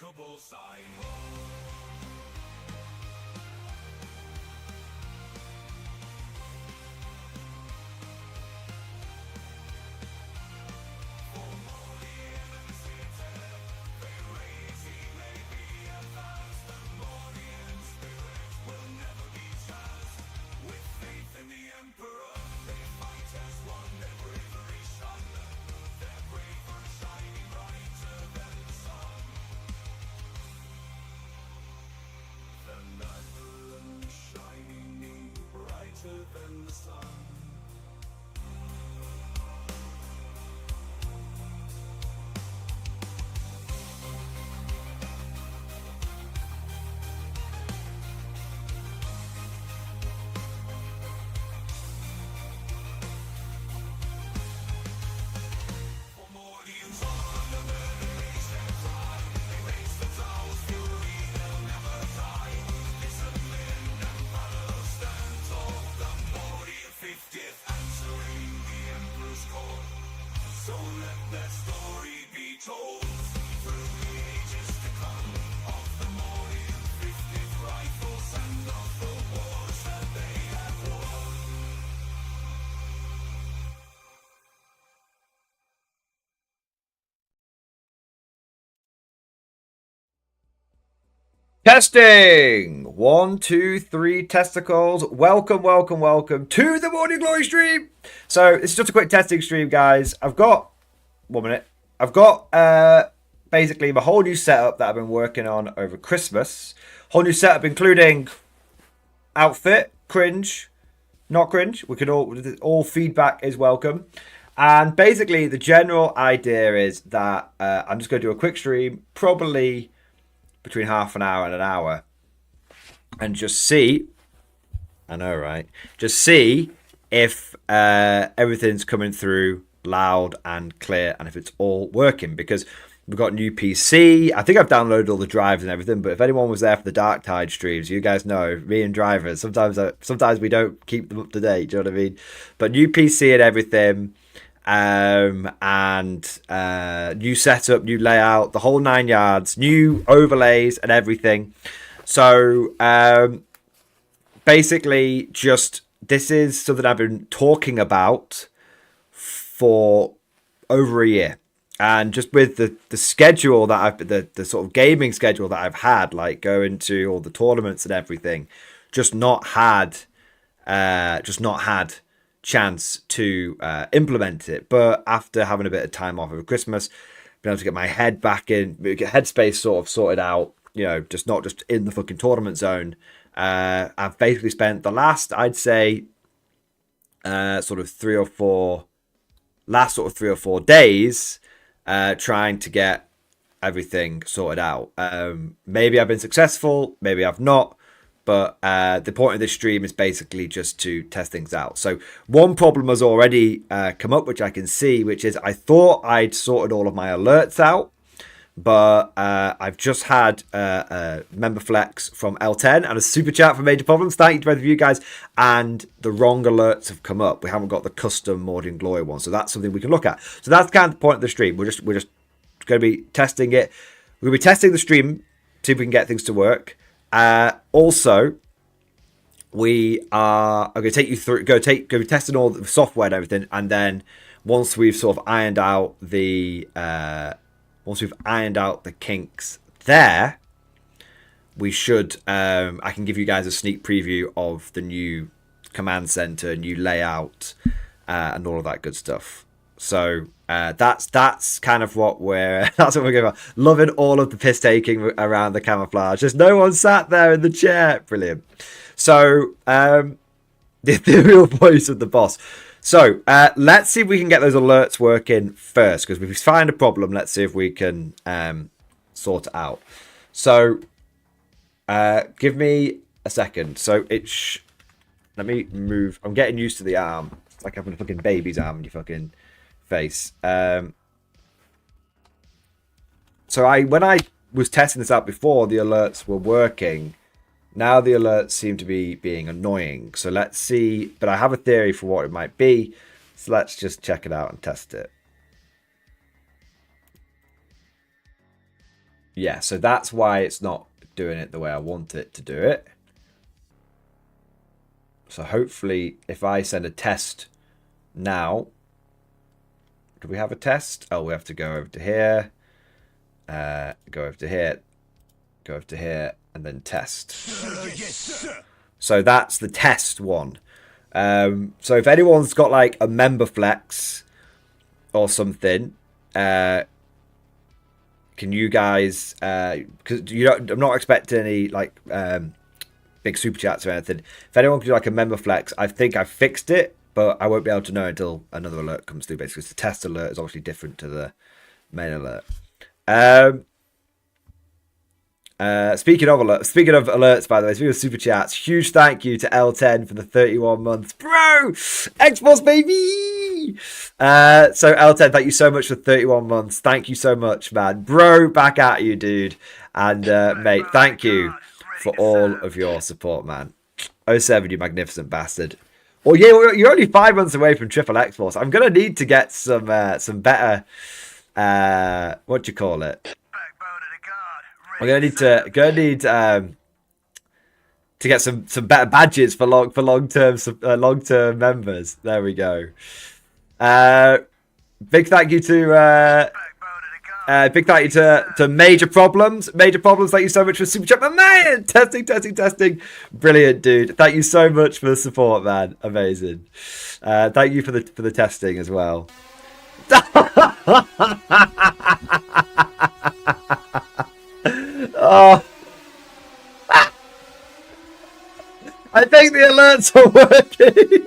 unbreakable sign. For Mordian and Satan, their raising may be advanced. The Mordian spirit will never be chance. With faith in the Emperor, they fight as one, their bravery shone. Their bravery shining brighter than the sun. The light shining brighter than the sun. For Mordians on the murder race their pride. They raise the towers fury, they'll never die. Discipline and valor stand tall. The Mordian 50th answering the Emperor's call. So let their story be told through the ages to come, of the Mordian 50th rifles and of the wars that they have won. Testing! 1, 2, 3 testicles. Welcome to the Morning Glory stream. So it's just a quick testing stream, guys. I've got 1 minute. I've got basically my whole new setup that I've been working on over Christmas. Whole new setup, including outfit, cringe, not cringe. We can all feedback is welcome. And basically, the general idea is that I'm just going to do a quick stream, probably between half an hour and an hour, and just see, I know, right? Just see if everything's coming through loud and clear and if it's all working, because we've got a new PC. I think I've downloaded all the drivers and everything, but if anyone was there for the Dark Tide streams, you guys know me and drivers, sometimes we don't keep them up to date, do you know what I mean? But new PC and everything, and new setup, new layout, the whole 9 yards, new overlays and everything. So basically, just this is something I've been talking about for over a year, and just with the schedule that I've the sort of gaming schedule that I've had, like going to all the tournaments and everything, just not had chance to implement it. But after having a bit of time off over Christmas, been able to get my head back in, get headspace sort of sorted out, you know, just not just in the fucking tournament zone. I've basically spent the last, I'd say, sort of 3 or 4 days trying to get everything sorted out. Maybe I've been successful, maybe I've not. But the point of this stream is basically just to test things out. So one problem has already come up, which I can see, which is I thought I'd sorted all of my alerts out. But I've just had a member flex from L10 and a super chat for Major Problems. Thank you to both of you guys. And the wrong alerts have come up. We haven't got the custom Mordian Glory one. So that's something we can look at. So that's kind of the point of the stream. We're just going to be testing it. We're going to be testing the stream, see if we can get things to work. Also, we are going to take you through, go be testing all the software and everything, and then once we've sort of ironed out the kinks there, we should I can give you guys a sneak preview of the new command center, new layout, and all of that good stuff. So that's kind of what we're going about. Loving all of the piss taking around the camouflage. Just no one sat there in the chair. Brilliant. So the ethereal voice of the boss. So let's see if we can get those alerts working first, because if we find a problem, let's see if we can sort it out. So give me a second. So let me move. I'm getting used to the arm. It's like having a fucking baby's arm in your fucking face. So when I was testing this out before, the alerts were working. Now the alerts seem to be being annoying. So let's see. But I have a theory for what it might be. So let's just check it out and test it. Yeah, so that's why it's not doing it the way I want it to do it. So hopefully if I send a test now, do we have a test? Oh, we have to go over to here, go over to here, go over to here, and then test. So that's the test one. So if anyone's got like a member flex or something, can you guys, because I'm not expecting any like big super chats or anything. If anyone can do like a member flex, I think I fixed it, but I won't be able to know until another alert comes through, basically. The test alert is obviously different to the main alert. Speaking of alerts, by the way, speaking of super chats, huge thank you to L10 for the 31 months, bro. Xbox baby. So L10, thank you so much for 31 months. Thank you so much, man, bro. Back at you, dude. And mate, thank you for all of your support, man. 07, you magnificent bastard. Well, yeah, you're only 5 months away from Triple X-Force. I'm gonna need to get some better, what do you call it? I'm gonna need to get some better badges for long term members. There we go. Big thank you to Major Problems. Major Problems, thank you so much for super chat, man. Testing. Brilliant, dude. Thank you so much for the support, man. Amazing. Thank you for the testing as well. Oh, I think the alerts are working.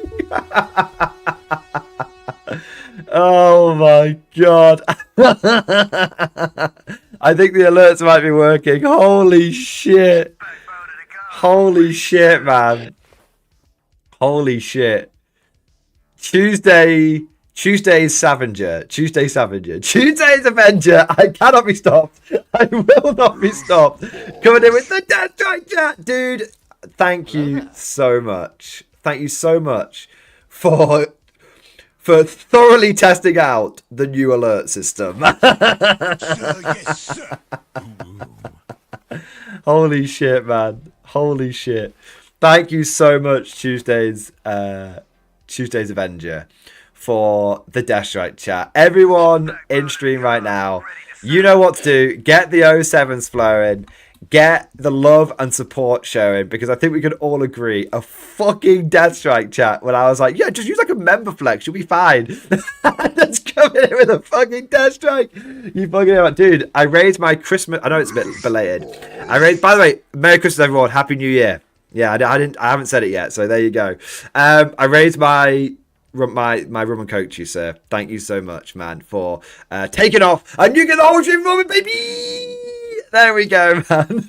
Oh my god. I think the alerts might be working. Holy shit. Holy shit, man. Holy shit. Tuesday's Scavenger. Tuesday's Avenger. I cannot be stopped. I will not be stopped. Coming in with the Death Strike chat. Dude, thank you so much. Thank you so much for thoroughly testing out the new alert system. Holy shit, man. Holy shit. Thank you so much, Tuesday's Avenger, for the Death Strike chat. Everyone in stream right now, you know what to do. Get the 07s flowing. Get the love and support showing, because I think we can all agree a fucking Death Strike chat when I was like, yeah, just use like a member flex, you'll be fine. Let's come in with a fucking Death Strike. You fucking dude, I raised my Christmas. I know it's a bit belated. By the way, Merry Christmas, everyone. Happy New Year. Yeah, I haven't said it yet, so there you go. I raised my rum and coke to you, sir. Thank you so much, man, for taking off. And you get the whole stream rolling, baby. There we go, man.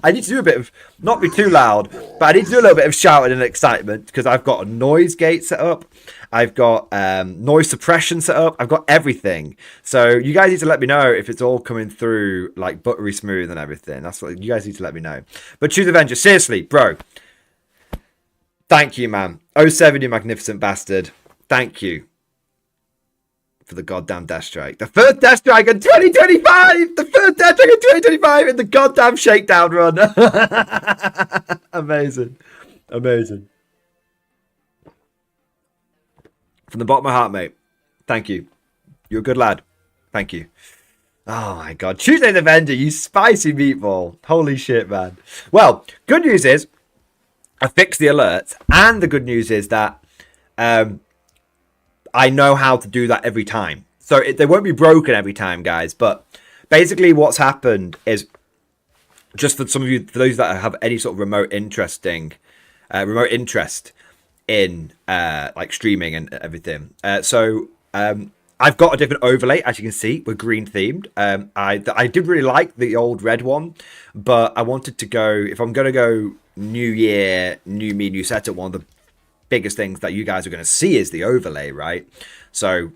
I need to do a bit of, not be too loud, but I need to do a little bit of shouting and excitement, because I've got a noise gate set up. I've got noise suppression set up. I've got everything. So you guys need to let me know if it's all coming through like buttery smooth and everything. That's what you guys need to let me know. But Choose Avenger, seriously, bro. Thank you, man. 07, you magnificent bastard. Thank you for the goddamn Death Strike. The first Death Strike in 2025! The first Death Strike in 2025 in the goddamn Shakedown run. Amazing. Amazing. From the bottom of my heart, mate. Thank you. You're a good lad. Thank you. Oh my god. Tuesday's Avenger, you spicy meatball. Holy shit, man. Well, good news is I fixed the alerts, and the good news is that I know how to do that every time. So they won't be broken every time, guys. But basically what's happened is, just for some of you, for those that have any sort of remote interest in like streaming and everything. I've got a different overlay, as you can see. We're green themed. I did really like the old red one, but I wanted to go, if I'm going to go new year, new me, new setup, one of the biggest things that you guys are going to see is the overlay, right? So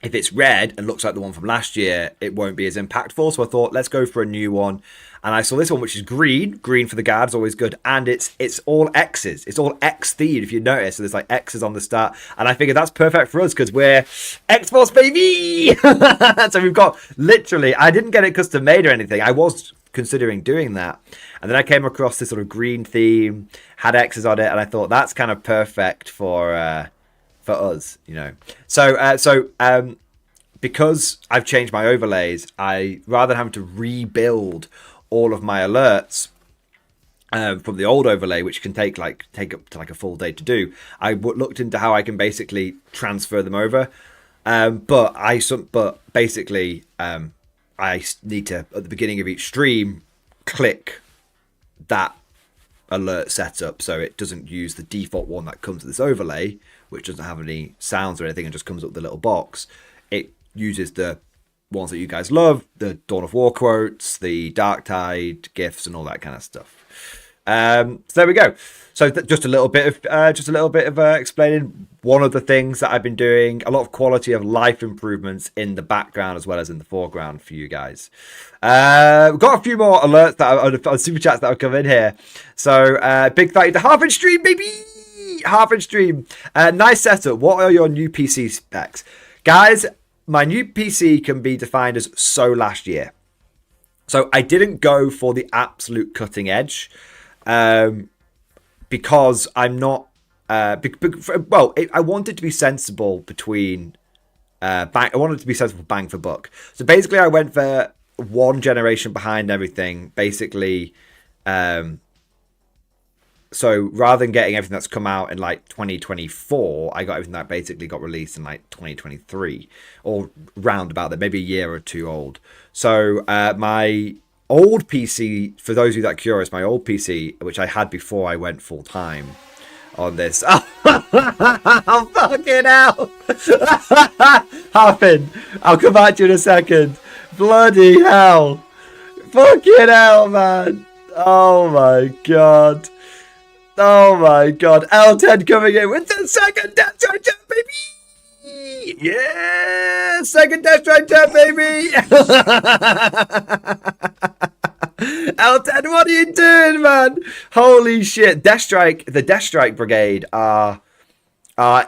if it's red and looks like the one from last year, it won't be as impactful. So I thought, let's go for a new one. And I saw this one, which is green. Green for the guards, always good. And it's all X's. It's all X themed, if you notice. So there's like X's on the start. And I figured that's perfect for us because we're X-Force, baby! So we've got literally, I didn't get it custom made or anything. I was considering doing that. And then I came across this sort of green theme, had X's on it. And I thought that's kind of perfect for us, you know. So because I've changed my overlays, I rather than having to rebuild all of my alerts from the old overlay, which can take up to like a full day to do, I looked into how I can basically transfer them over. But basically I need to, at the beginning of each stream, click that alert setup so it doesn't use the default one that comes with this overlay, which doesn't have any sounds or anything and just comes up with the little box. It uses the ones that you guys love, the Dawn of War quotes, the Darktide gifs, and all that kind of stuff. So there we go. So just a little bit of explaining one of the things that I've been doing. A lot of quality of life improvements in the background as well as in the foreground for you guys. We've got a few more alerts that on super chats that have come in here. So big thank you to Half Inch Stream, baby. Half Inch Stream. Nice setup. What are your new PC specs, guys? My new PC can be defined as so last year. So I didn't go for the absolute cutting edge. Because I'm not, I wanted to be sensible between, I wanted to be sensible bang for buck. So basically I went for one generation behind everything, basically. So rather than getting everything that's come out in like 2024, I got everything that basically got released in like 2023 or roundabout there, maybe a year or two old. So, my old PC, for those of you that are curious, my old PC, which I had before I went full time on this. Oh, fucking hell. Happen. I'll come back to you in a second. Bloody hell. Fucking hell, man. Oh my god. Oh my god. L10 coming in with the second Death Strike, baby. Yeah. Second Death Strike, baby. L10, what are you doing, man? Holy shit. The Death Strike Brigade are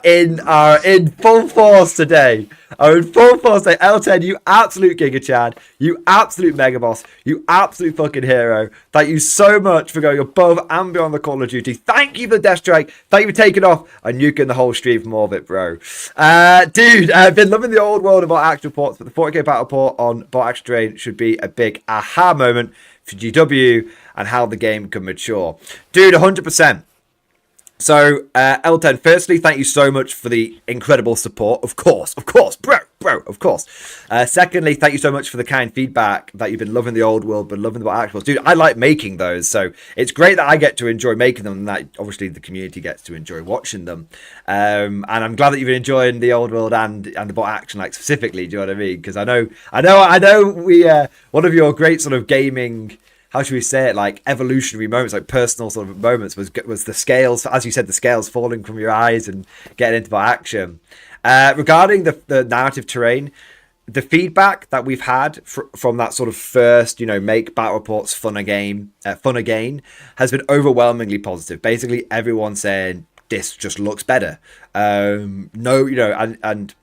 in full force today. L10, you absolute Giga Chad. You absolute Mega Boss. You absolute fucking hero. Thank you so much for going above and beyond the Call of Duty. Thank you for the Death Strike. Thank you for taking off and nuking the whole stream from orbit, bro. Dude, I've been loving the old world of bot action reports, but the 40k battle report on bot action terrain should be a big aha moment for GW and how the game can mature. Dude, 100%. So, L10, firstly, thank you so much for the incredible support. Of course, bro, of course. Secondly, thank you so much for the kind feedback that you've been loving the old world, but loving the actuals. Dude, I like making those, so it's great that I get to enjoy making them and that obviously the community gets to enjoy watching them. And I'm glad that you've been enjoying the old world and the bot action, like specifically, do you know what I mean? Because I know we, one of your great sort of gaming, how should we say it, like evolutionary moments, like personal sort of moments was the scales, as you said, the scales falling from your eyes and getting into bot action. Regarding the narrative terrain, the feedback that we've had from that sort of first, make battle reports fun again, has been overwhelmingly positive. Basically, everyone saying this just looks better. And we've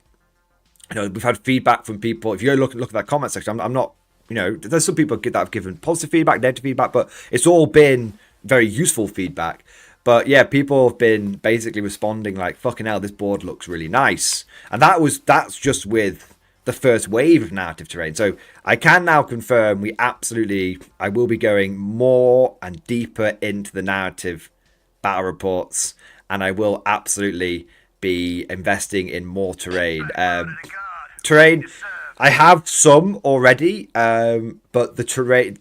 had feedback from people. If you go look at that comment section, I'm not. There's some people that have given positive feedback, negative feedback, but it's all been very useful feedback. But yeah, people have been basically responding like, fucking hell, this board looks really nice. And that's just with the first wave of narrative terrain. So I can now confirm I will be going more and deeper into the narrative battle reports, and I will absolutely be investing in more terrain. Terrain, I have some already, but the terrain,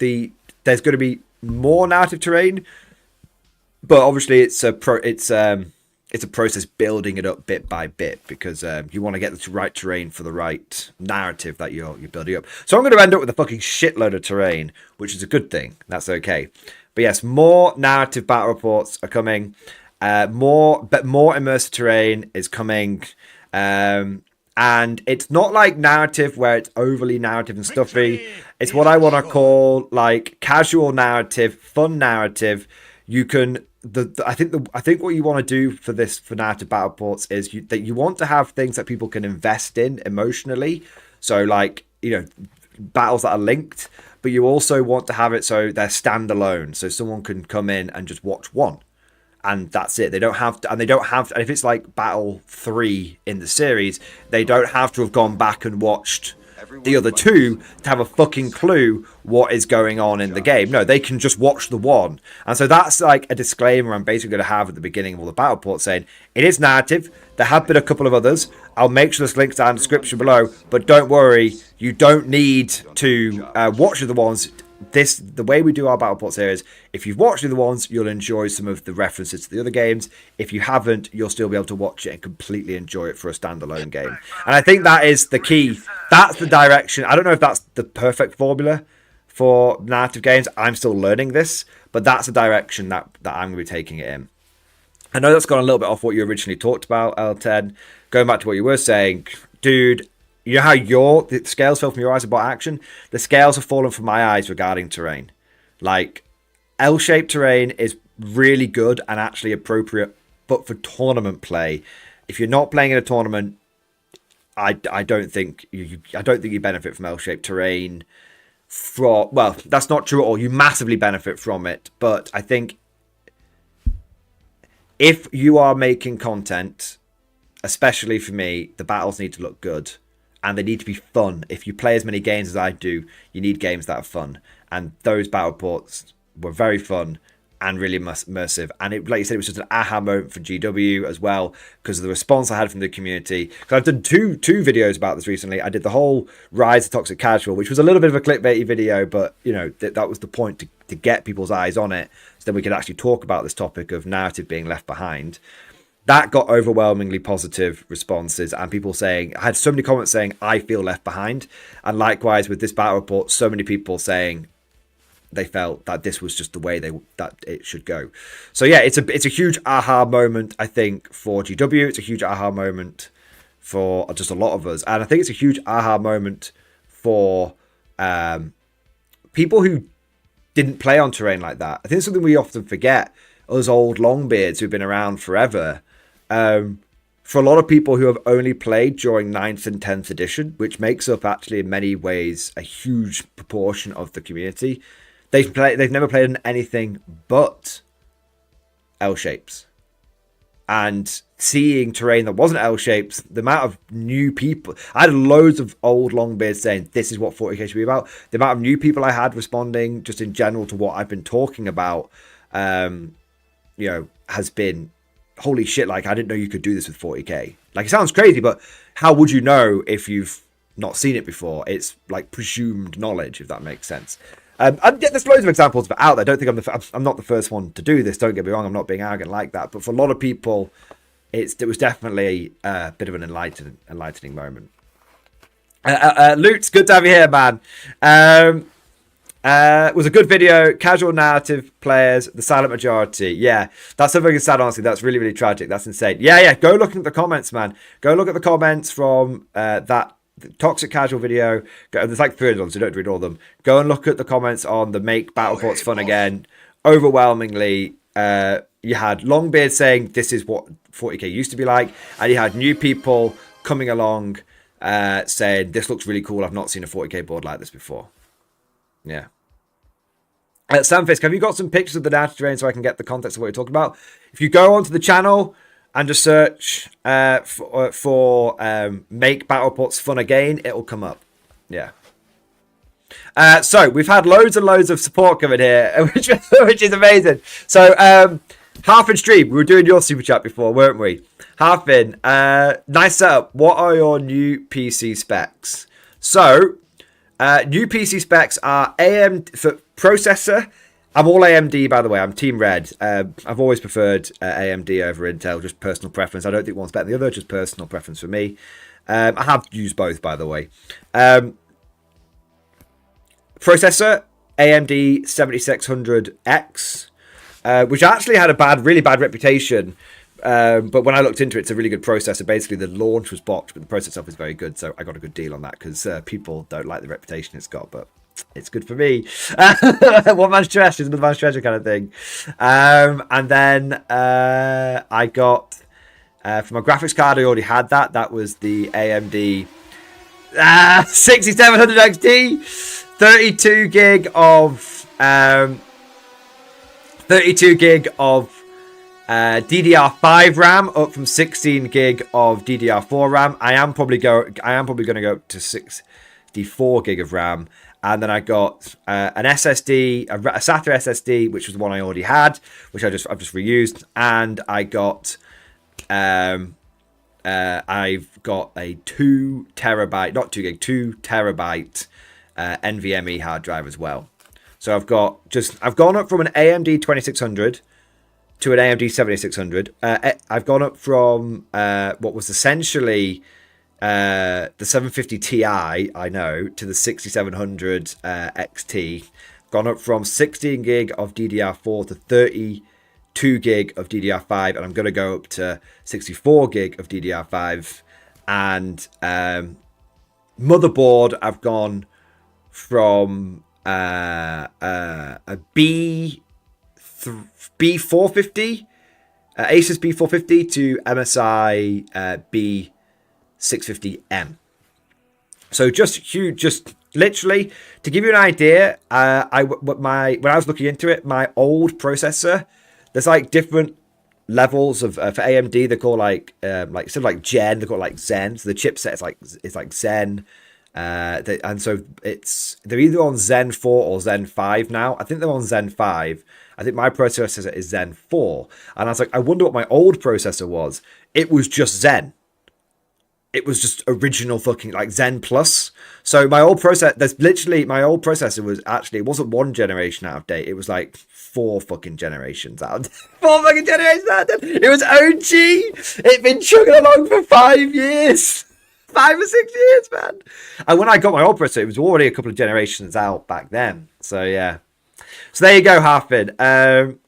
there's going to be more narrative terrain, but obviously it's a process building it up bit by bit because you want to get the right terrain for the right narrative that you're building up. So I'm going to end up with a fucking shitload of terrain, which is a good thing. That's okay. But yes, more narrative battle reports are coming. More immersive terrain is coming. And it's not like narrative where it's overly narrative and stuffy. It's what I want to call like casual narrative, fun narrative. You can I think what you want to do for narrative battle ports is that you want to have things that people can invest in emotionally. So like, you know, battles that are linked, but you also want to have it so they're standalone, so someone can come in and just watch one. And that's it. They don't have to, and if it's like Battle 3 in the series, they don't have to have gone back and watched the other two to have a fucking clue what is going on in the game. No, they can just watch the one. And so that's like a disclaimer I'm basically going to have at the beginning of all the battle ports saying, it is narrative. There have been a couple of others. I'll make sure this link's down in the description below, but don't worry, you don't need to watch the ones. The way we do our battle ports here is, if you've watched the other ones, you'll enjoy some of the references to the other games. If you haven't, you'll still be able to watch it and completely enjoy it for a standalone game. And I think that is the key. That's the direction. I don't know if that's the perfect formula for narrative games. I'm still learning this, but that's the direction that I'm going to be taking it in. I know that's gone a little bit off what you originally talked about, L10. Going back to what you were saying, dude, you know how the scales fell from your eyes about action? The scales have fallen from my eyes regarding terrain. Like, L-shaped terrain is really good and actually appropriate, but for tournament play, if you're not playing in a tournament, I don't think you benefit from L-shaped terrain. Well, that's not true at all. You massively benefit from it, but I think if you are making content, especially for me, the battles need to look good. And they need to be fun. If you play as many games as I do, you need games that are fun. And those battle ports were very fun and really immersive. And it, like you said, it was just an aha moment for GW as well, because of the response I had from the community. Because I've done two videos about this recently. I did the whole Rise of Toxic Casual, which was a little bit of a clickbaity video, but you know that was the point, to get people's eyes on it, so then we could actually talk about this topic of narrative being left behind. That got overwhelmingly positive responses, and people saying, I had so many comments saying, I feel left behind. And likewise with this battle report, so many people saying they felt that this was just the way that it should go. So yeah, it's a huge aha moment, I think, for GW. It's a huge aha moment for just a lot of us. And I think it's a huge aha moment for people who didn't play on terrain like that. I think it's something we often forget, us old longbeards who've been around forever. For a lot of people who have only played during 9th and 10th edition, which makes up actually in many ways a huge proportion of the community, they've never played in anything but L shapes. And seeing terrain that wasn't L shapes, the amount of new people, I had loads of old longbeards saying this is what 40k should be about. The amount of new people I had responding just in general to what I've been talking about, has been, holy shit, like, I didn't know you could do this with 40k. Like, it sounds crazy, but how would you know if you've not seen it before? It's like presumed knowledge, if that makes sense. There's loads of examples of it out there. I don't think I'm not the first one to do this. Don't get me wrong. I'm not being arrogant like that. But for a lot of people, it was definitely a bit of an enlightening moment. Lutz, good to have you here, man. Was a good video. Casual narrative players, the silent majority. Yeah, that's something sad, honestly. That's really, really tragic. That's insane. Yeah. Go look at the comments, man. Go look at the comments from that Toxic Casual video. There's like 3 of them, so don't read all of them. Go and look at the comments on the Make Battle Ports Fun Again. Overwhelmingly, you had Longbeard saying this is what 40k used to be like, and you had new people coming along saying this looks really cool. I've not seen a 40k board like this before. Yeah. Samfisk, have you got some pictures of the narrative terrain so I can get the context of what you're talking about? If you go onto the channel and just search for Make Battle Ports Fun Again, it'll come up. Yeah. So we've had loads and loads of support coming here, which is amazing. So Harfin Stream, we were doing your super chat before, weren't we? Harfin, nice setup. What are your new PC specs? So new PC specs are AMD for processor. I'm all AMD, by the way. I'm Team Red. I've always preferred AMD over Intel, just personal preference. I don't think one's better than the other, just personal preference for me. I have used both, by the way. Processor, AMD 7600X, which actually had a really bad reputation But when I looked into it, it's a really good processor. Basically, the launch was botched, but the processor itself is very good. So I got a good deal on that because people don't like the reputation it's got, but it's good for me. One man's trash is another man's treasure kind of thing. And then I got, for my graphics card, I already had that. That was the AMD 6700 XT, 32 gig of 32 gig of DDR5 RAM, up from 16 gig of DDR4 RAM. I am probably going to go up to 64 gig of RAM, and then I got an SSD, a SATA SSD, which was the one I already had, which I've just reused, and I got I've got a 2 terabyte, not 2 gig, 2 terabyte NVMe hard drive as well. So I've gone up from an AMD 2600 to an AMD 7600. I've gone up from what was essentially the 750 Ti, I know, to the 6700 XT. Gone up from 16 gig of DDR4 to 32 gig of DDR5, and I'm going to go up to 64 gig of DDR5. And motherboard, I've gone from a B450, Asus B450 to MSI B650M. So just huge, just literally to give you an idea. When I was looking into it, my old processor, there's like different levels of for AMD. They call like sort of like Gen. They call it like Zen. So the chipset is like Zen. And so they're either on Zen 4 or Zen 5 now. I think they're on Zen 5. I think my processor is Zen 4. And I was like, I wonder what my old processor was. It was just Zen. It was just original fucking like Zen Plus. So my old processor was actually, it wasn't one generation out of date. It was like 4 fucking generations out of date. 4 fucking generations out of date. It was OG. It'd been chugging along for 5 years. 5 or 6 years, man. And when I got my old processor, it was already a couple of generations out back then. So yeah. So there you go, Harfin.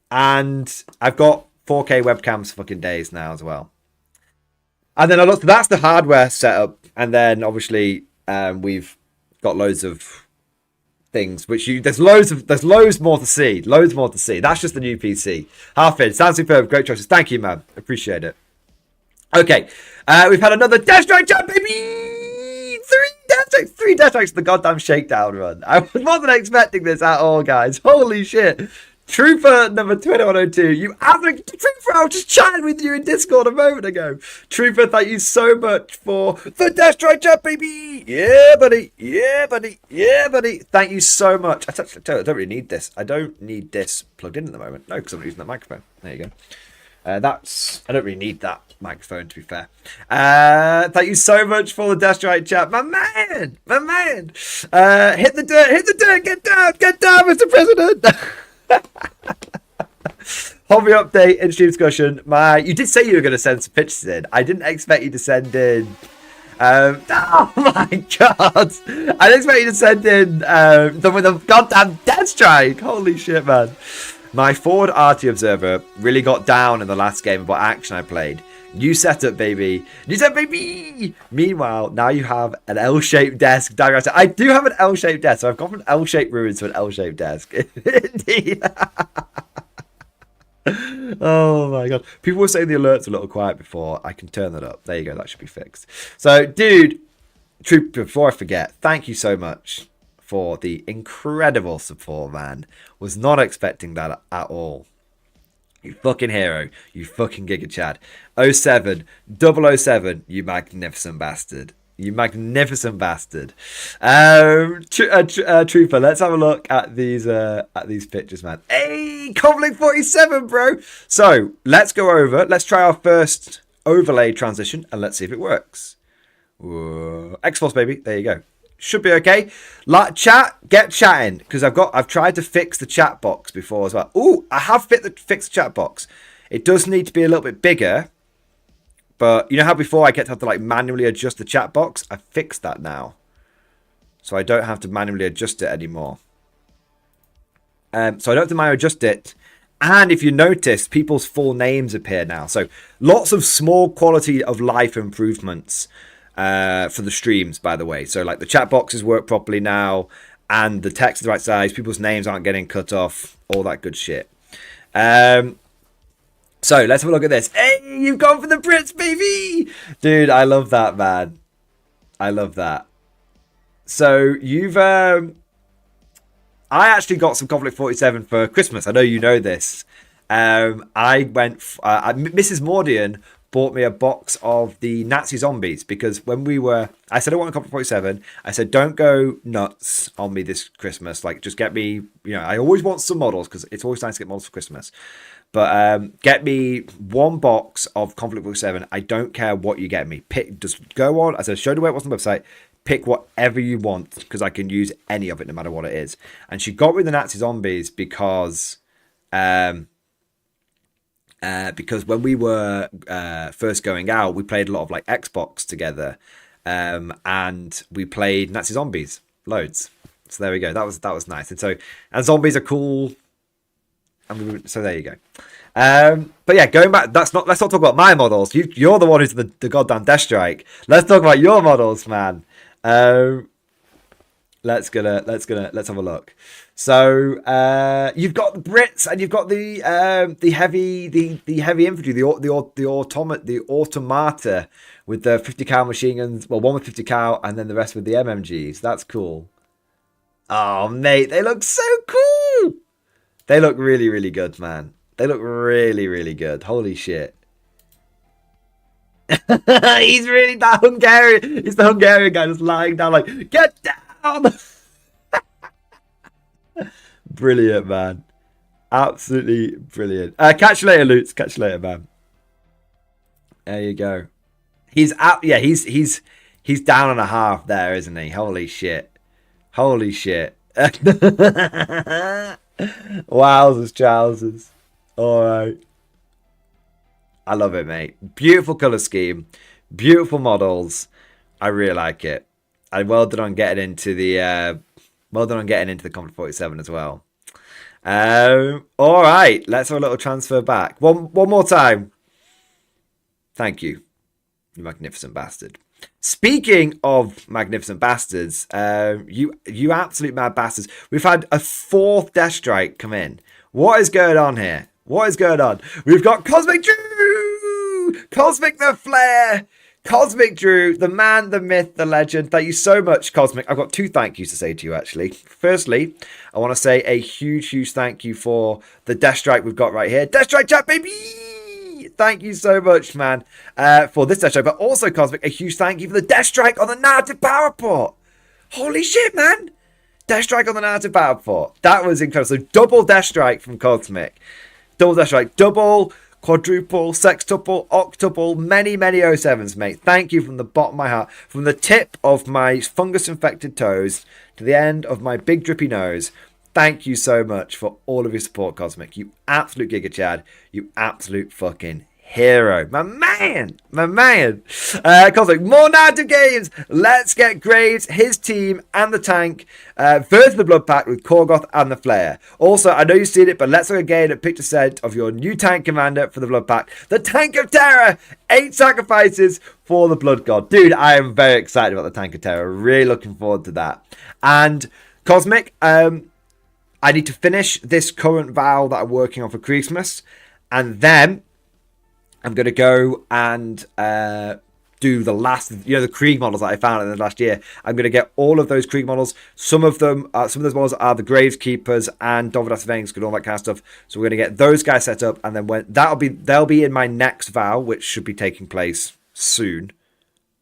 And I've got 4K webcams fucking days now as well. And then I looked. That's the hardware setup. And then obviously we've got loads of things. There's loads more to see. Loads more to see. That's just the new PC. Harfin, sounds superb. Great choices. Thank you, man. Appreciate it. Okay, we've had another Death Strike jump, baby! 3 Death Strikes, the goddamn Shakedown run. I wasn't expecting this at all, guys. Holy shit. Trooper number 2102, you average Trooper, I was just chatting with you in Discord a moment ago. Trooper, thank you so much for the Death Strike jump, baby! Yeah, buddy. Yeah, buddy. Yeah, buddy. Thank you so much. I don't really need this. I don't need this plugged in at the moment. No, because I'm using the microphone. There you go. I don't really need that microphone, to be fair. Thank you so much for the Death Strike chat, my man. Hit the dirt, get down, Mr. President. Hobby update, in-stream discussion. You did say you were going to send some pictures in. I didn't expect you to send in. Oh my god! I didn't expect you to send in with a goddamn Death Strike. Holy shit, man. My forward RT observer really got down in the last game of what action I played. New setup, baby. New setup, baby. Meanwhile, now you have an L-shaped desk. I do have an L-shaped desk, so I've gone from L-shaped ruins to an L-shaped desk. Indeed. Oh my god. People were saying the alerts were a little quiet before. I can turn that up. There you go. That should be fixed. So, dude, before I forget, thank you so much for the incredible support, man. Was not expecting that at all. You fucking hero. You fucking Giga Chad. 07, 007, you magnificent bastard. You magnificent bastard. Trooper, let's have a look at these pictures, man. Hey, Conflict 47, bro. So, let's go over. Let's try our first overlay transition, and let's see if it works. Whoa. X-Force, baby. There you go. Should be okay. Chat, get chatting, because I've tried to fix the chat box before as well. Ooh, I have fixed the chat box. It does need to be a little bit bigger, but you know how before I get to have to like manually adjust the chat box? I fixed that now, so I don't have to manually adjust it anymore. So I don't have to manually adjust it, And if you notice, people's full names appear now. So lots of small quality of life improvements for the streams, by the way. So like the chat boxes work properly now, and the text is the right size. People's names aren't getting cut off. All that good shit. So let's have a look at this. Hey, you've gone for the Brits, baby! Dude, I love that, man. I love that. So you've... I actually got some Conflict 47 for Christmas. I know you know this. I went... Mrs. Mordian bought me a box of the Nazi zombies because when we were... I said I want a Conflict 47. I said, don't go nuts on me this Christmas. Like, just get me... You know, I always want some models because it's always nice to get models for Christmas. But get me one box of Conflict 47. I don't care what you get me. Pick, just go on. As I showed you where it was on the website. Pick whatever you want because I can use any of it no matter what it is. And she got me the Nazi zombies because when we were first going out, we played a lot of like Xbox together, and we played Nazi zombies loads. So there we go. That was nice. And zombies are cool. So there you go. But yeah, going back, let's not talk about my models. You're the one who's the goddamn Death Strike. Let's talk about your models, man. Let's have a look. So you've got the Brits and you've got the heavy infantry, the automata with the 50 cal machine guns. Well, one with 50 cal and then the rest with the MMGs. That's cool. Oh mate, they look so cool. They look really, really good, man. They look really, really good. Holy shit. He's really that Hungarian. He's the Hungarian guy just lying down like, get down. Brilliant, man. Absolutely brilliant. Catch you later, Lutz. Catch you later, man. There you go. He's out. Yeah, he's down and a half there, isn't he? Holy shit. Holy shit. Wowzers, trousers. All right. I love it, mate. Beautiful color scheme, beautiful models. I really like it. And well done on getting into the Conflict 47 as well. All right, let's have a little transfer back. One more time. Thank you, you magnificent bastard. Speaking of magnificent bastards, you absolute mad bastards. We've had a fourth Death Strike come in. What is going on here? What is going on? We've got Cosmic Drew! Cosmic the Flare! Cosmic Drew, the man, the myth, the legend. Thank you so much, Cosmic. I've got two thank yous to say to you, actually. Firstly, I want to say a huge, huge thank you for the Death Strike we've got right here. Death Strike chat, baby! Thank you so much, man, for this Death Strike. But also, Cosmic, a huge thank you for the Death Strike on the narrative power port. Holy shit, man! Death Strike on the narrative power port. That was incredible. So double Death Strike from Cosmic. Double Death Strike. Double, quadruple, sextuple, octuple, many, many 07s, mate. Thank you from the bottom of my heart. From the tip of my fungus-infected toes to the end of my big drippy nose. Thank you so much for all of your support, Cosmic. You absolute Giga Chad. You absolute fucking hero. My man. My man. Cosmic, more narrative games. Let's get Graves, his team, and the tank versus the Blood Pact with Korgoth and the Flare. Also, I know you've seen it, but let's look again at picture set of your new tank commander for the Blood Pact. The Tank of Terror. 8 sacrifices for the Blood God. Dude, I am very excited about the Tank of Terror. Really looking forward to that. And Cosmic, I need to finish this current vow that I'm working on for Christmas, and then I'm going to go and do the last, the Krieg models that I found in the last year. I'm going to get all of those Krieg models. Some of those models are the Graveskeepers and Dovidas Vensk and all that kind of stuff. So we're going to get those guys set up, and then they'll be in my next vow, which should be taking place soon.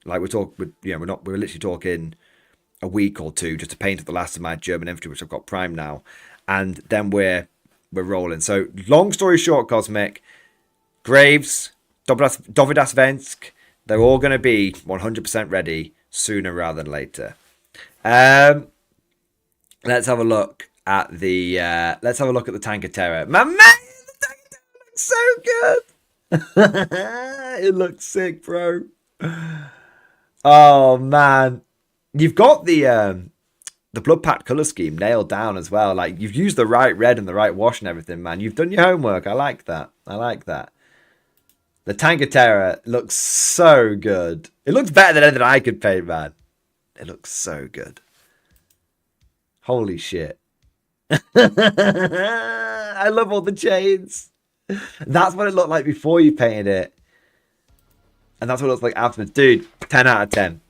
Like we're literally talking a week or two just to paint up the last of my German infantry, which I've got primed now. And then we're rolling. So long story short, Cosmic, Graves, Dovidas Vensk, they're all going to be 100% ready sooner rather than later. Let's have a look at the Tank of Terror. My man, the Tank of Terror looks so good. It looks sick, bro. Oh man, you've got the the blood pact color scheme nailed down as well. Like, you've used the right red and the right wash and everything, man. You've done your homework. I like that. I like that. The Tangatera looks so good. It looks better than anything I could paint, man. It looks so good. Holy shit. I love all the chains. That's what it looked like before you painted it. And that's what it looks like afterwards. Dude, 10 out of 10.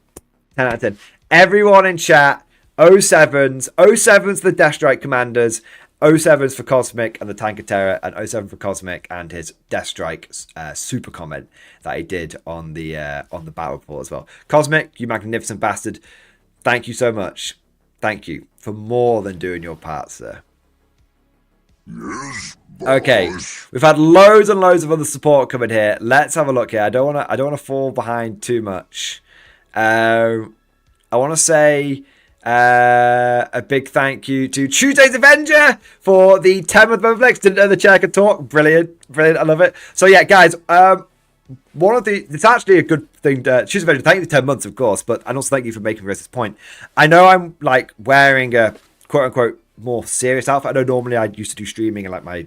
10 out of 10. Everyone in chat, 07s. 07s the Death Strike Commanders. 07s for Cosmic and the Tangatera. And 07 for Cosmic and his Death Strike super comment that he did on the battle report as well. Cosmic, you magnificent bastard. Thank you so much. Thank you for more than doing your part, sir. Yes, Okay, boss. we've had loads and loads of other support coming here. Let's have a look here. I don't want to fall behind too much. I want to say a big thank you to Tuesday's Avenger for the 10th member flex. Didn't know the chair could talk. Brilliant, brilliant. I love it. So yeah, guys. It's actually a good thing. Tuesday's Avenger, thank you for 10 months, of course, but and also thank you for making this point. I know I'm like wearing a quote unquote more serious outfit. I know normally I used to do streaming in like my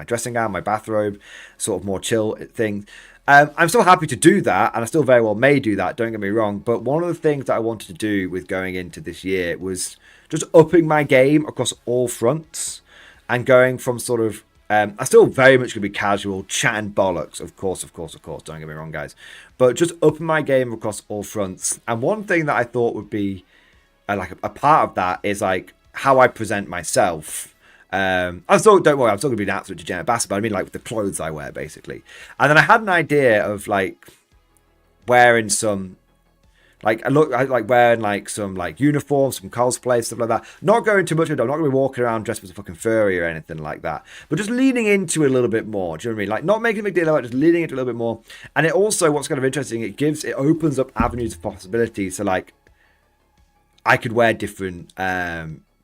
dressing gown, my bathrobe, sort of more chill thing. I'm still happy to do that, and I still very well may do that, don't get me wrong, but one of the things that I wanted to do with going into this year was just upping my game across all fronts and going from sort of I still very much going to be casual, chatting bollocks, of course, don't get me wrong, guys, but just upping my game across all fronts. And one thing that I thought would be like a part of that is like how I present myself. Don't worry, I'm still gonna be an absolute degenerate bastard, but I mean like with the clothes I wear, basically. And then I had an idea of like wearing some, like I like wearing like some like uniforms, some cosplay, stuff like that. Not going too much into it. I'm not gonna be walking around dressed as a fucking furry or anything like that, but just leaning into it a little bit more. Do you know what I mean? Like not making a big deal about it, just leaning into it a little bit more. And it also, what's kind of interesting, it opens up avenues of possibilities. So like I could wear different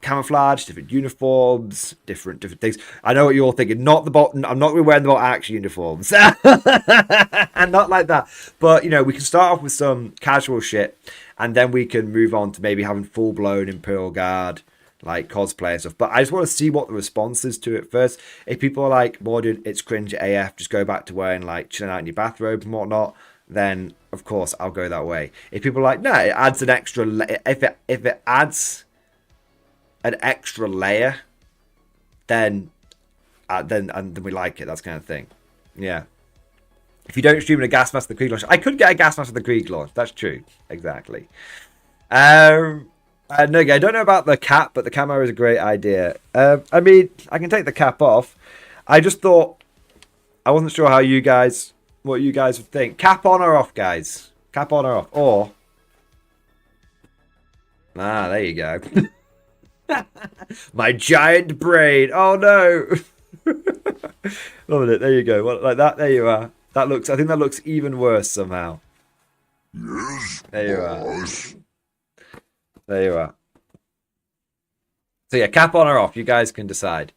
camouflage, different uniforms, different things. I know what you're all thinking. Not the bot. I'm not wearing the bot action uniforms, and not like that. But you know, we can start off with some casual shit, and then we can move on to maybe having full blown Imperial Guard like cosplay and stuff. But I just want to see what the response is to it first. If people are like, Mordian, it's cringe AF, just go back to wearing like chilling out in your bathrobe and whatnot, then of course I'll go that way. If people are like, no, it adds an extra. If it adds an extra layer, then we like it. That's kind of thing. Yeah. If you don't stream in a gas mask with the Krieg launch, I could get a gas mask with the Krieg launch. That's true. Exactly. No, I don't know about the cap, but the camo is a great idea. I mean, I can take the cap off. I just thought, I wasn't sure what you guys would think. Cap on or off, guys? Cap on or off? Or, there you go. My giant brain. Oh no. Loving it. There you go. Well, like that. There you are. I think that looks even worse somehow. Yes, There you boss. are. There you are. So yeah, cap on or off. You guys can decide.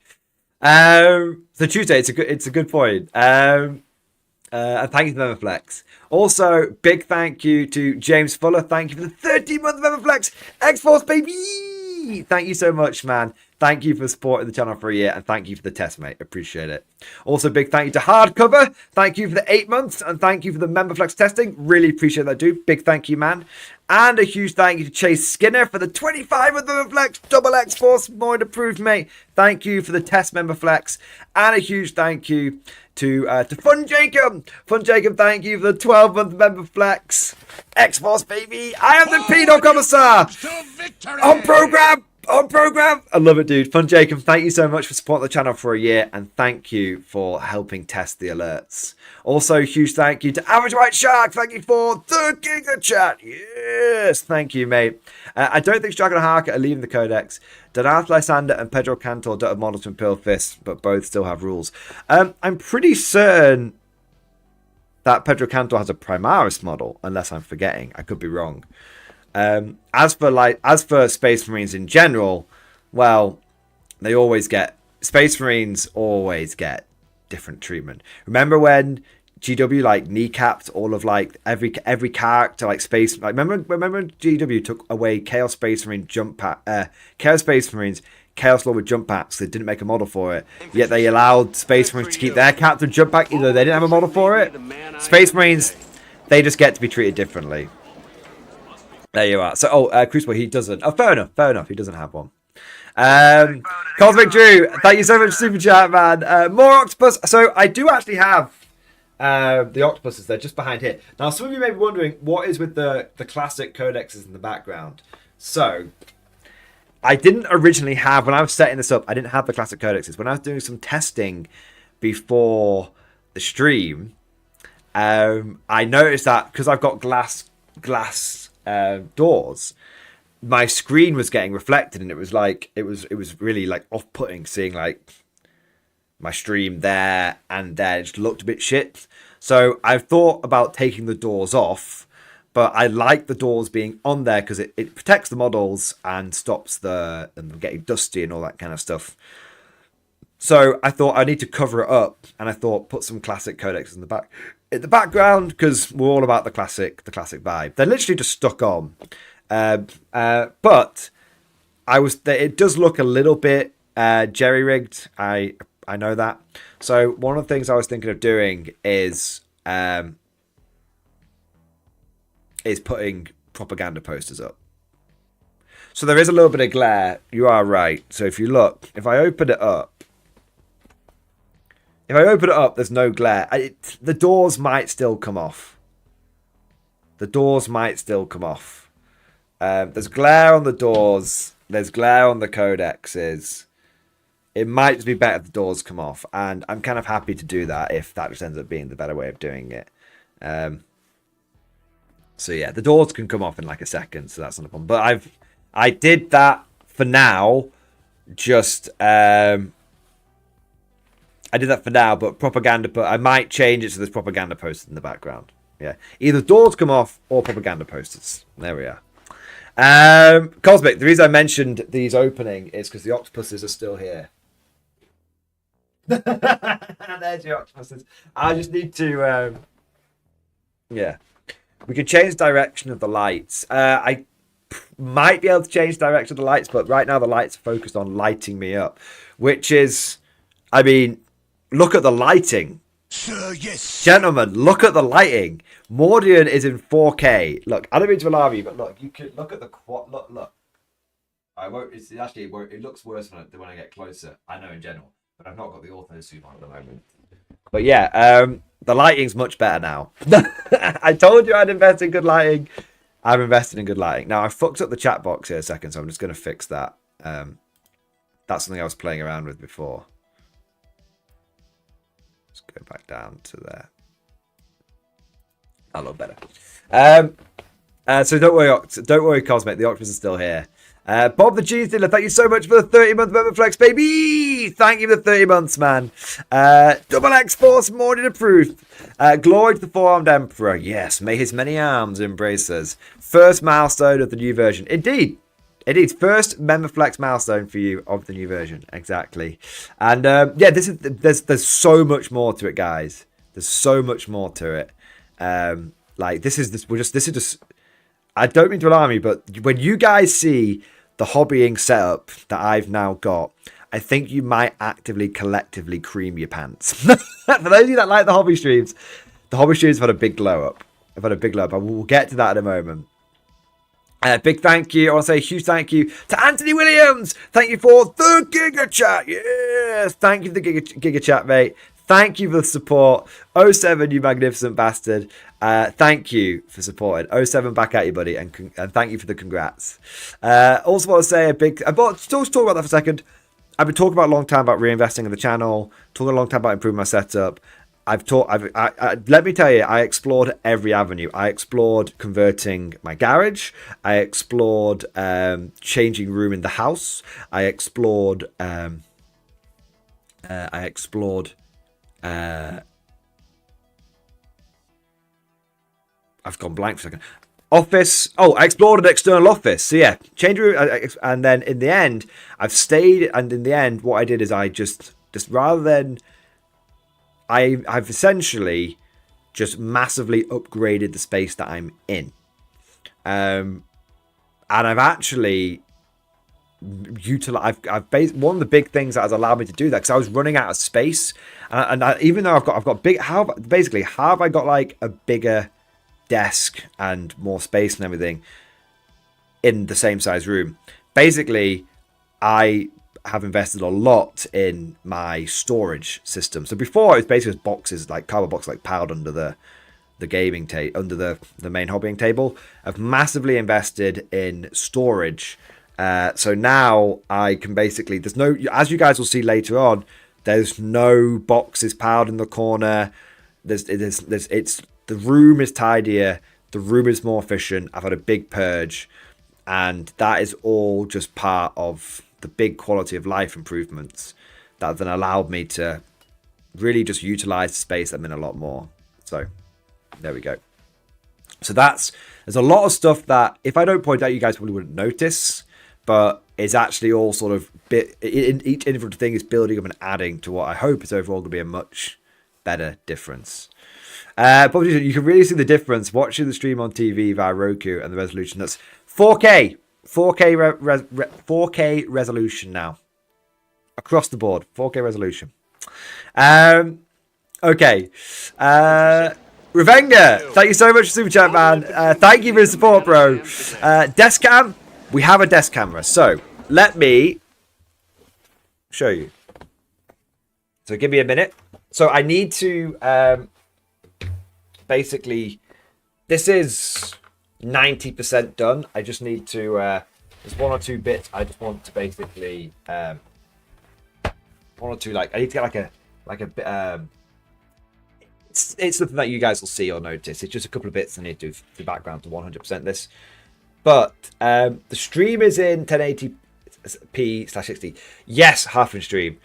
So Tuesday, it's a good point. And thank you to Memberflex. Also, big thank you to James Fuller. Thank you for the 13-month Memberflex. X-Force, baby. Thank you so much, man. Thank you for supporting the channel for a year, and thank you for the test, mate. Appreciate it. Also, big thank you to Hardcover. Thank you for the 8 months, and thank you for the Memberflex testing. Really appreciate that, dude. Big thank you, man. And a huge thank you to Chase Skinner for the 25 with Memberflex. Double X-Force, more approved, mate. Thank you for the test Memberflex. And a huge thank you to Fun Jacob. Fun Jacob, thank you for the 12-month Memberflex. X-Force, baby. I am the Penal Commissar. To victory! On program! I love it, dude. Fun Jacob, thank you so much for supporting the channel for a year, and thank you for helping test the alerts. Also, huge thank you to Average White Shark. Thank you for the Giga Chat. Yes, thank you, mate. I don't think Stragon and Harker are leaving the Codex. Donath Lysander and Pedro Cantor don't have models from Imperial Fist, but both still have rules. I'm pretty certain that Pedro Cantor has a Primaris model, unless I'm forgetting. I could be wrong. As for Space Marines in general, well, Space Marines always get different treatment. Remember when GW like kneecapped all of like every character, like space. Like remember GW took away Chaos Space Marine Chaos Space Marines, Chaos Lord with jump packs. They didn't make a model for it, yet they allowed Space Marines to keep their captain jump pack, even though they didn't have a model for it. Space Marines, they just get to be treated differently. There you are. So, Crucible, he doesn't. Oh, fair enough. He doesn't have one. Cosmic Drew, thank you so much, super chat, man. More octopus. So I do actually have the octopuses. They're just behind here. Now, some of you may be wondering what is with the classic codexes in the background. So I didn't originally have, when I was setting this up, I didn't have the classic codexes. When I was doing some testing before the stream, I noticed that because I've got glass doors, my screen was getting reflected, and it was really like off-putting seeing like my stream there and there. It just looked a bit shit. So I've thought about taking the doors off, but I like the doors being on there because it protects the models and stops them getting dusty and all that kind of stuff. So I thought I need to cover it up, and I thought put some classic codex in the background because we're all about the classic vibe. They're literally just stuck on. But it does look a little bit jerry-rigged. I know that. So one of the things I was thinking of doing is putting propaganda posters up. So there is a little bit of glare. You are right. So if you look, if I open it up, there's no glare. The doors might still come off. There's glare on the doors. There's glare on the codexes. It might just be better if the doors come off. And I'm kind of happy to do that if that just ends up being the better way of doing it. So yeah, the doors can come off in like a second. So that's not a problem. But I did that for now. I did that for now, but propaganda. I might change it so there's propaganda posters in the background. Yeah, either doors come off or propaganda posters. There we are. Cosmic, the reason I mentioned these opening is because the octopuses are still here. There's your octopuses. I just need to, yeah. We can change direction of the lights. I might be able to change direction of the lights, but right now the lights are focused on lighting me up, which is, I mean, look at the lighting. Sir, yes. Gentlemen, look at the lighting. Mordian is in 4K. Look, I don't mean to alarm you, but look, you could look at the quad. Look. I won't. It looks worse when I get closer. I know in general, but I've not got the auto zoom on at the moment. But yeah, the lighting's much better now. I told you I'd invest in good lighting. I've invested in good lighting. Now I fucked up the chat box here a second, so I'm just going to fix that. That's something I was playing around with before. Let's go back down to there. A lot better. So don't worry, Cosmic. The octopus is still here. Bob the Cheese Dealer, thank you so much for the 30-month member flex, baby. Thank you for the 30 months, man. Double X Force Mordian approved. Glory to the four-armed Emperor. Yes, may his many arms embrace us. First milestone of the new version. Indeed. It is first member flex milestone for you of the new version. Exactly. And yeah, there's so much more to it, guys. There's so much more to it. Like this is just. I don't mean to alarm you, but when you guys see the hobbying setup that I've now got, I think you might actively, collectively cream your pants. For those of you that like the hobby streams have had a big glow up. I will get to that in a moment. Big thank you. I want to say a huge thank you to Anthony Williams. Thank you for the Giga Chat. Yes. Thank you for the Giga Chat, mate. Thank you for the support. 07, you magnificent bastard. Thank you for supporting. 07 back at you, buddy. And thank you for the congrats. Also want to say a big... Let's talk about that for a second. I've been talking about a long time about reinvesting in the channel. Talking a long time about improving my setup. Let me tell you, I explored every avenue. I explored converting my garage. I explored changing room in the house. I've gone blank for a second. Office. Oh, I explored an external office. So yeah, change room. And then in the end, I've stayed. And in the end, what I did is I just rather than... I've essentially just massively upgraded the space that I'm in. And I've actually utilized. One of the big things that has allowed me to do that, because I was running out of space, and even though I've got big, how have I got like a bigger desk and more space and everything in the same size room? Basically, I have invested a lot in my storage system. So before, it was basically just boxes, like cardboard boxes, like piled under the gaming table, under the main hobbying table. I've massively invested in storage. So now I can basically, there's no, as you guys will see later on, there's no boxes piled in the corner. The room is tidier. The room is more efficient. I've had a big purge, and that is all just part of the big quality of life improvements that then allowed me to really just utilize the space I'm in a lot more. So there we go. So there's a lot of stuff that if I don't point out, you guys probably wouldn't notice, but it's actually all sort of each individual thing is building up and adding to what I hope is overall going to be a much better difference. But you can really see the difference watching the stream on TV via Roku and the resolution. That's 4K 4K resolution now across the board. 4K resolution. Okay. Revenga, thank you so much for super chat, man. Thank you for the support, bro. Desk cam. We have a desk camera, so let me show you. So give me a minute. So I need to basically, this is 90% done. I just need to there's one or two bits I just want to basically one or two, like I need to get like a bit it's something that you guys will see or notice. It's just a couple of bits I need to do the background to 100% this. But the stream is in 1080p/60. Yes, half in stream.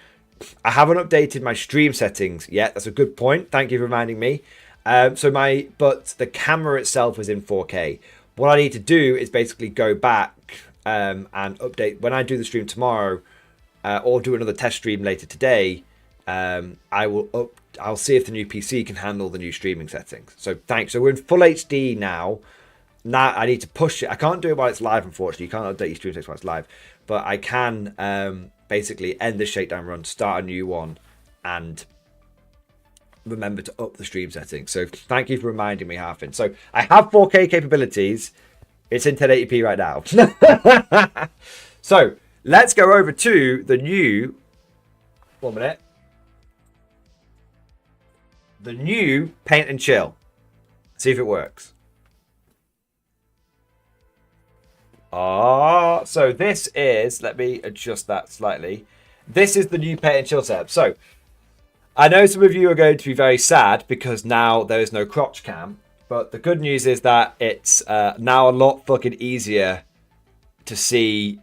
I haven't updated my stream settings yet. That's a good point. Thank you for reminding me. But the camera itself is in 4K. What I need to do is basically go back and update when I do the stream tomorrow, or do another test stream later today. I'll see if the new PC can handle the new streaming settings. So thanks. So we're in full HD now. Now I need to push it. I can't do it while it's live, unfortunately. You can't update your stream settings while it's live, but I can basically end the Shakedown run, start a new one, and remember to up the stream settings. So thank you for reminding me, Harfin. So I have 4K capabilities. It's in 1080p right now. So let's go over to the new, 1 minute, the new Paint and Chill. See if it works. So this is, let me adjust that slightly. This is the new Paint and Chill setup. So I know some of you are going to be very sad because now there is no crotch cam, but the good news is that it's now a lot fucking easier to see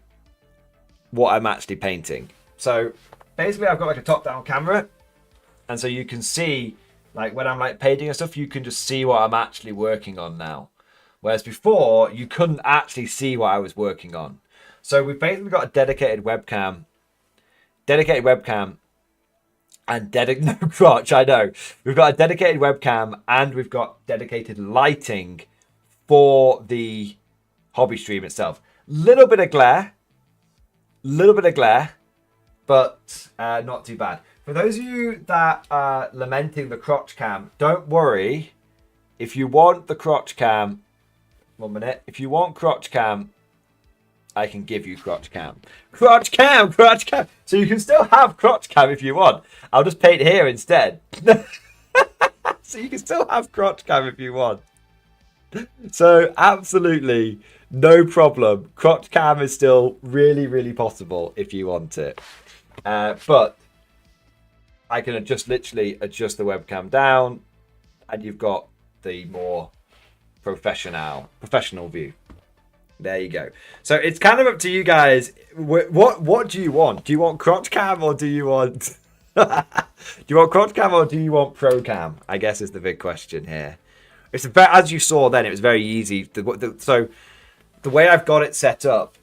what I'm actually painting. So basically I've got like a top-down camera, and so you can see, like when I'm like painting and stuff, you can just see what I'm actually working on now. Whereas before, you couldn't actually see what I was working on. So we've basically got a dedicated webcam, and no crotch, I know. We've got a dedicated webcam, and we've got dedicated lighting for the hobby stream itself. Little bit of glare, but not too bad. For those of you that are lamenting the crotch cam, don't worry. If you want the crotch cam, 1 minute. If you want crotch cam, I can give you crotch cam. Crotch cam. So you can still have crotch cam if you want. I'll just paint here instead. So you can still have crotch cam if you want. So absolutely no problem. Crotch cam is still really, really possible if you want it. But I can literally adjust the webcam down, and you've got the more professional view. There you go. So it's kind of up to you guys. What do you want? Do you want crotch cam, or do you want crotch cam, or do you want pro cam? I guess is the big question here. It's as you saw then, it was very easy. So the way I've got it set up,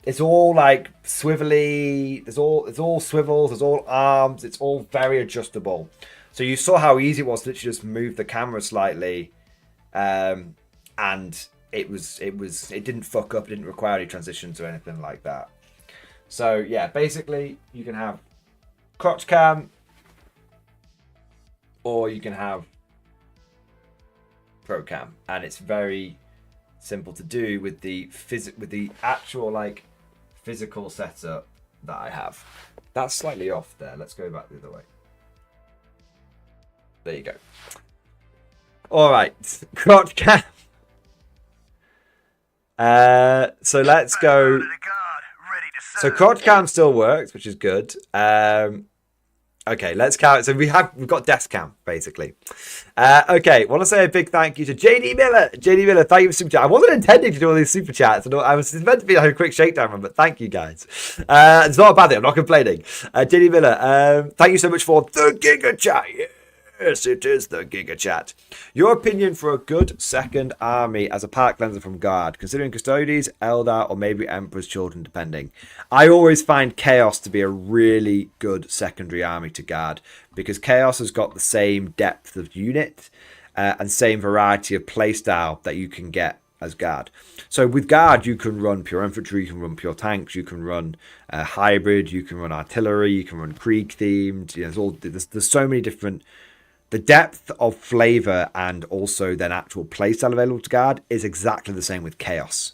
it's all like swivelly. It's all swivels. It's all arms. It's all very adjustable. So you saw how easy it was to literally just move the camera slightly, and it didn't fuck up, it didn't require any transitions or anything like that. So yeah, basically you can have crotch cam, or you can have pro cam, and it's very simple to do with the actual like physical setup that I have. That's slightly off there. Let's go back the other way. There you go. All right, crotch cam. So let's go. So crotch cam still works, which is good. Okay, let's count. So we've got desk cam basically. Okay, want to say a big thank you to JD Miller. JD Miller, thank you for super chat. I wasn't intending to do all these super chats. I was meant to be like a quick shakedown run, but thank you guys. It's not a bad thing. I'm not complaining. JD Miller, thank you so much for the Giga Chat. Yes, it is the Giga Chat. Your opinion for a good second army as a palette cleanser from Guard, considering Custodes, Eldar, or maybe Emperor's Children, depending. I always find Chaos to be a really good secondary army to Guard, because Chaos has got the same depth of unit and same variety of playstyle that you can get as Guard. So with Guard, you can run pure infantry, you can run pure tanks, you can run hybrid, you can run artillery, you can run Krieg themed. You know, there's so many different. The depth of flavor and also then actual playstyle available to Guard is exactly the same with Chaos.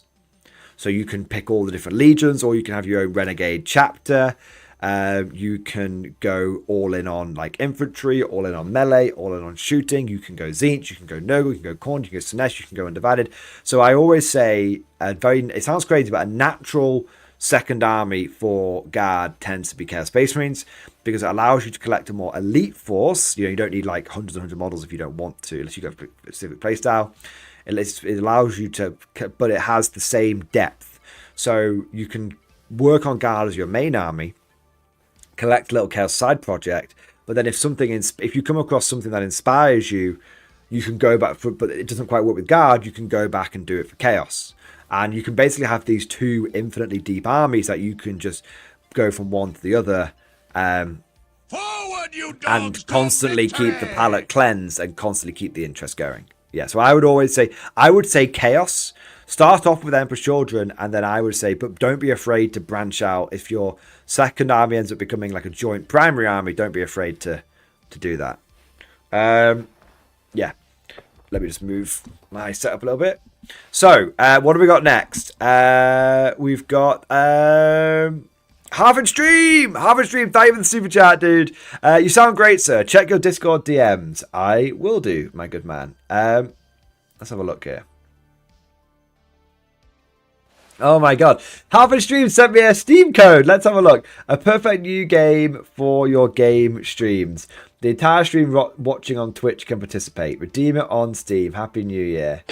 So you can pick all the different legions, or you can have your own renegade chapter. You can go all in on like infantry, all in on melee, all in on shooting. You can go Tzeentch, you can go Nurgle, you can go Khorne, you can go Sinesh, you can go Undivided. So I always say it sounds crazy, but a natural second army for Guard tends to be Chaos Space Marines, because it allows you to collect a more elite force. You know, you don't need like hundreds and hundreds of models if you don't want to, unless you go for a specific playstyle. It allows you to, but it has the same depth. So you can work on Guard as your main army, collect a little Chaos side project, but then if you come across something that inspires you, you can go back but it doesn't quite work with Guard, you can go back and do it for Chaos. And you can basically have these two infinitely deep armies that you can just go from one to the other, Forward, you dogs, and constantly keep the palette cleansed and constantly keep the interest going. Yeah, so I would say Chaos. Start off with Emperor's Children, and then I would say, but don't be afraid to branch out. If your second army ends up becoming like a joint primary army, don't be afraid to do that. Yeah, let me just move my setup a little bit. So, what do we got next? We've got Harvard Stream, thank you for the super chat, dude. You sound great, sir. Check your Discord DMs. I will do, my good man. Let's have a look here. Oh my god. Harvard Stream sent me a Steam code. Let's have a look. A perfect new game for your game streams. The entire stream watching on Twitch can participate. Redeem it on Steam. Happy New Year.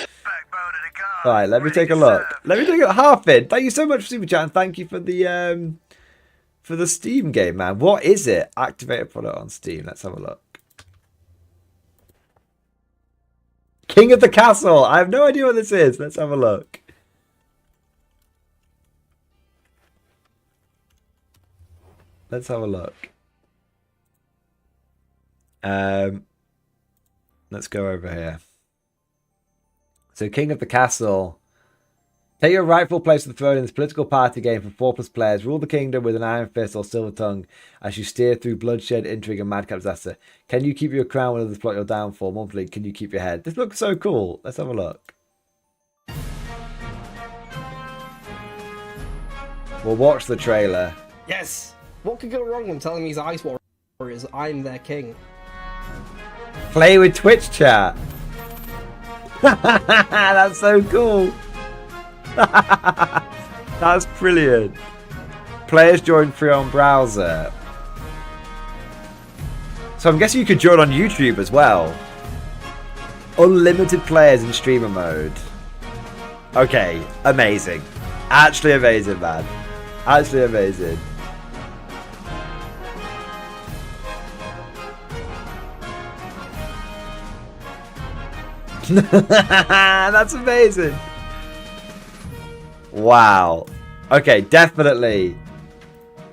All right, let me take a look. Harfin, thank you so much for super chat, and thank you for the Steam game, man. What is it? Activate a product on Steam. Let's have a look. King of the Castle. I have no idea what this is. Let's have a look. Let's have a look. Let's go over here. So, King of the Castle. Take your rightful place on the throne in this political party game for 4+ players. Rule the kingdom with an iron fist or silver tongue as you steer through bloodshed, intrigue, and madcap disaster. Can you keep your crown when others plot your downfall? Monthly, can you keep your head? This looks so cool. Let's have a look. We'll watch the trailer. Yes! What could go wrong when telling these Ice Warriors I'm their king? Play with Twitch chat. That's so cool. That's brilliant. Players join free on browser. So I'm guessing you could join on YouTube as well. Unlimited players in streamer mode. Okay, amazing. Actually amazing, man. Actually amazing. That's amazing. Wow. Okay, definitely.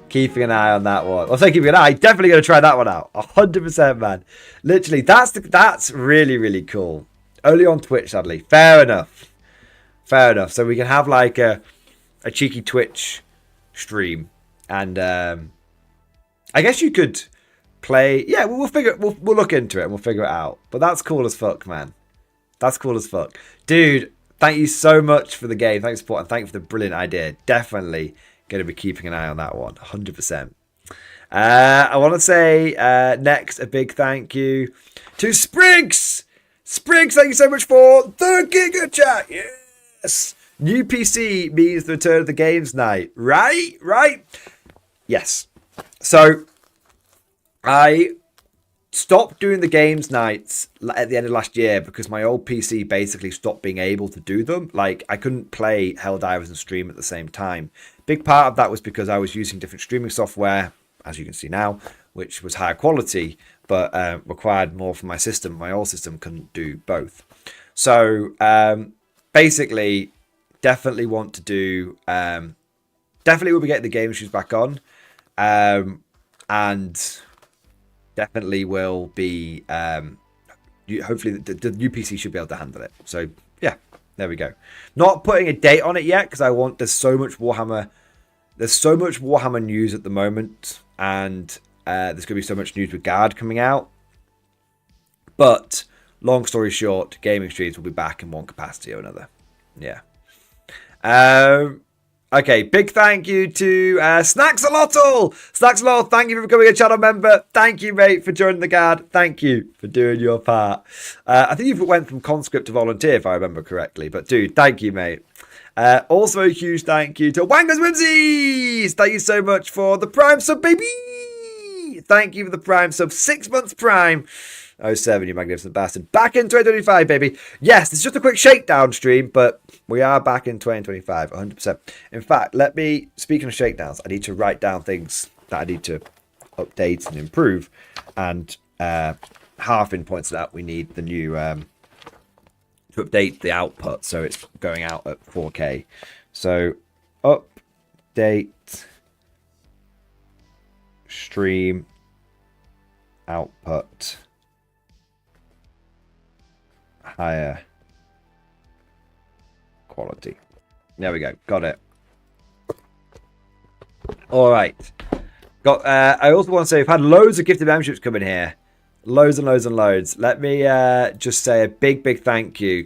Keeping an eye on that one. I'll say keeping an eye. Definitely going to try that one out. 100%, man. Literally, that's really, really cool. Only on Twitch, sadly. Fair enough. Fair enough. So we can have like a cheeky Twitch stream. And I guess you could play. Yeah, we'll look into it and we'll figure it out. But that's cool as fuck, man. That's cool as fuck. Dude, thank you so much for the game. Thanks for support and thank you for the brilliant idea. Definitely going to be keeping an eye on that one. 100%. I want to say next a big thank you to Spriggs. Spriggs, thank you so much for the Giga Chat. Yes. New PC means the return of the games night. Right? Right? Yes. So I stopped doing the games nights at the end of last year because my old PC basically stopped being able to do them. Like, I couldn't play Helldivers and stream at the same time. Big part of that was because I was using different streaming software, as you can see now, which was higher quality, but required more from my system. My old system couldn't do both. So, basically, definitely want to do... definitely will be getting the game issues back on. And... definitely will be hopefully the new PC should be able to handle it. So yeah, there we go. Not putting a date on it yet because there's so much Warhammer news at the moment, and there's gonna be so much news with Guard coming out. But long story short, gaming streams will be back in one capacity or another. Yeah. Okay, big thank you to Snacksalotl! Snacksalotl, thank you for becoming a channel member. Thank you, mate, for joining the Guard. Thank you for doing your part. I think you went from conscript to volunteer, if I remember correctly. But, dude, thank you, mate. Also, a huge thank you to Wangers Whimsies! Thank you so much for the Prime sub, baby! Thank you for the Prime sub. 6 months Prime. 07, you magnificent bastard. Back in 2025, baby. Yes, it's just a quick shakedown stream, but we are back in 2025, 100%. In fact, speaking of shakedowns, I need to write down things that I need to update and improve. And Harfin pointed out we need the new, to update the output, so it's going out at 4K. So, update stream output. Higher quality. There we go. Got it. All right. I also want to say we've had loads of gifted memberships come in here. Loads and loads and loads. Let me just say a big thank you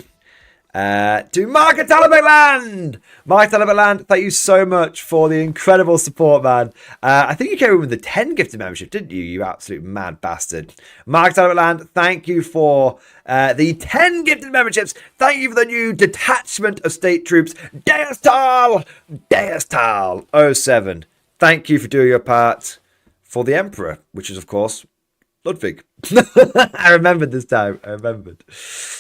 to Mark at Talabotland. Mark Talabotland, thank you so much for the incredible support, man. I think you came in with the 10 gifted membership, didn't you? You absolute mad bastard. Mark Talabotland, thank you for the 10 gifted memberships. Thank you for the new detachment of state troops. Deastal 07. Thank you for doing your part for the Emperor, which is, of course, Ludwig. I remembered this time. I remembered.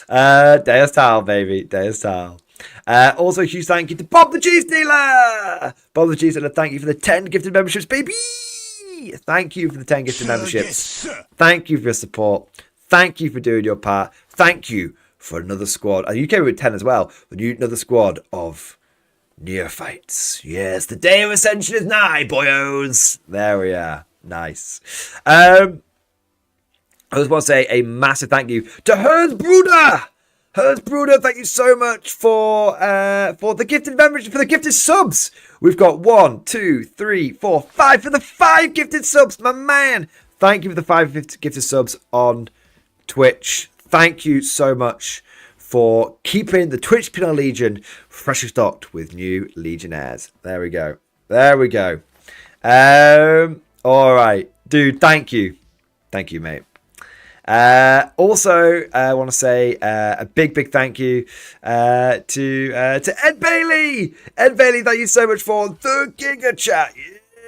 Deus Tal, baby. Deus Tal. Also, a huge thank you to Bob the Cheese Dealer. Bob the Cheese Dealer, thank you for the 10 gifted memberships, baby. Thank you for the 10 gifted memberships. Thank you for your support. Thank you for doing your part. Thank you for another squad. And you came with 10 as well. Another squad of neophytes. Yes, the day of ascension is nigh, boyos. There we are. Nice. I just want to say a massive thank you to Herz Bruder. Herz Bruder, thank you so much for the gifted membership, for the gifted subs. We've got 1, 2, 3, 4, 5 for the 5 gifted subs, my man. Thank you for the 5 gifted subs on Twitch. Thank you so much for keeping the Twitch Pinot Legion freshly stocked with new Legionnaires. There we go. There we go. All right, dude. Thank you. Thank you, mate. Also, I want to say a big thank you to Ed Bailey. Ed Bailey, thank you so much for the Giga Chat.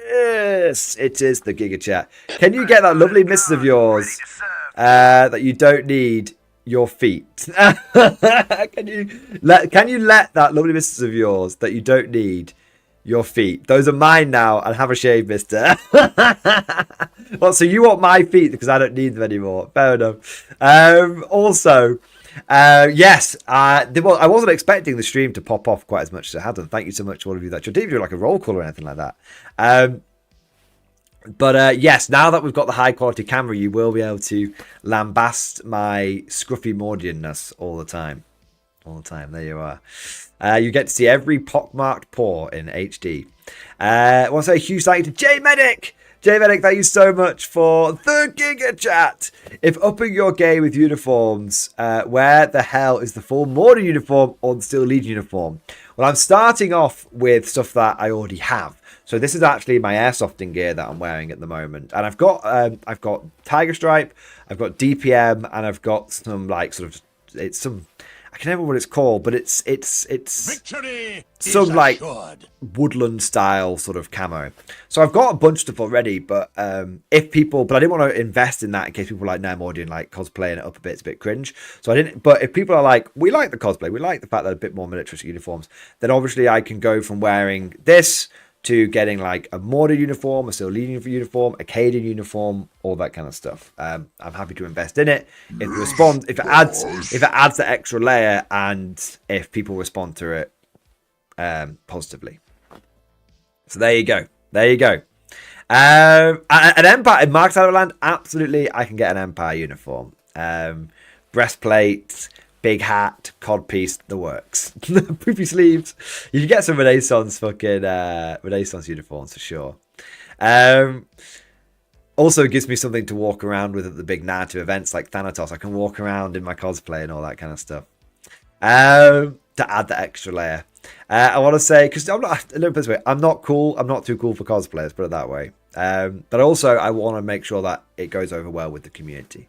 Yes, it is the Giga Chat. Can you get that lovely missus of yours that you don't need your feet? Can you let that lovely missus of yours that you don't need your feet? Those are mine now, and have a shave, mister. Well, so you want my feet because I don't need them anymore. Fair enough. Also, yes, I wasn't expecting the stream to pop off quite as much as it hasn't. Thank you so much to all of you that didn't do like a roll call or anything like that. But yes, now that we've got the high quality camera, you will be able to lambast my scruffy Mordianness all the time. All the time. There you are. You get to see every pockmarked paw in HD. I want to say a huge thank you to J Medic. J Medic, thank you so much for the Giga Chat. If upping your game with uniforms, where the hell is the full Mordian uniform or the Steel Legion uniform? Well, I'm starting off with stuff that I already have. So this is actually my airsofting gear that I'm wearing at the moment, and I've got Tiger Stripe, I've got DPM, and I've got some like sort of it's some I can never remember what it's called, but it's Victory some like assured. woodland style sort of camo. So I've got a bunch of stuff already, but if people, but I didn't want to invest in that in case people were like, no, Mordian like cosplaying it up a bit, it's a bit cringe. So I didn't. But if people are like, we like the cosplay, we like the fact that a bit more militaristic uniforms, then obviously I can go from wearing this to getting like a Mordian uniform, a Steel Legion uniform, a Acadian uniform, all that kind of stuff. I'm happy to invest in it if it adds the extra layer, and if people respond to it positively. So there you go. There you go. An Empire in Mark's Land, absolutely. I can get an Empire uniform. Breastplate, big hat, codpiece, the works. Poopy sleeves. You can get some Renaissance Renaissance uniforms for sure. Also gives me something to walk around with at the big NATO events like Thanatos. I can walk around in my cosplay and all that kind of stuff. To add the extra layer. I want to say, because I'm not, a little bit this way, I'm not cool. I'm not too cool for cosplayers, put it that way. But also I want to make sure that it goes over well with the community.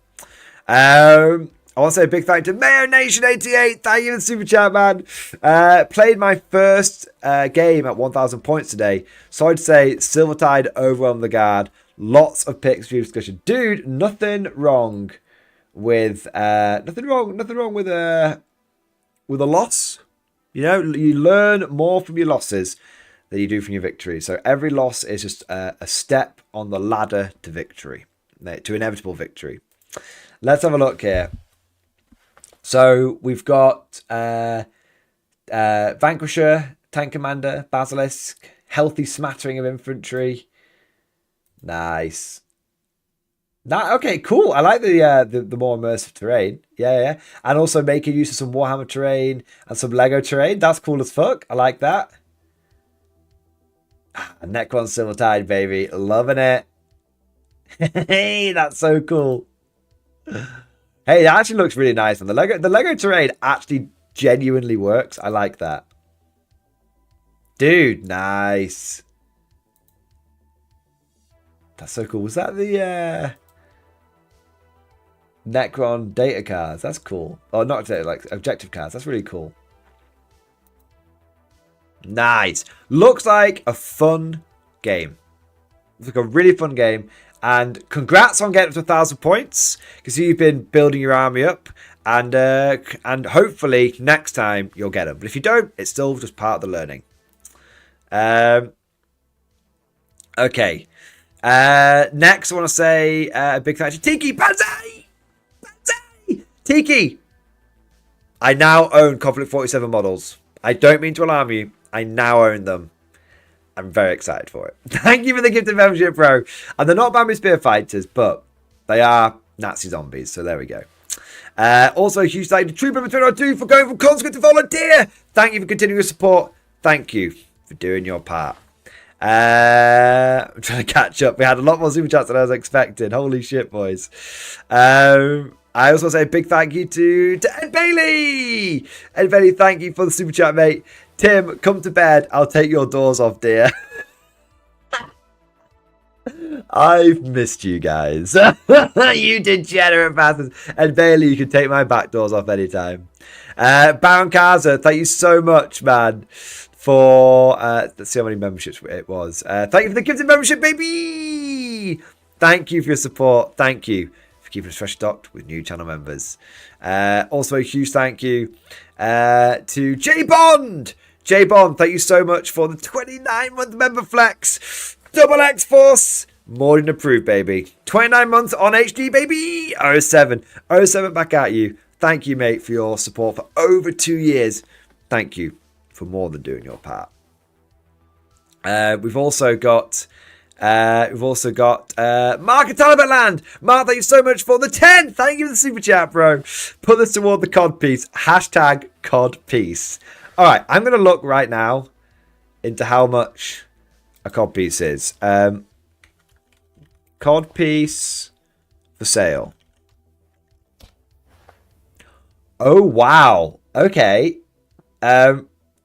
I want to say a big thank you to Mayo Nation 88. Thank you for the super chat, man. Played my first game at 1,000 points today. So I'd say Silvertide overwhelmed the guard. Lots of picks for discussion, dude. Nothing wrong with nothing wrong with a loss. You know, you learn more from your losses than you do from your victories. So every loss is just a step on the ladder to victory, to inevitable victory. Let's have a look here. So we've got Vanquisher, Tank Commander, Basilisk, healthy smattering of infantry. Nice. Okay, cool. I like the more immersive terrain. Yeah. And also making use of some Warhammer terrain and some Lego terrain. That's cool as fuck. I like that. Necron Silvertide, baby. Loving it. Hey, that's so cool. Hey, that actually looks really nice. And the Lego terrain actually genuinely works. I like that. Dude, nice. That's so cool. Was that the Necron data cards? That's cool. Oh, not data, like objective cards. That's really cool. Nice. Looks like a fun game. Looks like a really fun game. And congrats on getting up to 1,000 points, because you've been building your army up, and hopefully next time you'll get them. But if you don't, it's still just part of the learning. Okay. Next, I want to say a big thank you to Tiki Banzai! Tiki! I now own Conflict 47 models. I don't mean to alarm you. I now own them. I'm very excited for it. Thank you for the gifted membership, bro. And they're not Bambi Spear Fighters, but they are Nazi zombies. So there we go. Also, a huge thank you to Trooper 2002 for going from conscript to volunteer. Thank you for continuing your support. Thank you for doing your part. I'm trying to catch up. We had a lot more super chats than I was expecting. Holy shit, boys. I also want to say a big thank you to Ed Bailey. Ed Bailey, thank you for the super chat, mate. Tim, come to bed. I'll take your doors off, dear. I've missed you guys. You degenerate bastards. And Bailey, you can take my back doors off anytime. Baron Kaza, thank you so much, man, for... let's see how many memberships it was. Thank you for the gifted membership, baby. Thank you for your support. Thank you for keeping us fresh stocked with new channel members. Also, a huge thank you to J Bond. J Bond, thank you so much for the 29-month member flex. Double X Force. Mordian approved, baby. 29 months on HD, baby. 07 back at you. Thank you, mate, for your support for over 2 years. Thank you for more than doing your part. We've also got We've also got Mark at Talibatland. Mark, thank you so much for the 10. Thank you for the super chat, bro. Put this toward the COD piece. Hashtag COD piece. All right, I'm going to look right now into how much a COD piece is. COD piece for sale. Oh, wow. Okay. They're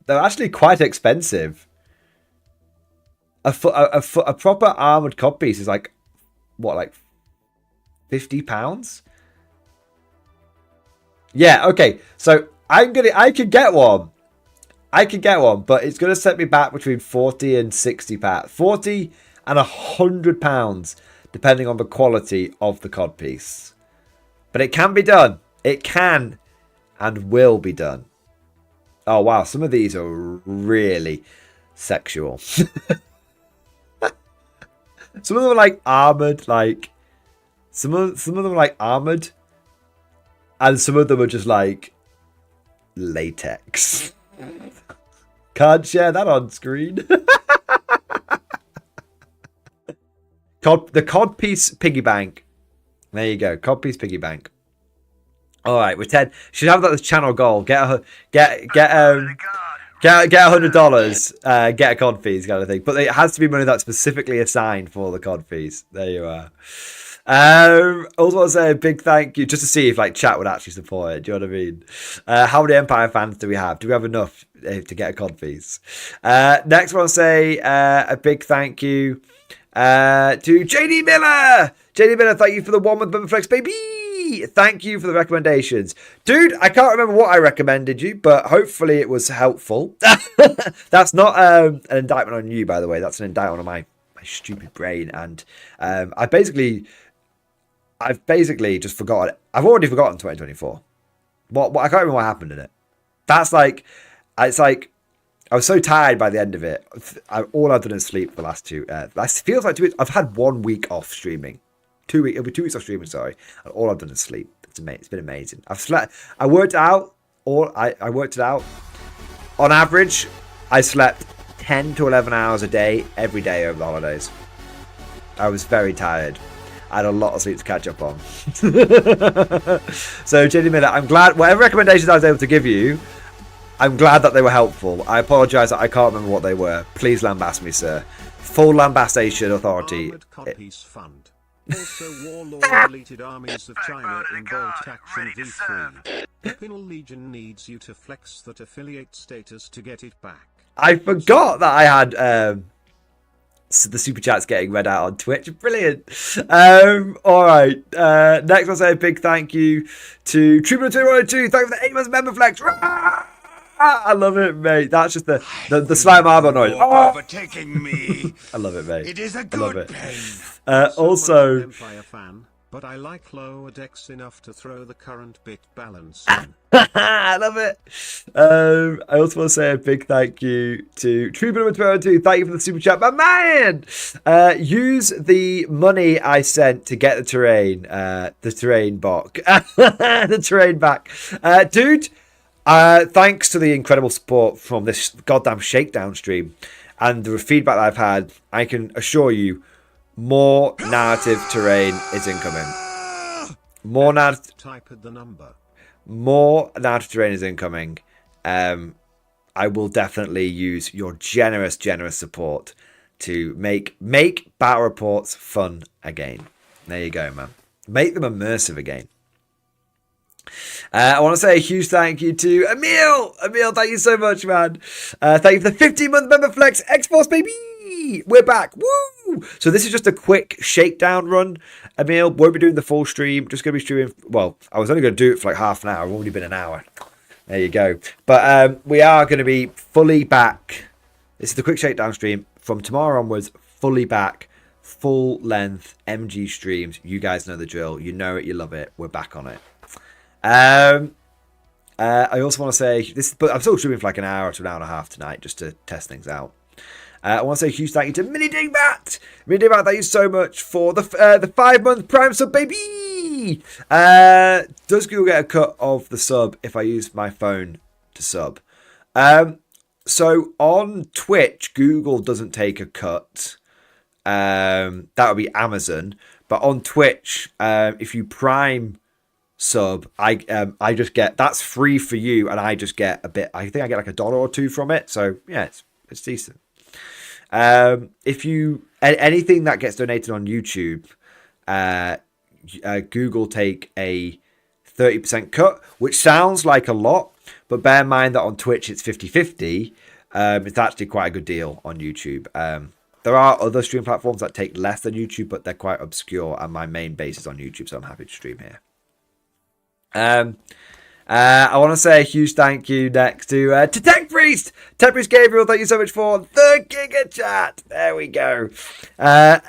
actually quite expensive. A proper armored COD piece is like, what, like £50? Yeah, okay. So I could get one. But it's gonna set me back between 40 and 60 pounds. 40 and £100, depending on the quality of the COD piece. But it can be done. It can and will be done. Oh wow, some of these are really sexual. Some of them are like armored, like some of them are like armored, and some of them are just like latex. Can't share that on screen. The COD piece piggy bank. There you go, COD piece piggy bank. All right, we're 10. Should have that as channel goal. Get $100. Get a COD fees kind of thing. But it has to be money that's specifically assigned for the COD fees. There you are. Also want to say a big thank you just to see if like chat would actually support it. Do you know what I mean? How many Empire fans do we have? Do we have enough to get a COD fees? Next, I want to say a big thank you to JD Miller. JD Miller, thank you for the one with Bumper Flex, baby. Thank you for the recommendations. Dude, I can't remember what I recommended you, but hopefully it was helpful. That's not an indictment on you, by the way. That's an indictment on my stupid brain. And I've basically just forgotten. I've already forgotten 2024. What I can't remember what happened in it. That's like, it's like, I was so tired by the end of it. All I've done is sleep for the last two. That feels like 2 weeks. I've had 1 week off streaming. It'll be 2 weeks off streaming, sorry. And all I've done is sleep. It's been amazing. I've slept. I worked it out. I worked it out. On average, I slept 10 to 11 hours a day every day over the holidays. I was very tired. I had a lot of sleep to catch up on. So, JD Miller, I'm glad. Whatever recommendations I was able to give you, I'm glad that they were helpful. I apologise that I can't remember what they were. Please lambast me, sir. Full lambastation authority. Fund. Also, Warlord deleted armies of China in Bolt Action V3. Pinal Legion needs you to flex that affiliate status to get it back. I forgot that I had the super chats getting read out on Twitch. Brilliant. All right. Next, I'll say a big thank you to Trooper212. Thank you for the 8 months member flex. I love it, mate. That's just the slime arbor noise. Overtaking me. I love it, mate. It is a I love good it. pain. Also, Empire fan, but I like lower decks enough to throw the current bit balance. I love it. I also want to say a big thank you to Trooper212. Thank you for the super chat, my man. Use the money I sent to get the terrain back. The terrain back, dude. Thanks to the incredible support from this goddamn Shakedown stream and the feedback that I've had, I can assure you more narrative terrain is incoming. More narrative terrain is incoming. I will definitely use your generous support to make battle reports fun again. There you go, man. Make them immersive again. I want to say a huge thank you to Emil. Emil, thank you so much, man. Thank you for the 15-month member flex. X-Force, baby. We're back. Woo! So this is just a quick shakedown run. Emil, won't be doing the full stream. Just going to be streaming. Well, I was only going to do it for like half an hour. I've already been an hour. There you go. But we are going to be fully back. This is the quick shakedown stream. From tomorrow onwards, fully back. Full length MG streams. You guys know the drill. You know it. You love it. We're back on it. I also want to say this, but I'm still streaming for like an hour to an hour and a half tonight just to test things out. I want to say a huge thank you to Mini Dingbat. Mini Dingbat, thank you so much for the 5-month Prime sub, baby. Does Google get a cut of the sub if I use my phone to sub? So on Twitch, Google doesn't take a cut. that would be Amazon. But on Twitch, if you Prime sub, I just get, that's free for you, and I just get a bit. I think I get like $1 or $2 from it. So yeah, it's decent. If you anything that gets donated on YouTube, Google take a 30% cut, which sounds like a lot, but bear in mind that on Twitch it's 50-50. It's actually quite a good deal on YouTube. There are other stream platforms that take less than YouTube, but they're quite obscure, and my main base is on YouTube, so I'm happy to stream here. I want to say a huge thank you next to Tech Priest. Tech Priest Gabriel, thank you so much for the Giga Chat. There we go. Giga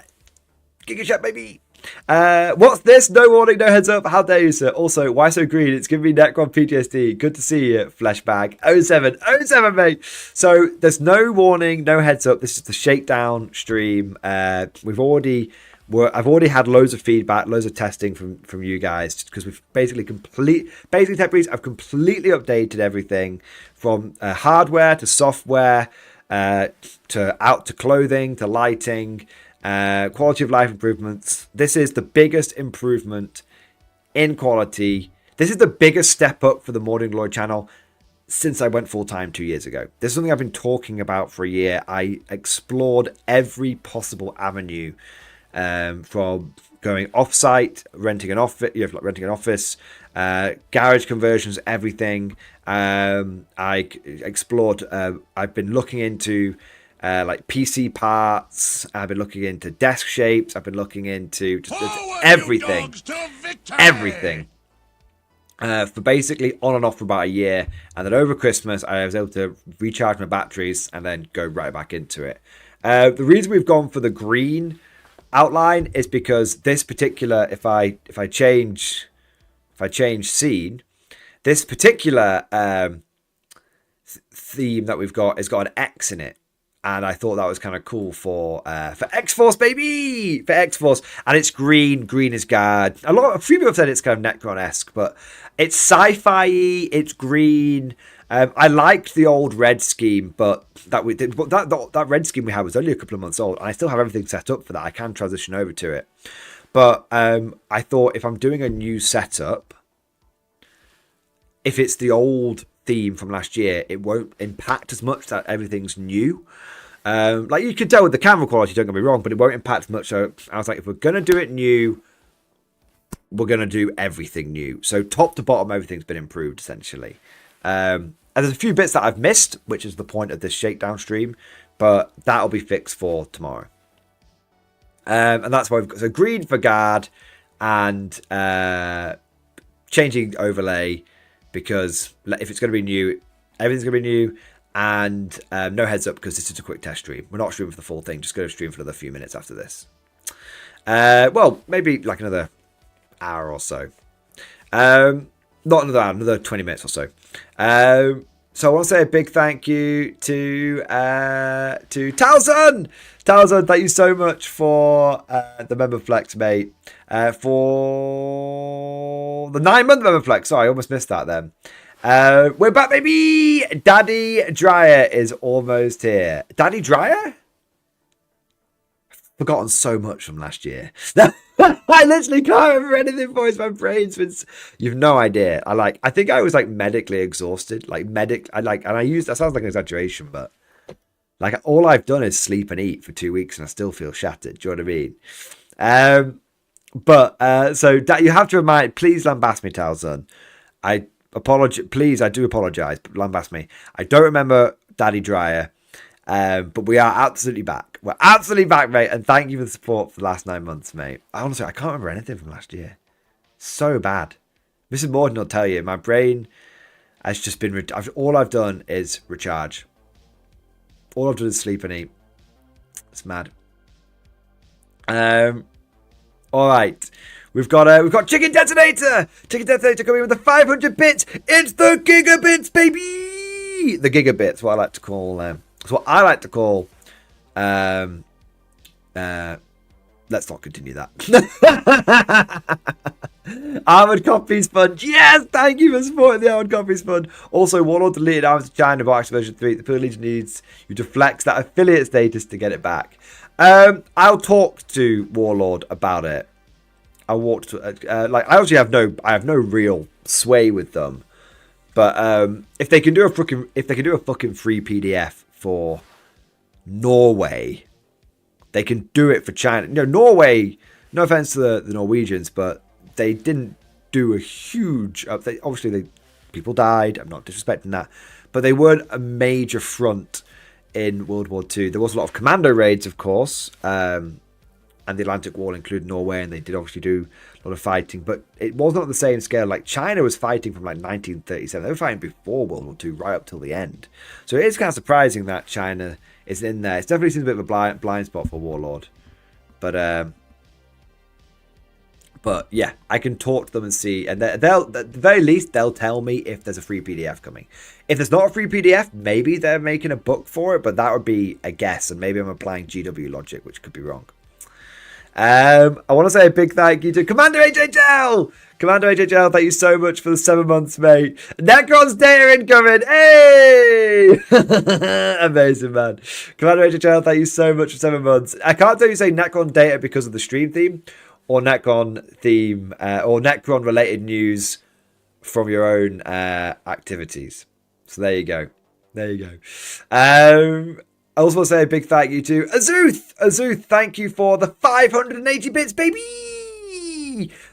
Chat, baby. What's this? No warning, no heads up. How dare you, sir? Also, why so green? It's giving me Necron PTSD. Good to see you, Fleshbag. 07, mate. So there's no warning, no heads up. This is the Shakedown stream. I've already had loads of feedback, loads of testing from you guys, because we've basically Tech Breeze, I've completely updated everything from hardware to software, to clothing, to lighting, quality of life improvements. This is the biggest improvement in quality. This is the biggest step up for the Mordian Glory channel since I went full-time 2 years ago. This is something I've been talking about for a year. I explored every possible avenue, from going off-site, renting an office, garage conversions, everything. I explored. I've been looking into like PC parts. I've been looking into desk shapes. I've been looking into just everything, for basically on and off for about a year. And then over Christmas, I was able to recharge my batteries and then go right back into it. The reason we've gone for the green outline is because this particular, if I change scene, this particular theme that we've got has got an X in it, and I thought that was kind of cool for X-Force, baby, for X-Force. And it's green is guard. A few people have said it's kind of Necron-esque, but it's sci-fi, it's green. I liked the old red scheme, but that red scheme we had was only a couple of months old, and I still have everything set up for that. I can transition over to it. But I thought if I'm doing a new setup, if it's the old theme from last year, it won't impact as much that everything's new. Like you can tell with the camera quality, don't get me wrong, but it won't impact much. So I was like, if we're going to do it new, we're going to do everything new. So top to bottom, everything's been improved, essentially. And there's a few bits that I've missed, which is the point of this Shakedown stream, but that'll be fixed for tomorrow. And that's why we've got so green for guard and changing overlay, because if it's going to be new, everything's going to be new, and no heads up because this is a quick test stream. We're not streaming for the full thing, just going to stream for another few minutes after this. Well, maybe like another hour or so. Not another hour, another 20 minutes or so. So I want to say a big thank you to Talzun. Talzun, thank you so much for the member flex, mate. For the 9-month member flex. Sorry, I almost missed that then. We're back, baby. Daddy Dryer is almost here. Daddy Dryer? Forgotten so much from last year. I literally can't remember anything for my brain's been. You've no idea. I think I was like medically exhausted. That sounds like an exaggeration, but like all I've done is sleep and eat for 2 weeks and I still feel shattered. Do you know what I mean? So that you have to remind, please lambast me, Talzun. I apologize. Please, I do apologize, but lambast me. I don't remember Daddy Dryer. But we are absolutely back. We're absolutely back, mate. And thank you for the support for the last 9 months, mate. Honestly, I can't remember anything from last year. So bad. Mrs. Mordian will tell you, my brain has just been... all I've done is recharge. All I've done is sleep and eat. It's mad. All right. We've got Chicken Detonator. Chicken Detonator coming with the 500 bits. It's the gigabits, baby. The gigabits, what I like to call them. It's what I like to call. Let's not continue that. Armored Copies Fund. Yes, thank you for supporting the Armored Copies Fund. Also, Warlord deleted Arms of China Box version 3. The Legion needs you to flex that affiliate status to get it back. I'll talk to Warlord about it. I'll walk to like I actually have no real sway with them, but if they can do a fucking free PDF for Norway, they can do it for China. You know, Norway. No offense to the Norwegians, but they didn't do a huge. People died. I'm not disrespecting that, but they weren't a major front in World War II. There was a lot of commando raids, of course, and the Atlantic Wall included Norway, and they did obviously do a lot of fighting, but it wasn't on the same scale. Like China was fighting from like 1937. They were fighting before World War II, right up till the end. So it is kind of surprising that China is in there. It's definitely seems a bit of a blind spot for Warlord, but yeah, I can talk to them and see, and they'll at the very least they'll tell me if there's a free PDF coming. If there's not a free PDF, maybe they're making a book for it, but that would be a guess, and maybe I'm applying GW logic, which could be wrong. I want to say a big thank you to Commander HHL. Commander HHL, thank you so much for the 7 months, mate. Necron's data incoming. Hey! Amazing, man. Commander HHL, thank you so much for 7 months. I can't tell you say Necron data because of the stream theme, or Necron theme, or Necron related news from your own activities. So there you go. There you go. I also want to say a big thank you to Azuth. Azuth, thank you for the 580 bits, baby.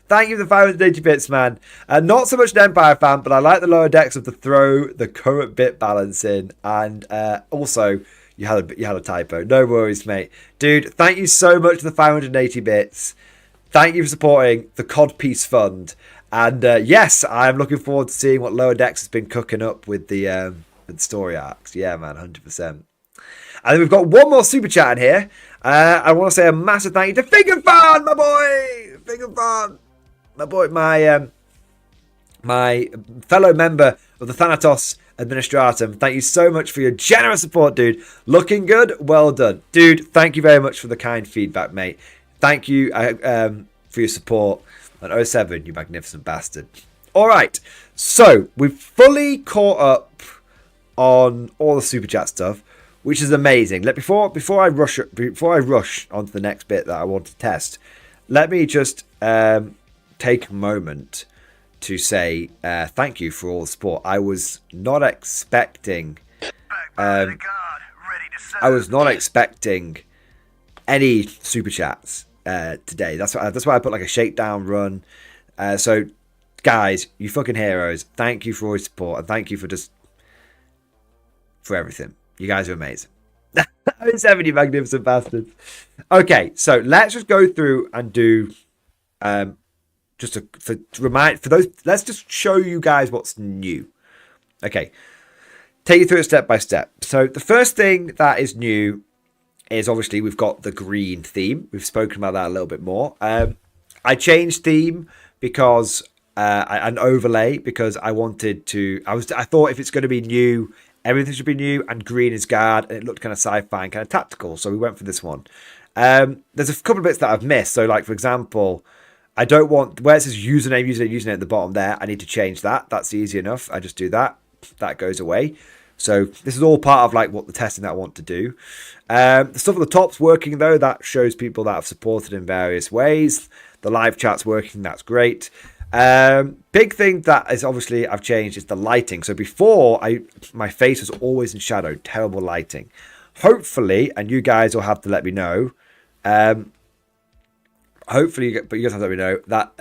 Thank you for the 580 bits, man. Not so much an Empire fan, but I like the lower decks of the throw, the current bit balancing, and also you had a typo. No worries, mate. Dude, thank you so much for the 580 bits. Thank you for supporting the Codpiece Fund. And yes, I'm looking forward to seeing what Lower Decks has been cooking up with the story arcs. Yeah, man, 100%. And then we've got one more super chat in here. I want to say a massive thank you to Fingerfan, my boy! Fingerfan! My boy, my fellow member of the Thanatos Administratum. Thank you so much for your generous support, dude. Looking good? Well done. Dude, thank you very much for the kind feedback, mate. Thank you for your support on 07, you magnificent bastard. All right, so we've fully caught up on all the super chat stuff, which is amazing. Before I rush onto the next bit that I want to test, let me just take a moment to say thank you for all the support. I was not expecting. I was not expecting any super chats today. That's why I put like a shakedown run. So guys, you fucking heroes, thank you for all your support, and thank you for everything. You guys are amazing. 7, you magnificent bastards. Okay, so let's just go through and do let's just show you guys what's new. Okay, take you through it step by step. So the first thing that is new is obviously we've got the green theme. We've spoken about that a little bit more. I changed theme because an overlay because I wanted to. I thought if it's going to be new, everything should be new, and green is guard, and it looked kind of sci-fi and kind of tactical. So we went for this one. There's a couple of bits that I've missed. So like for example, I don't want where it says username at the bottom there. I need to change that. That's easy enough. I just do that. That goes away. So this is all part of like what the testing that I want to do. The stuff at the top's working though. That shows people that have supported in various ways. The live chat's working. That's great. Big thing that is obviously I've changed is the lighting. So before my face was always in shadow. Terrible lighting. Hopefully, and you guys will have to let me know. Hopefully, but you guys have to let me know that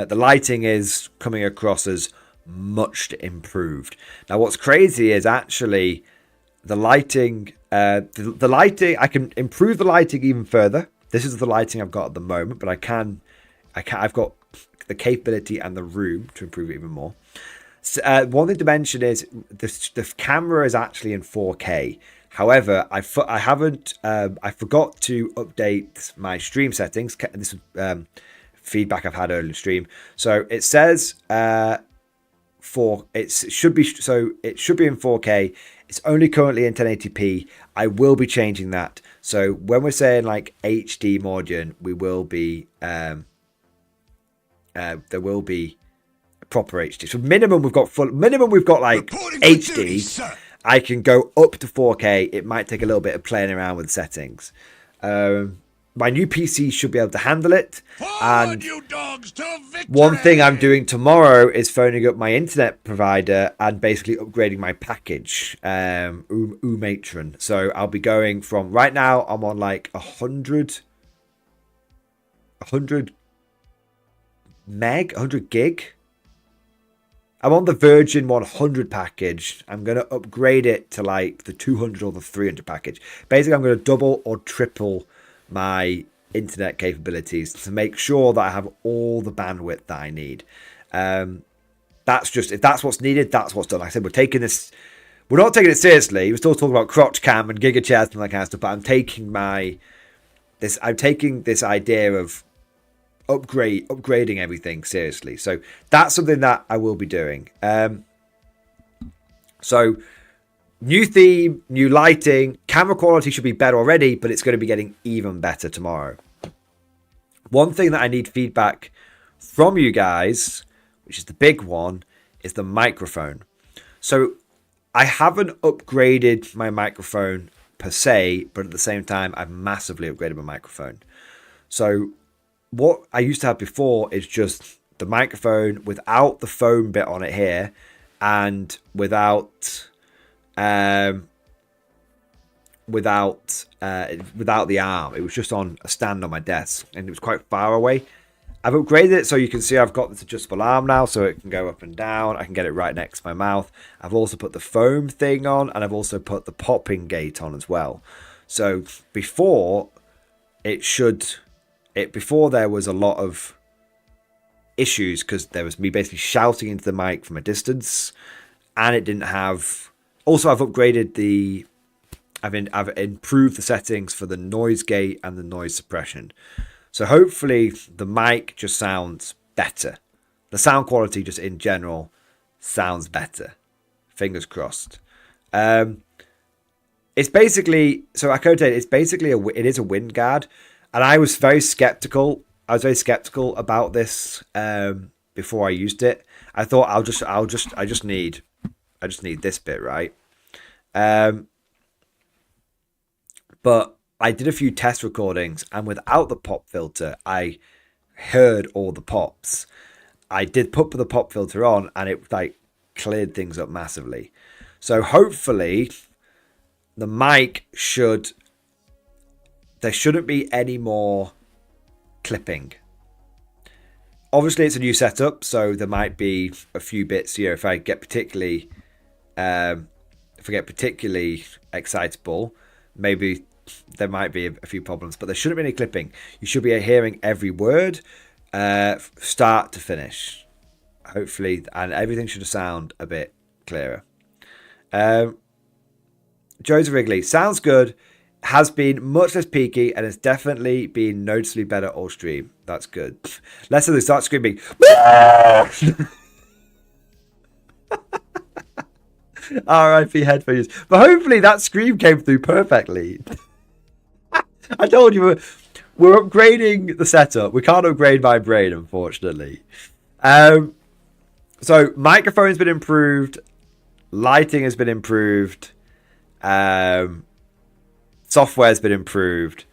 the lighting is coming across as much improved. Now what's crazy is actually the lighting the lighting. I can improve the lighting even further. This is the lighting I've got at the moment, but I've got the capability and the room to improve it even more. So, one thing to mention is the camera is actually in 4K. However, I forgot to update my stream settings. This is feedback I've had earlier in stream. So it says it should be in 4K. It's only currently in 1080p. I will be changing that. So when we're saying like HD Mordian, we will be there will be proper HD. So minimum we've got like HD. I can go up to 4K. It might take a little bit of playing around with settings. My new PC should be able to handle it. Forward, you dogs, to victory! One thing I'm doing tomorrow is phoning up my internet provider and basically upgrading my package, Matron. So I'll be going from, right now I'm on like 100 gig. I'm on the Virgin 100 package. I'm going to upgrade it to like the 200 or the 300 package. Basically, I'm going to double or triple my internet capabilities to make sure that I have all the bandwidth that I need. That's just, if that's what's needed, that's what's done. Like I said, we're not taking it seriously. We're still talking about crotch cam and giga chats and that kind of stuff, but I'm taking this idea of upgrading everything seriously. So that's something that I will be doing. So new theme, new lighting, camera quality should be better already, but it's going to be getting even better tomorrow. One thing that I need feedback from you guys, which is the big one, is the microphone. So I haven't upgraded my microphone per se, but at the same time, I've massively upgraded my microphone. So what I used to have before is just the microphone without the foam bit on it here, and without the arm. It was just on a stand on my desk, and it was quite far away. I've upgraded it so you can see I've got this adjustable arm now, so it can go up and down. I can get it right next to my mouth. I've also put the foam thing on, and I've also put the popping gate on as well. So before there was a lot of issues because there was me basically shouting into the mic from a distance, and it didn't have. Also, I've upgraded I've improved the settings for the noise gate and the noise suppression. So hopefully the mic just sounds better. The sound quality just in general sounds better. Fingers crossed. It's basically, so I could say it is a wind guard, and I was very skeptical. I was very skeptical about this before I used it. I thought I just need this bit, right? But I did a few test recordings, and without the pop filter, I heard all the pops. I did put the pop filter on, and it like cleared things up massively. So hopefully the mic there shouldn't be any more clipping. Obviously it's a new setup, so there might be a few bits here. If I get particularly excitable, maybe there might be a few problems, but there shouldn't be any clipping. You should be hearing every word, start to finish, hopefully, and everything should sound a bit clearer. Joseph Wrigley, sounds good, has been much less peaky, and has definitely been noticeably better all stream. That's good. Let's say start screaming. RIP headphones. But hopefully that scream came through perfectly. I told you we're upgrading the setup. We can't upgrade my brain, unfortunately. So microphone's been improved, lighting has been improved, software's been improved.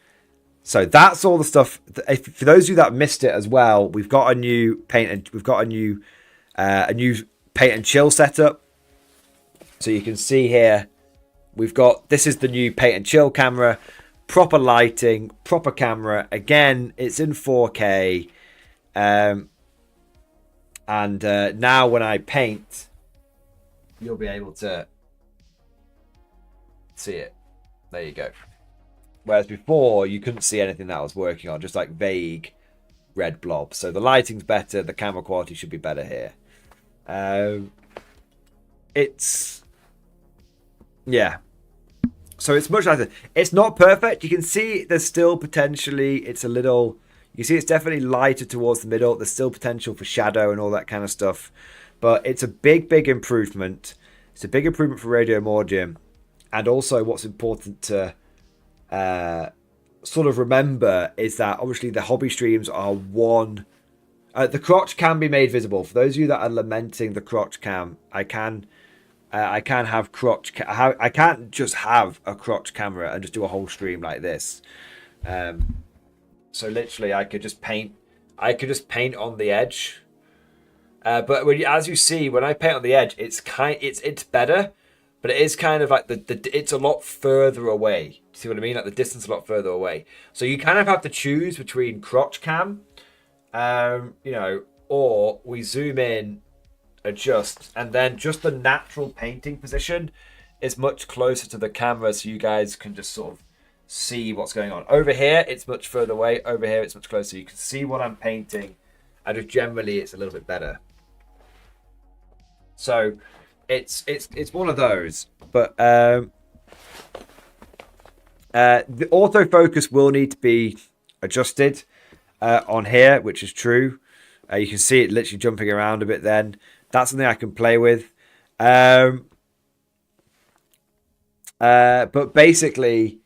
So that's all the stuff. For those of you that missed it as well, we've got a new paint and paint and chill setup. So you can see here, this is the new paint and chill camera. Proper lighting, proper camera. Again, it's in 4K. And now when I paint, you'll be able to see it. There you go. Whereas before, you couldn't see anything that I was working on, just like vague red blobs. So the lighting's better. The camera quality should be better here. Yeah. So it's much nicer. It's not perfect. You can see there's still potentially, you can see it's definitely lighter towards the middle. There's still potential for shadow and all that kind of stuff. But it's a big, big improvement. It's a big improvement for Radio Mordian. And also what's important to sort of remember is that obviously the hobby streams are one. The crotch can be made visible. For those of you that are lamenting the crotch cam, I can have crotch. I can't just have a crotch camera and just do a whole stream like this. So literally, I could just paint on the edge. But as you see, when I paint on the edge, it's better, but it is kind of like it's a lot further away. See what I mean? Like the distance a lot further away. So you kind of have to choose between crotch cam, you know, or we zoom in, adjust, and then just the natural painting position is much closer to the camera, so you guys can just sort of see what's going on. Over here, it's much further away. Over here, it's much closer. You can see what I'm painting, and just generally, it's a little bit better. So, it's one of those. But the autofocus will need to be adjusted on here, which is true. You can see it literally jumping around a bit. Then that's something I can play with. But basically,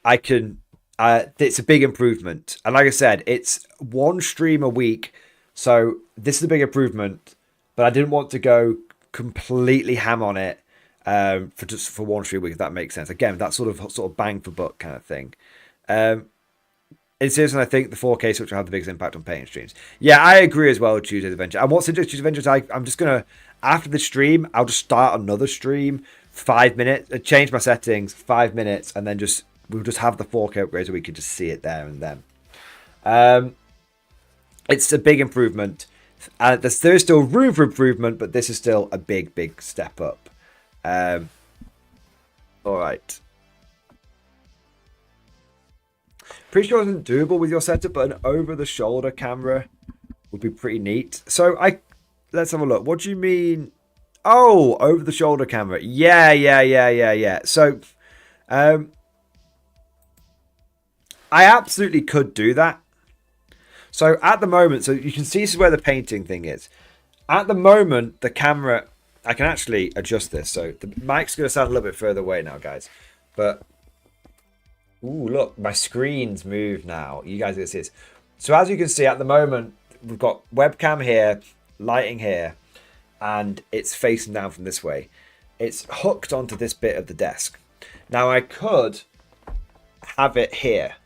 I can. It's a big improvement, and like I said, it's one stream a week, so this is a big improvement. But I didn't want to go completely ham on it for one stream a week, if that makes sense. Again, that sort of bang for buck kind of thing. In seriously, I think the 4K switch will have the biggest impact on painting streams. Yeah, I agree as well with Tuesday's Adventure. And what's interesting Tuesday's Adventure, I'm just going to, after the stream, I'll just start another stream, 5 minutes, change my settings, 5 minutes, and then we'll just have the 4K upgrade so we can just see it there and then. It's a big improvement. There's still room for improvement, but this is still a big step up. All right. Pretty sure it isn't doable with your setup, but an over-the-shoulder camera would be pretty neat. So let's have a look. What do you mean? Oh, over-the-shoulder camera. Yeah. So, I absolutely could do that. So at the moment, so you can see this is where the painting thing is. At the moment, the camera, I can actually adjust this. So the mic's going to sound a little bit further away now, guys. But, ooh, look, my screen's moved now. You guys are going to see this. So as you can see, at the moment, we've got webcam here, lighting here, and it's facing down from this way. It's hooked onto this bit of the desk. Now, I could have it here.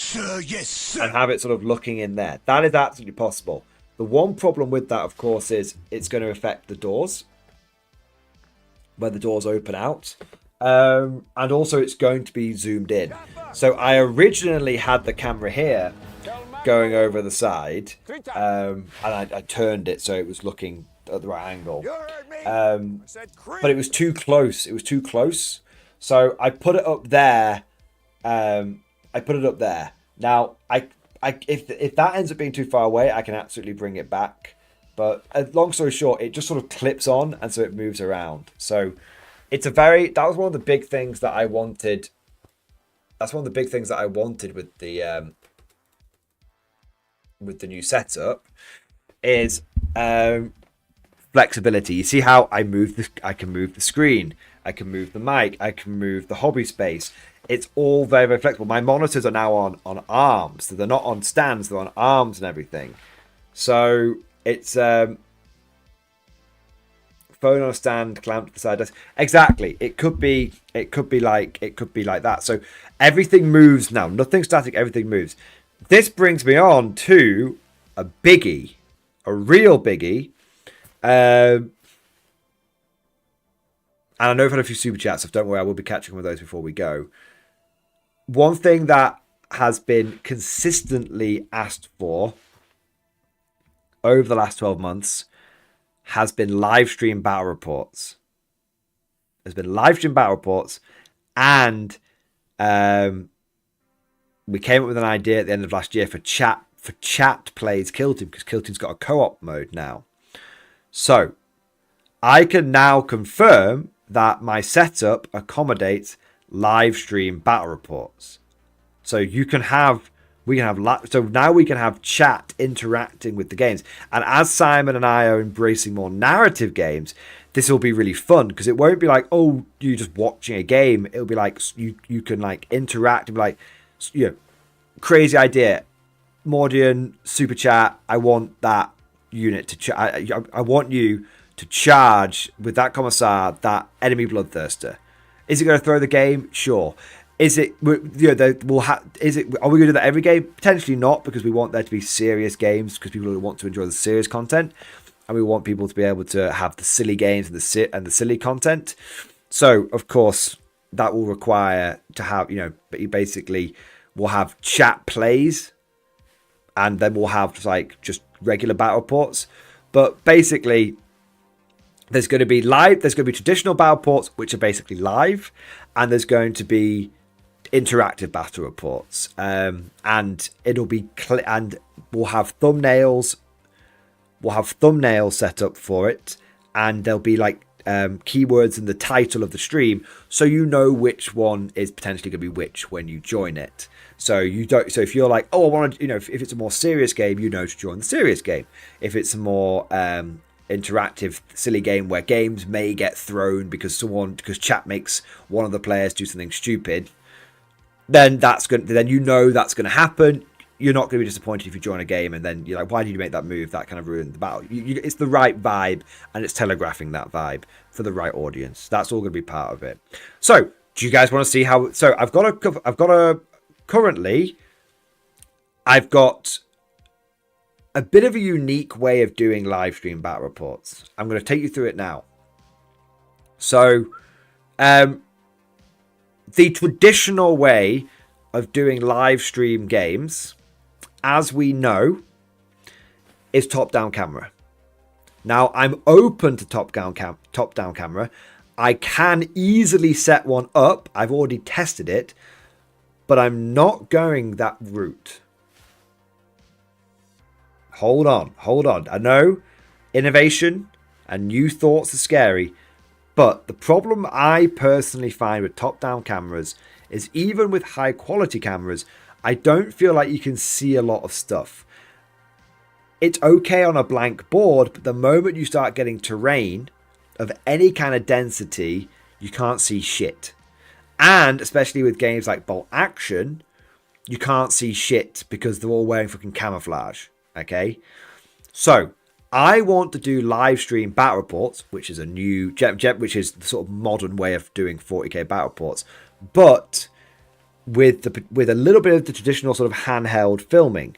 Sir, yes, sir. And have it sort of looking in there. That is absolutely possible. The one problem with that, of course, is it's going to affect the doors. Where the doors open out. And also it's going to be zoomed in. So I originally had the camera here going over the side. And I turned it so it was looking at the right angle. But it was too close. It was too close. So I put it up there. I put it up there. Now, if that ends up being too far away, I can absolutely bring it back. But long story short, it just sort of clips on, and so it moves around. So it's that was one of the big things that I wanted. That's one of the big things that I wanted with the new setup is flexibility. You see how I can move the screen, I can move the mic, I can move the hobby space. It's all very, very flexible. My monitors are now on arms. So they're not on stands, they're on arms and everything. So it's phone on a stand, clamped to the side desk. Exactly. It could be like that. So everything moves now. Nothing static, everything moves. This brings me on to a biggie. A real biggie. And I know I've had a few super chats, so don't worry, I will be catching one of those before we go. One thing that has been consistently asked for over the last 12 months has been live stream battle reports. There's been live stream battle reports, and we came up with an idea at the end of last year for chat plays Kill Team, because Kill Team's got a co-op mode now. So I can now confirm that my setup accommodates live stream battle reports. So we can have so now we can have chat interacting with the games. And as Simon and I are embracing more narrative games, this will be really fun, because it won't be like, oh, you're just watching a game. It'll be like you can like interact and be like, you know, crazy idea, Mordian super chat. I want that unit to I want you to charge with that commissar, that enemy bloodthirster. Is it going to throw the game? Sure. Is it, you know, we'll is it, are we going to do that every game? Potentially not, because we want there to be serious games, because people want to enjoy the serious content, and we want people to be able to have the silly games and the silly content. So, of course, that will require to have, you know, basically we'll have chat plays, and then we'll have just regular battle reports. But basically, there's going to be traditional battle reports, which are basically live, and there's going to be interactive battle reports, and it'll be and we'll have thumbnails set up for it, and there'll be keywords in the title of the stream, so you know which one is potentially going to be which when you join it. So you don't. So if you're like, oh, I want to, you know, if it's a more serious game, you know to join the serious game. If it's a more interactive silly game where games may get thrown because chat makes one of the players do something stupid, then that's going. Then you know that's going to happen. You're not going to be disappointed if you join a game and then you're like, why did you make that move? That kind of ruined the battle. It's the right vibe, and it's telegraphing that vibe for the right audience. That's all going to be part of it. So, do you guys want to see how? So, currently, I've got a bit of a unique way of doing live stream battle reports. I'm going to take you through it now. So, the traditional way of doing live stream games, as we know, is top-down camera. Now, I'm open to top-down camera. I can easily set one up. I've already tested it, but I'm not going that route. Hold on. I know innovation and new thoughts are scary, but the problem I personally find with top-down cameras is even with high-quality cameras, I don't feel like you can see a lot of stuff. It's okay on a blank board, but the moment you start getting terrain of any kind of density, you can't see shit. And especially with games like Bolt Action, you can't see shit because they're all wearing fucking camouflage. Okay? So, I want to do live stream battle reports, which is a new, which is the sort of modern way of doing 40k battle reports, but with a little bit of the traditional sort of handheld filming.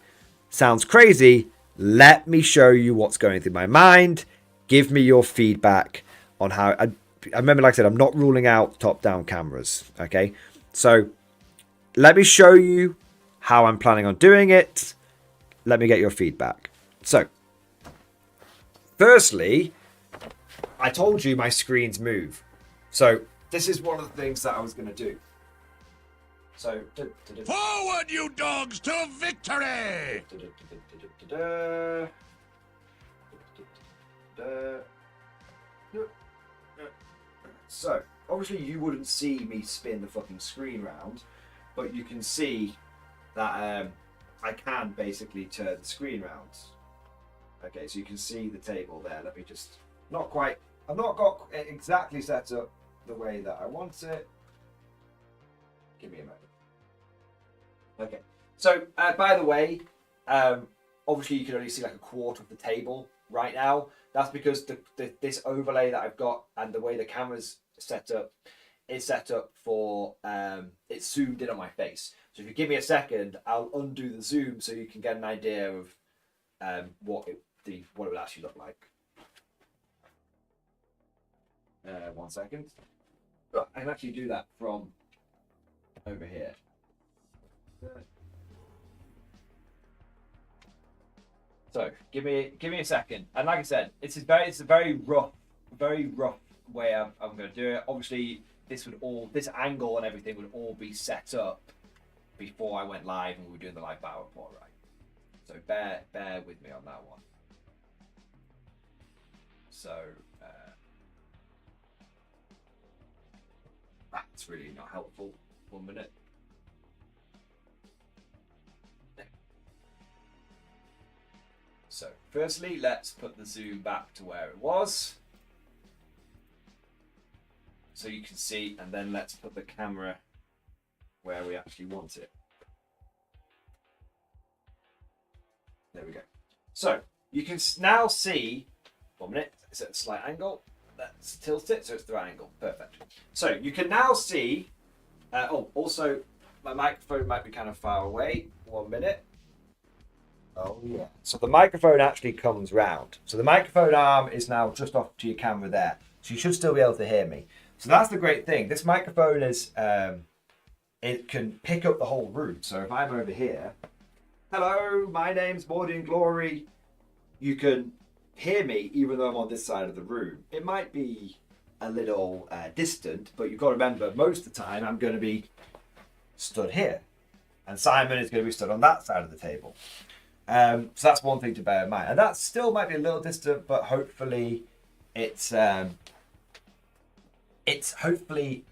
Sounds crazy. Let me show you what's going through my mind. Give me your feedback on how. I remember, like I said, I'm not ruling out top-down cameras. Okay, so let me show you how I'm planning on doing it. Let me get your feedback. So, firstly, I told you my screens move. So this is one of the things that I was going to do. So, Forward, you dogs, to victory! So, obviously you wouldn't see me spin the fucking screen round, but you can see that I can basically turn the screen round. Okay, so you can see the table there. Let me just, I've not got it exactly set up the way that I want it. Give me a moment. Okay, so by the way, obviously you can only see like a quarter of the table right now. That's because this overlay that I've got and the way the camera's set up is set up for, it's zoomed in on my face. So if you give me a second, I'll undo the zoom so you can get an idea of what it would actually look like. 1 second. I can actually do that from over here. So give me a second. And like I said, it's a very rough way I'm going to do it. Obviously, this angle and everything would all be set up before I went live and we were doing the live battle report, right? So bear with me on that one. So that's really not helpful. 1 minute. So firstly, let's put the zoom back to where it was, so you can see, and then let's put the camera where we actually want it. There we go. So you can now see, 1 minute, it's at a slight angle. Let's tilt it so it's the right angle. Perfect. So you can now see Also, my microphone might be kind of far away. 1 minute. Oh, yeah. So the microphone actually comes round. So the microphone arm is now just off to your camera there. So you should still be able to hear me. So that's the great thing. This microphone is, it can pick up the whole room. So if I'm over here, hello, my name's Mordian Glory. You can hear me even though I'm on this side of the room. It might be a little distant, but you've got to remember most of the time I'm going to be stood here. And Simon is going to be stood on that side of the table. So that's one thing to bear in mind. And that still might be a little distant, but hopefully it's hopefully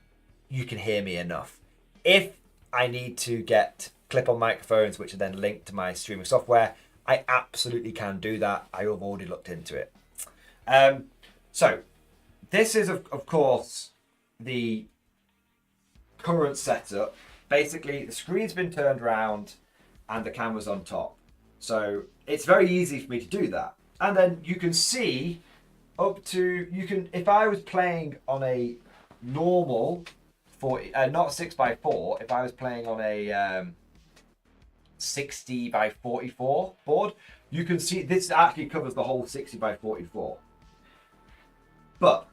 you can hear me enough. If I need to get clip-on microphones, which are then linked to my streaming software, I absolutely can do that. I have already looked into it. So this is, of course, the current setup. Basically, the screen's been turned around and the camera's on top. So it's very easy for me to do that. And then you can see up to, if I was playing on a normal, not 6x4, if I was playing on a 60x44 board, you can see this actually covers the whole 60x44. But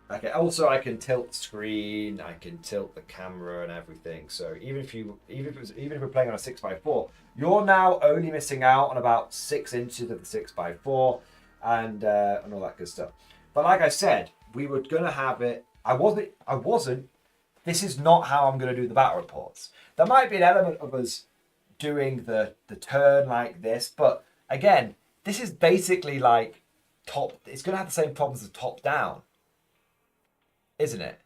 okay, also I can tilt the screen, I can tilt the camera and everything. So even if we're playing on a 6x4, you're now only missing out on about 6 inches of the 6x4 and all that good stuff. But like I said, we were gonna have it. I wasn't. This is not how I'm gonna do the battle reports. There might be an element of us doing the turn like this, but again, this is basically like top. It's gonna have the same problems as top down, isn't it?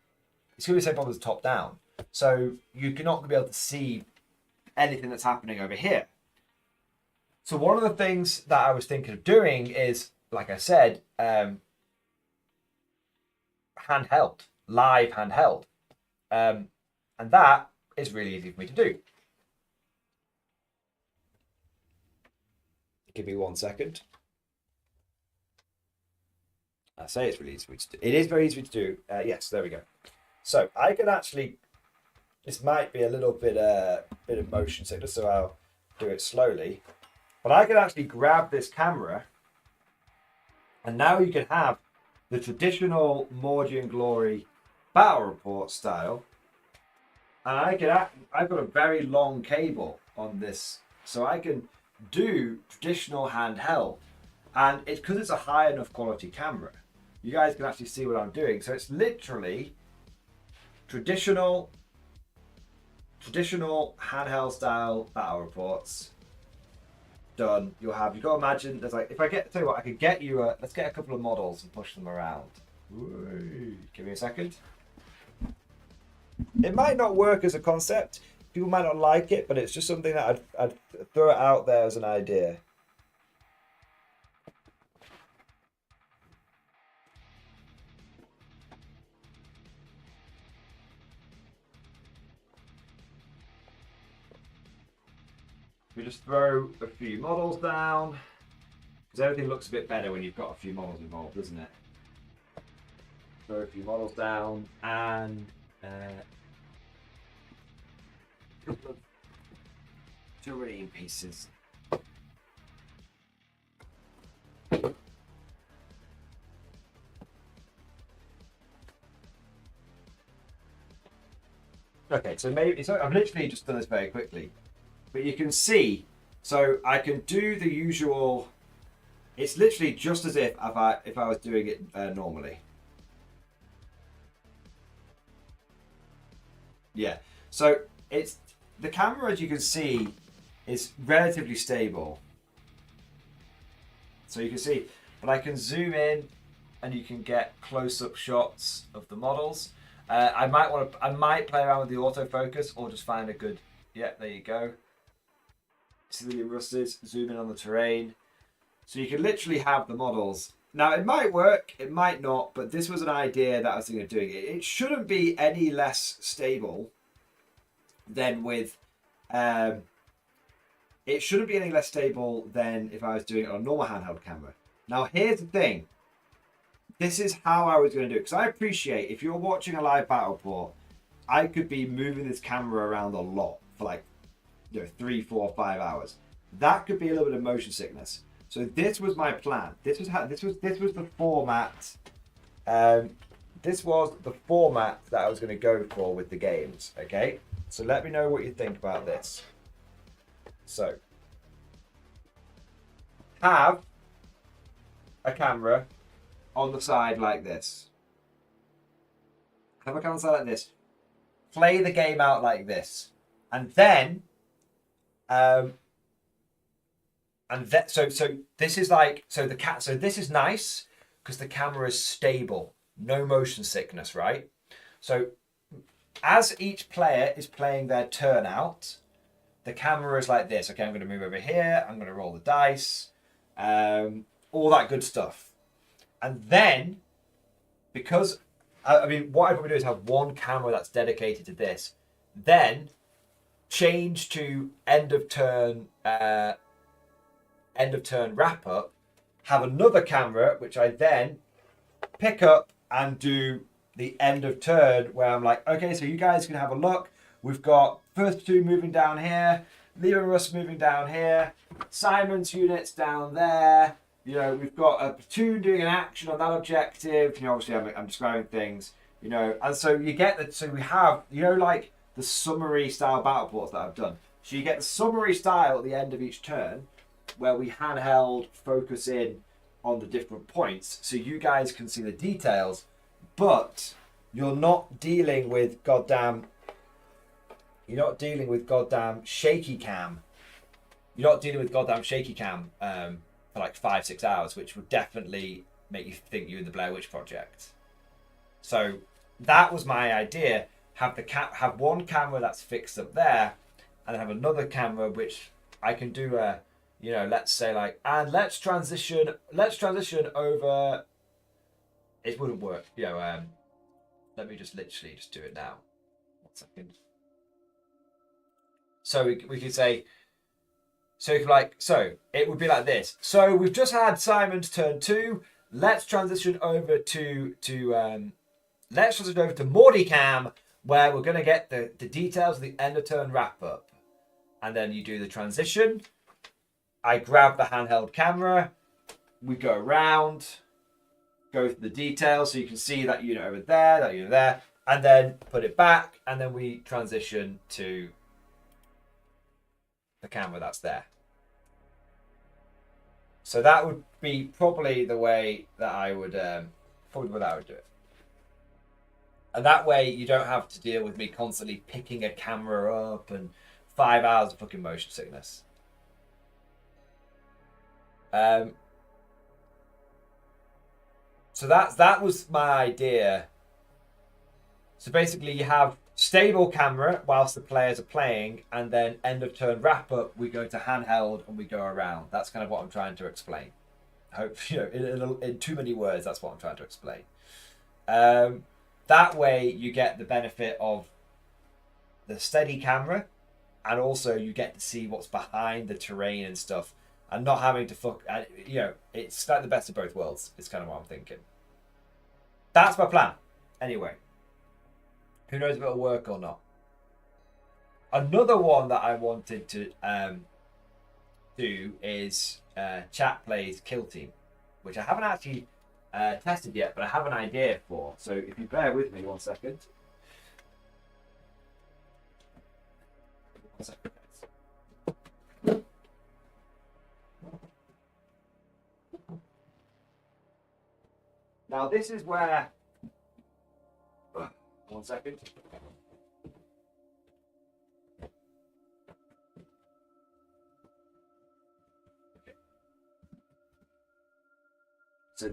It's gonna be the same problem as top down. So you're not gonna be able to see anything that's happening over here. So one of the things that I was thinking of doing is, like I said, handheld, live handheld. And that is really easy for me to do. Give me 1 second. I say it's really easy for me to do. It is very easy to do. Yes, there we go. So I can actually, this might be a little bit of motion sickness, so I'll do it slowly. But I can actually grab this camera, and now you can have the traditional Mordian Glory battle report style. And I've got a very long cable on this, so I can do traditional handheld. And it's because it's a high enough quality camera, you guys can actually see what I'm doing. So it's literally traditional handheld style battle reports done. You've got to imagine there's like, if I tell you what, I could get you let's get a couple of models and push them around. Ooh, give me a second. It might not work as a concept. People might not like it, but it's just something that I'd throw it out there as an idea. We just throw a few models down, because everything looks a bit better when you've got a few models involved, doesn't it? Throw a few models down and a couple of terrain pieces. Okay, so I've literally just done this very quickly. But you can see, so I can do the usual. It's literally just as if I was doing it normally. Yeah. So it's the camera, as you can see, is relatively stable. So you can see, but I can zoom in, and you can get close-up shots of the models. I might play around with the autofocus, or just find a good. Yeah, there you go. See the rusted, zoom in on the terrain. So you can literally have the models. Now it might work, it might not, but this was an idea that I was thinking of doing. It shouldn't be any less stable than with, it shouldn't be any less stable than if I was doing it on a normal handheld camera. Now here's the thing. This is how I was going to do it, because I appreciate if you're watching a live battle report, I could be moving this camera around a lot for like, 3, 4, 5 hours. That could be a little bit of motion sickness. So this was my plan. This was the format. This was the format that I was going to go for with the games. Okay, so let me know what you think about this. So have a camera on the side like this. Have a camera on the side like this. Play the game out like this, and then, so this is like, so this is nice because the camera is stable, no motion sickness, right? So as each player is playing their turn out, the camera is like this. Okay, I'm going to move over here. I'm going to roll the dice, all that good stuff, and then because. I mean, what I'd probably do is have one camera that's dedicated to this, then change to end of turn wrap up, have another camera which I then pick up and do the end of turn where I'm like, okay, so you guys can have a look. We've got first two moving down here, Leo and Russ moving down here, Simon's units down there. We've got a platoon doing an action on that objective. Obviously I'm describing things, and so you get so we have, like the summary style battle reports that I've done. So you get the summary style at the end of each turn where we handheld focus in on the different points so you guys can see the details, but you're not dealing with goddamn shaky cam. You're not dealing with goddamn shaky cam. For like 5-6 hours, which would definitely make you think you're in the Blair Witch Project. So that was my idea. Have one camera that's fixed up there, and have another camera which I can do let's say like, and let's transition over. It wouldn't work. Let me just literally just do it now. 1 second. So we could say. So it would be like this. So we've just had Simon's turn 2. Let's transition over to Mordicam, where we're going to get the details of the end of turn wrap up. And then you do the transition. I grab the handheld camera. We go around, go through the details so you can see that unit over there, that unit there, and then put it back, and then we transition to the camera that's there. So that would be probably the way that I would do it. And that way you don't have to deal with me constantly picking a camera up and 5 hours of fucking motion sickness. So that was my idea. So basically you have stable camera whilst the players are playing, and then end of turn wrap up, we go to handheld and we go around. That's kind of what I'm trying to explain. I hope, in too many words, that's what I'm trying to explain. That way you get the benefit of the steady camera, and also you get to see what's behind the terrain and stuff, and not having to it's like the best of both worlds. It's kind of what I'm thinking. That's my plan. Anyway. Who knows if it'll work or not. Another one that I wanted to do is chat plays kill team, which I haven't actually tested yet, but I have an idea for. So if you bear with me 1 second. 1 second, guys. Now this is where. 1 second. Okay. So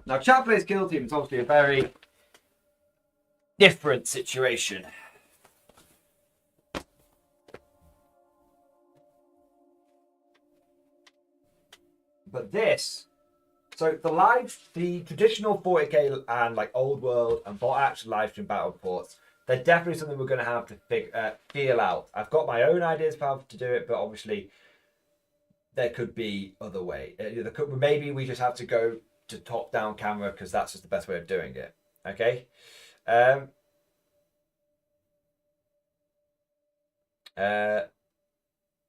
now chat plays kill team is obviously a very different situation. But so the traditional 40k and like old world and bot action live stream battle reports, they're definitely something we're going to have to feel out. I've got my own ideas for how to do it, but obviously there could be other way. Maybe we just have to go to top down camera because that's just the best way of doing it. Okay.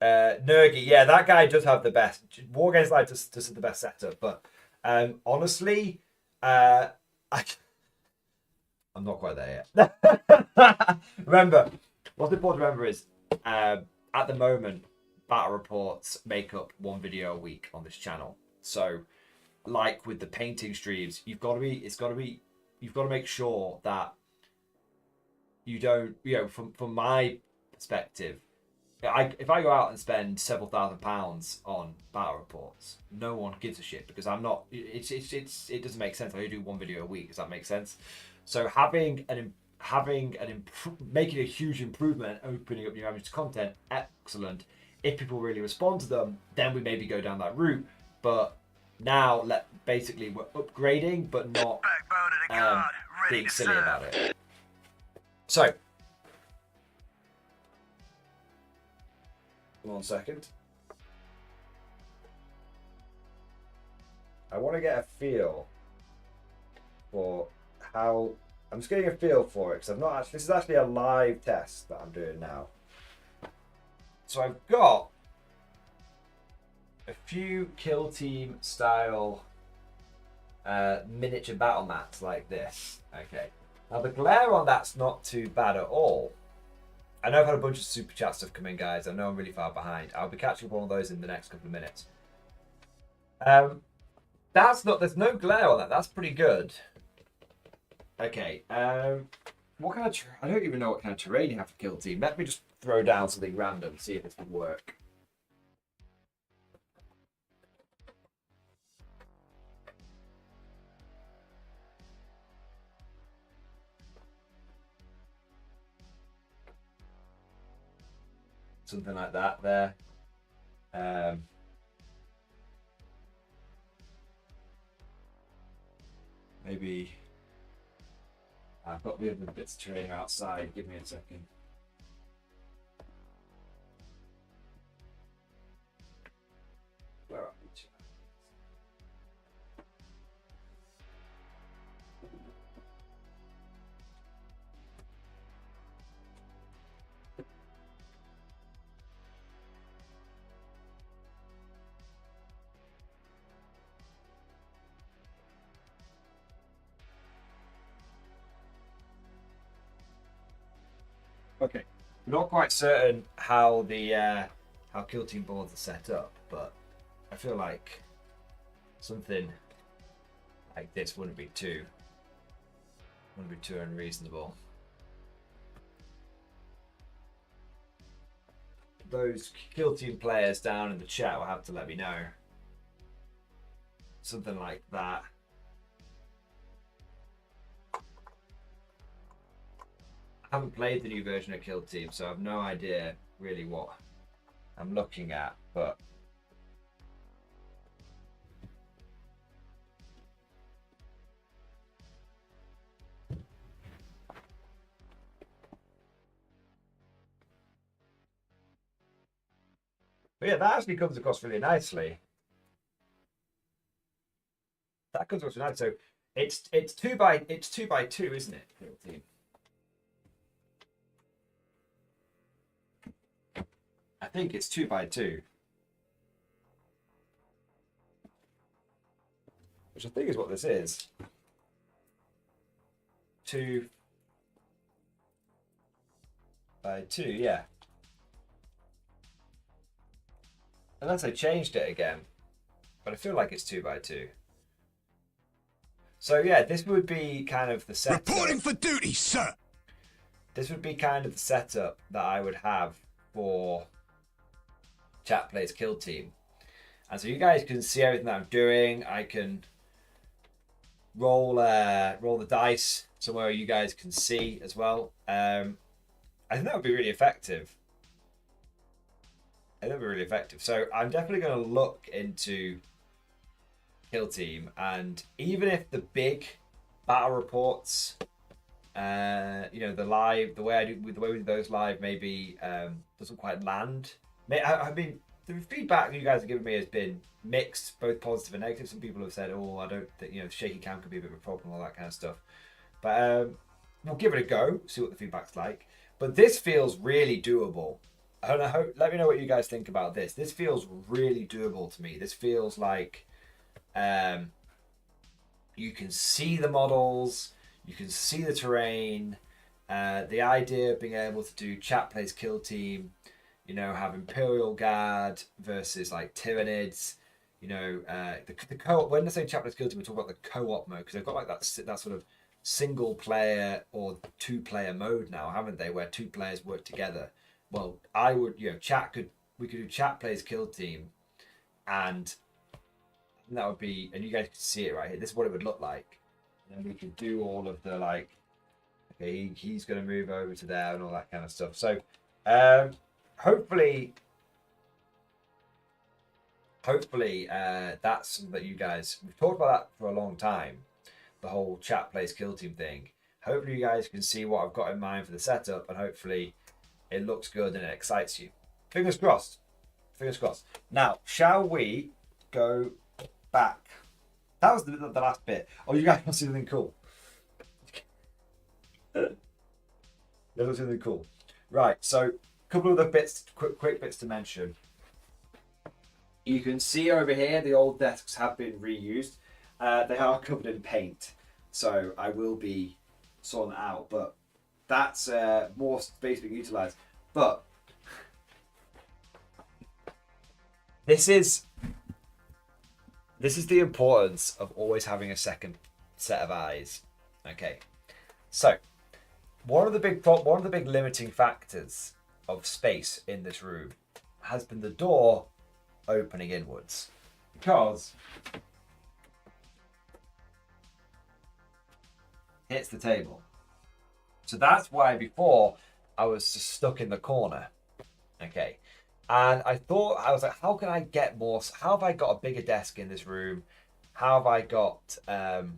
Nergy, yeah, that guy does have the best. War Games Live does have the best setup, but honestly, I'm not quite there yet. Remember, what's important to remember is at the moment, battle reports make up one video a week on this channel. So, like with the painting streams, you've got to make sure that you don't, from my perspective, if I go out and spend several £1,000s on battle reports, no one gives a shit because I'm not. It doesn't make sense. I only do one video a week. Does that make sense? So making a huge improvement and opening up new avenues to content, excellent. If people really respond to them, then we maybe go down that route. But now, basically, we're upgrading, but not being silly about it. So, 1 second. I want to get a feel for how. I'm just getting a feel for it because I've not actually. This is actually a live test that I'm doing now. So I've got a few kill team style miniature battle mats like this. Okay. Now the glare on that's not too bad at all. I know I've had a bunch of super chat stuff come in, guys. I know I'm really far behind. I'll be catching up on one of those in the next couple of minutes. There's no glare on that. That's pretty good. Okay. What kind of? I don't even know what kind of terrain you have for kill team. Let me just throw down something random, see if this would work. Something like that there. Maybe I've got the other bits of terrain outside. Give me a second. Where are we? Okay, we're not quite certain how the how kill team boards are set up, but I feel like something like this wouldn't be too unreasonable. Those kill team players down in the chat will have to let me know. Something like that. I haven't played the new version of Kill Team, so I have no idea really what I'm looking at, but yeah, that actually comes across really nicely. That comes across really nice. So it's two by two, isn't it? Kill Team. I think it's 2 by 2. Which I think is what this is. 2 by 2, yeah. Unless I changed it again. But I feel like it's 2 by 2. So yeah, this would be kind of the setup. Reporting for duty, sir! This would be kind of the setup that I would have for Chat Plays Kill Team. And so you guys can see everything that I'm doing. I can roll the dice somewhere you guys can see as well. I think that would be really effective. So I'm definitely going to look into Kill Team, and even if the big battle reports, the way we do those live maybe doesn't quite land. I mean, the feedback you guys have given me has been mixed, both positive and negative. Some people have said, "Oh, I don't think shaky cam could be a bit of a problem," all that kind of stuff. But we'll give it a go, see what the feedback's like. But this feels really doable. I don't know. Let me know what you guys think about this. This feels really doable to me. This feels like you can see the models, you can see the terrain. The idea of being able to do chat plays kill team, you know, have Imperial Guard versus like Tyranids, you know, the co-op. When I say chat plays kill team, we talk about the co-op mode because they've got like that sort of single player or 2-player mode now, haven't they? Where 2 players work together. Well, I would, you know, we could do chat plays kill team, and that would be, and you guys can see it right here. This is what it would look like. And then we could do all of the like, okay, he's going to move over to there and all that kind of stuff. So, hopefully, that's something that you guys, we've talked about that for a long time, the whole chat plays kill team thing. Hopefully, you guys can see what I've got in mind for the setup, and hopefully, it looks good and it excites you. Fingers crossed. Fingers crossed. Now, shall we go back? That was the last bit. Oh, you guys want to see something cool? You guys want to see something cool? Right, so a couple of the bits, quick bits to mention. You can see over here the old desks have been reused. They are covered in paint, so I will be sorting that out, but that's more space being utilised. But this is the importance of always having a second set of eyes. Okay, so one of the big limiting factors of space in this room has been the door opening inwards, because it hits the table. So that's why before I was just stuck in the corner. Okay. And I was like, how can I get more? How have I got a bigger desk in this room? How have I got, how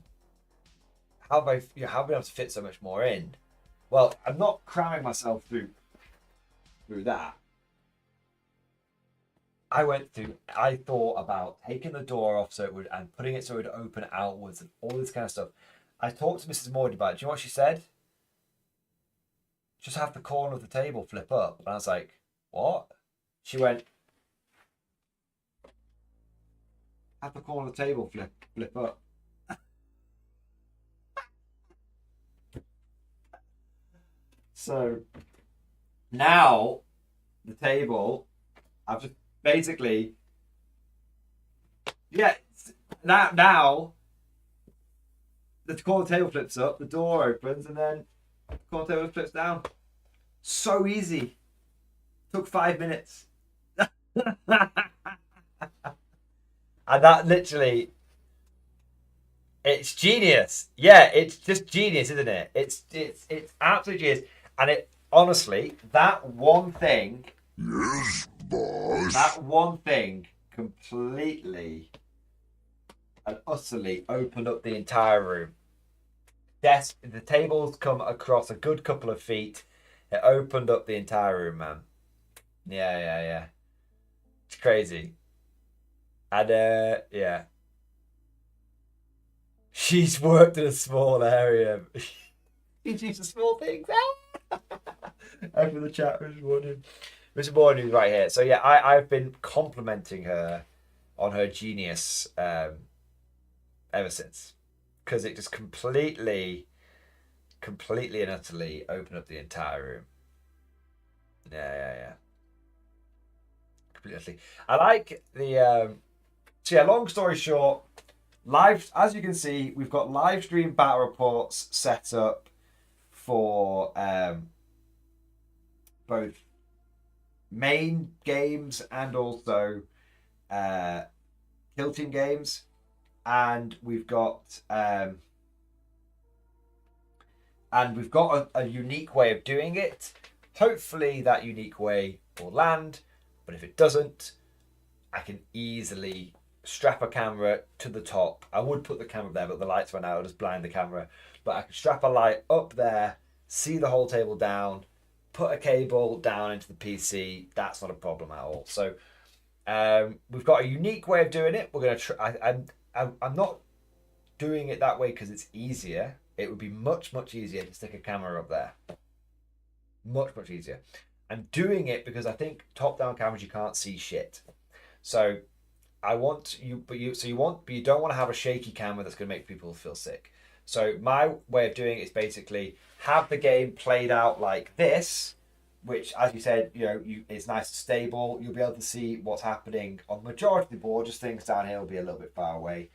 have I been able to fit so much more in? Well, I'm not cramming myself through that. I thought about taking the door off and putting it so it would open outwards and all this kind of stuff. I talked to Mrs. Mordian about it. Do you know what she said? Just have the corner of the table flip up. And I was like, what? She went, have the corner of the table flip up. So now the table, I've just basically, now the corner table flips up, the door opens, and then the corner table flips down. So easy. Took 5 minutes. And that literally, it's genius. Yeah, it's just genius, isn't it? It's absolutely genius. And it honestly, that one thing, Yes, boss. that one thing completely and utterly opened up the entire room. The tables come across a good couple of feet. It opened up the entire room, man. Yeah. It's crazy. And yeah. She's worked in a small area. She's used to small things. Over the chat, Mr. Mordian is right here. So yeah, I've been complimenting her on her genius ever since, because it just completely and utterly opened up the entire room. Yeah. Completely. I like the so yeah, long story short, as you can see, we've got live stream battle reports set up for both main games and also kill team games, and we've got a unique way of doing it. Hopefully that unique way will land, but if it doesn't, I can easily strap a camera to the top. I would put the camera there, but the lights went out, I'll just blind the camera. But I can strap a light up there, see the whole table down, put a cable down into the PC. That's not a problem at all. So we've got a unique way of doing it. We're going to try. I'm not doing it that way because it's easier. It would be much easier to stick a camera up there. Much easier. I'm doing it because I think top-down cameras you can't see shit. So I want you, but you don't want to have a shaky camera that's going to make people feel sick. So my way of doing it is basically have the game played out like this, which, as you said, it's nice and stable. You'll be able to see what's happening on the majority of the board. Just things down here will be a little bit far away.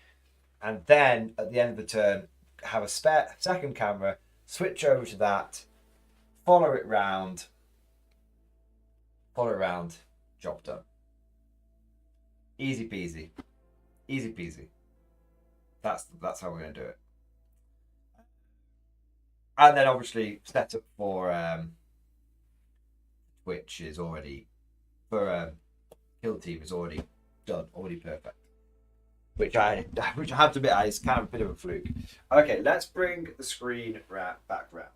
And then at the end of the turn, have a spare second camera, switch over to that, follow it round, job done. Easy peasy. Easy peasy. That's how we're going to do it. And then obviously setup for Twitch is already, for Kill Team is already done, already perfect. Which I have to admit is kind of a bit of a fluke. Okay, let's bring the screen back round.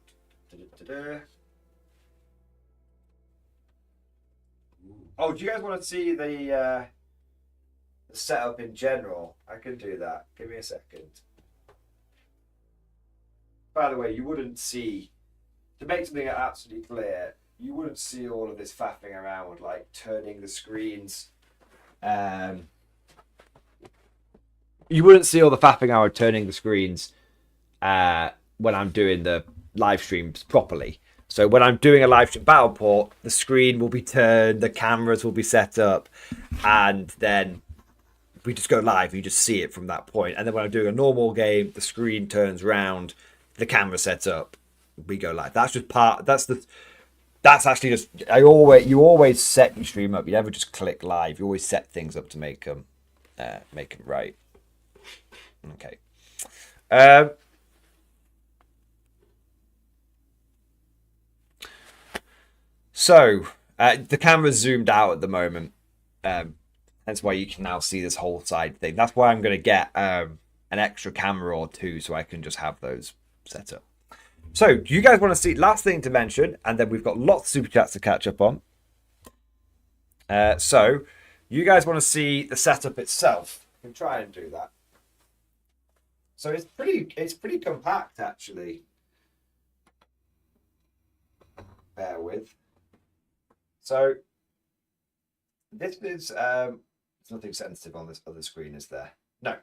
Da-da-da-da. Oh, do you guys want to see the setup in general? I can do that. Give me a second. By the way, you wouldn't see, to make something absolutely clear, you wouldn't see all of this faffing around with like turning the screens. You wouldn't see all the faffing around turning the screens when I'm doing the live streams properly. So when I'm doing a live stream battle port, the screen will be turned, the cameras will be set up, and then we just go live. You just see it from that point. And then when I'm doing a normal game, the screen turns round, the camera sets up, we go live. That's just part. That's actually just. You always set your stream up. You never just click live. You always set things up to make them right. Okay. So the camera's zoomed out at the moment. That's why you can now see this whole side thing. That's why I'm going to get an extra camera or two so I can just have those set up. So, do you guys want to see, last thing to mention, and then we've got lots of super chats to catch up on. So, you guys want to see the setup itself. I can try and do that. So it's pretty compact actually. Bear with. So this is there's nothing sensitive on this other screen, is there? No.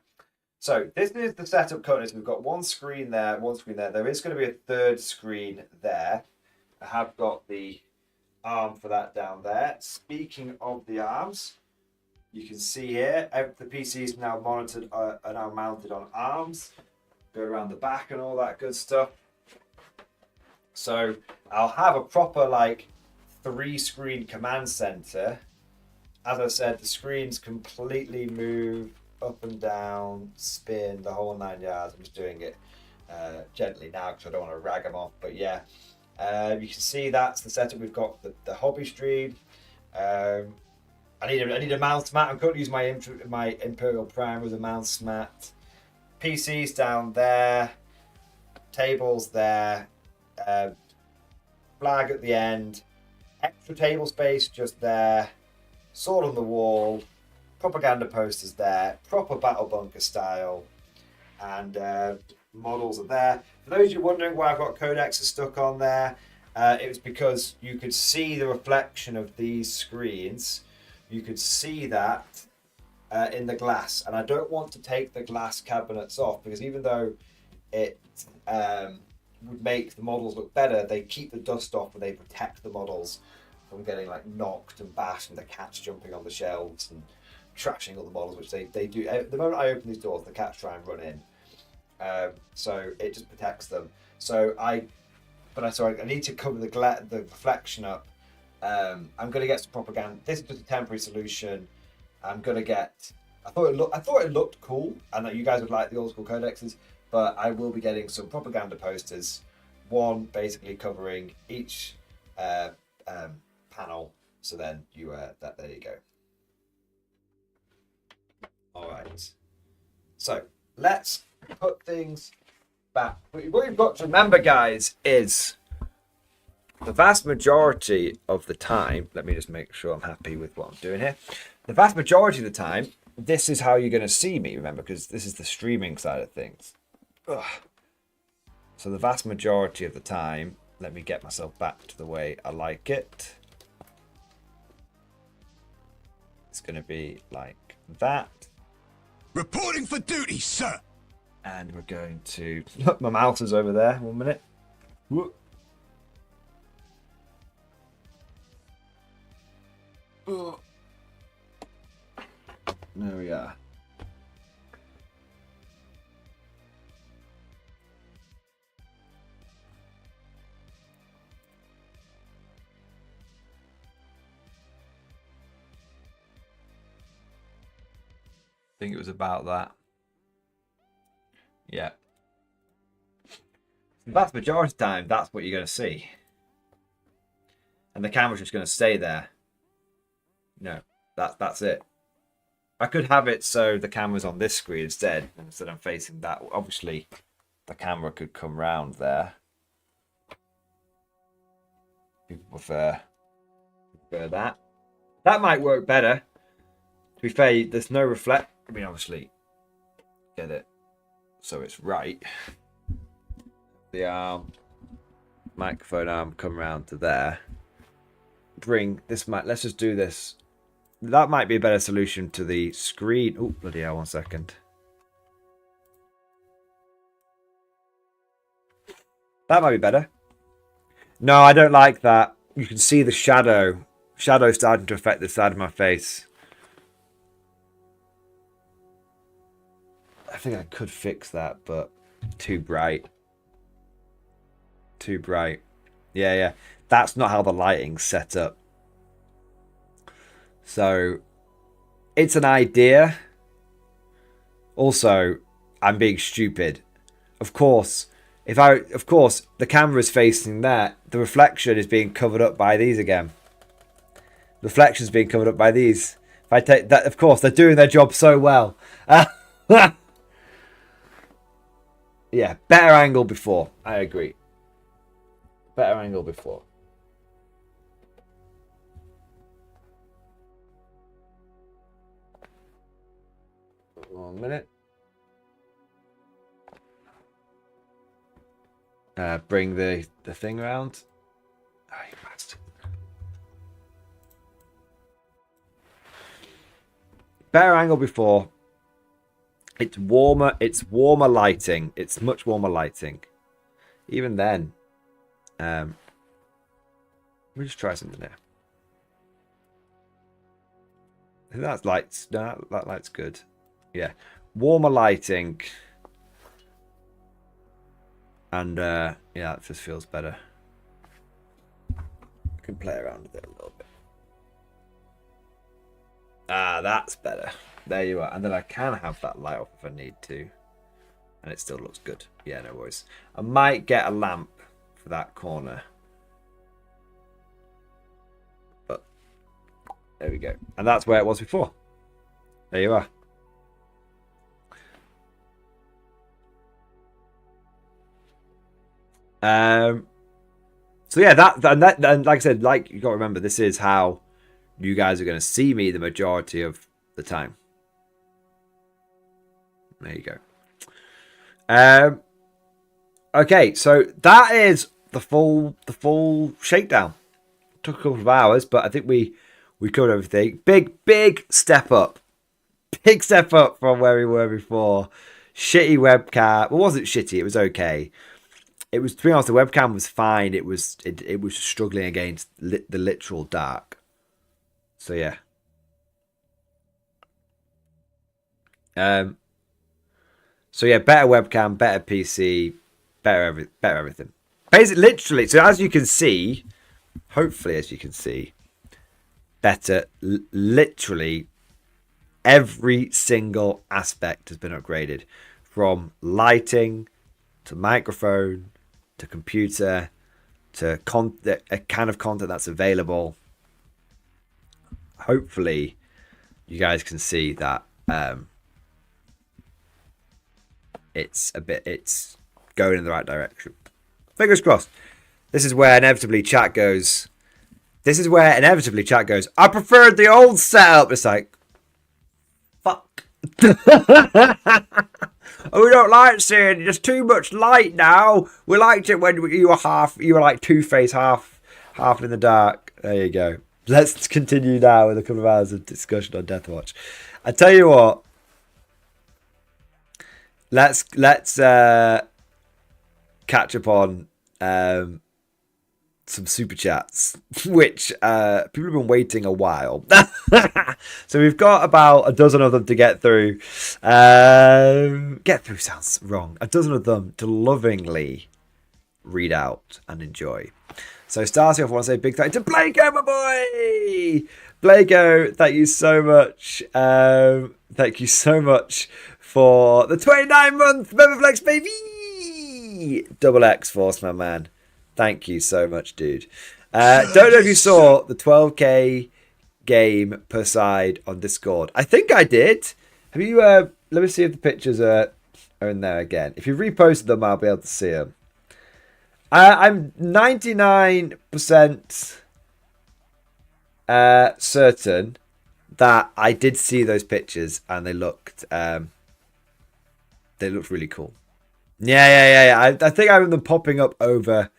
So this is the setup coordinates. We've got one screen there, one screen there. There is going to be a third screen there. I have got the arm for that down there. Speaking of the arms, you can see here the PCs now monitored are now mounted on arms. Go around the back and all that good stuff. So I'll have a proper like 3-screen command center. As I said, the screens completely move up and down, spin, the whole 9 yards. I'm just doing it gently now because I don't want to rag them off. But yeah, you can see that's the setup. We've got the hobby stream. I need a mouse mat. I'm currently using my Imperial Prime with a mouse mat. PCs down there, tables there, flag at the end, extra table space just there, sword on the wall, propaganda posters there, proper battle bunker style, and models are there. For those of you wondering why I've got codexes stuck on there, it was because you could see the reflection of these screens. You could see that in the glass, and I don't want to take the glass cabinets off because even though it would make the models look better, they keep the dust off and they protect the models from getting like knocked and bashed and the cats jumping on the shelves and trashing all the models, which they do. The moment I open these doors, the cats try and run in, so it just protects them. So I need to cover the reflection up. I'm going to get some propaganda. This is just a temporary solution. I'm going to get. I thought it looked cool, and that you guys would like the old school codexes. But I will be getting some propaganda posters. One basically covering each panel. So then you there you go. All right. So let's put things back. What you've got to remember, guys, is the vast majority of the time. Let me just make sure I'm happy with what I'm doing here. The vast majority of the time, this is how you're going to see me. Remember, because this is the streaming side of things. Ugh. So the vast majority of the time, let me get myself back to the way I like it. it's going to be like that. Reporting for duty, sir. And we're going to... Look, my mouse is over there. 1 minute. Whoop. Oh. There we are. I think it was about that. Yeah. The vast majority of the time, that's what you're going to see. And the camera's just going to stay there. No, that's it. I could have it so the camera's on this screen instead I'm facing that. Obviously, the camera could come round there. People prefer that. That might work better. To be fair, there's no reflect. I mean, obviously, get it so it's right. The microphone arm come round to there. Bring this mic. Let's just do this. That might be a better solution to the screen. Oh, bloody hell, 1 second. That might be better. No, I don't like that. You can see the shadow. Shadow starting to affect the side of my face. I think I could fix that, but too bright. Too bright. Yeah. That's not how the lighting's set up. So, it's an idea. Also, I'm being stupid. Of course, the camera's facing there. The reflection is being covered up by these again. The reflection's being covered up by these. If I take that, of course, they're doing their job so well. Yeah, better angle before. I agree. Better angle before. One minute. Bring the thing around. Oh, you bastard. Better angle before. It's warmer. It's warmer lighting. It's much warmer lighting. Even then. Let me just try something here. I think that light's no, that light's good. Yeah, warmer lighting, and yeah, it just feels better. I can play around with it a little bit. Ah, that's better. There you are. And then I can have that light off if I need to, and it still looks good. Yeah, no worries. I might get a lamp for that corner, but there we go. And that's where it was before. There you are. So yeah, and like I said, like you got to remember, this is how you guys are going to see me the majority of the time. There you go. Okay, so that is the full shakedown. Took a couple of hours, but I think we covered everything. Big step up. Big step up from where we were before. Shitty webcam. Well, it wasn't shitty. It was okay. It was, to be honest, the webcam was fine. It was struggling against the literal dark. So yeah. So yeah, better webcam, better PC, better everything. Basically, literally. So as you can see, hopefully, as you can see, better. Literally, every single aspect has been upgraded, from lighting to microphone to computer to a kind of content that's available. Hopefully, you guys can see that it's going in the right direction. Fingers crossed. This is where inevitably chat goes. I preferred the old setup. It's like, fuck. Oh, we don't like seeing there's too much light now. We liked it when you were like Two-Face, half in the dark. There you go. let's continue now with a couple of hours of discussion on Deathwatch. I tell you what. Let's catch up on some super chats, which people have been waiting a while. So we've got about a dozen of them to get through. Get through sounds wrong. A dozen of them to lovingly read out and enjoy. So starting off, I want to say a big thank you to Blako, my boy! Blako, thank you so much. Thank you so much for the 29-month Memberflex, baby! Double X Force, my man. Thank you so much, dude. Don't know if you saw the 12k game per side on Discord. I think I did. Have you? Let me see if the pictures are in there again. If you reposted them, I'll be able to see them. I'm 99% certain that I did see those pictures and they looked really cool. Yeah. I think I remember them popping up over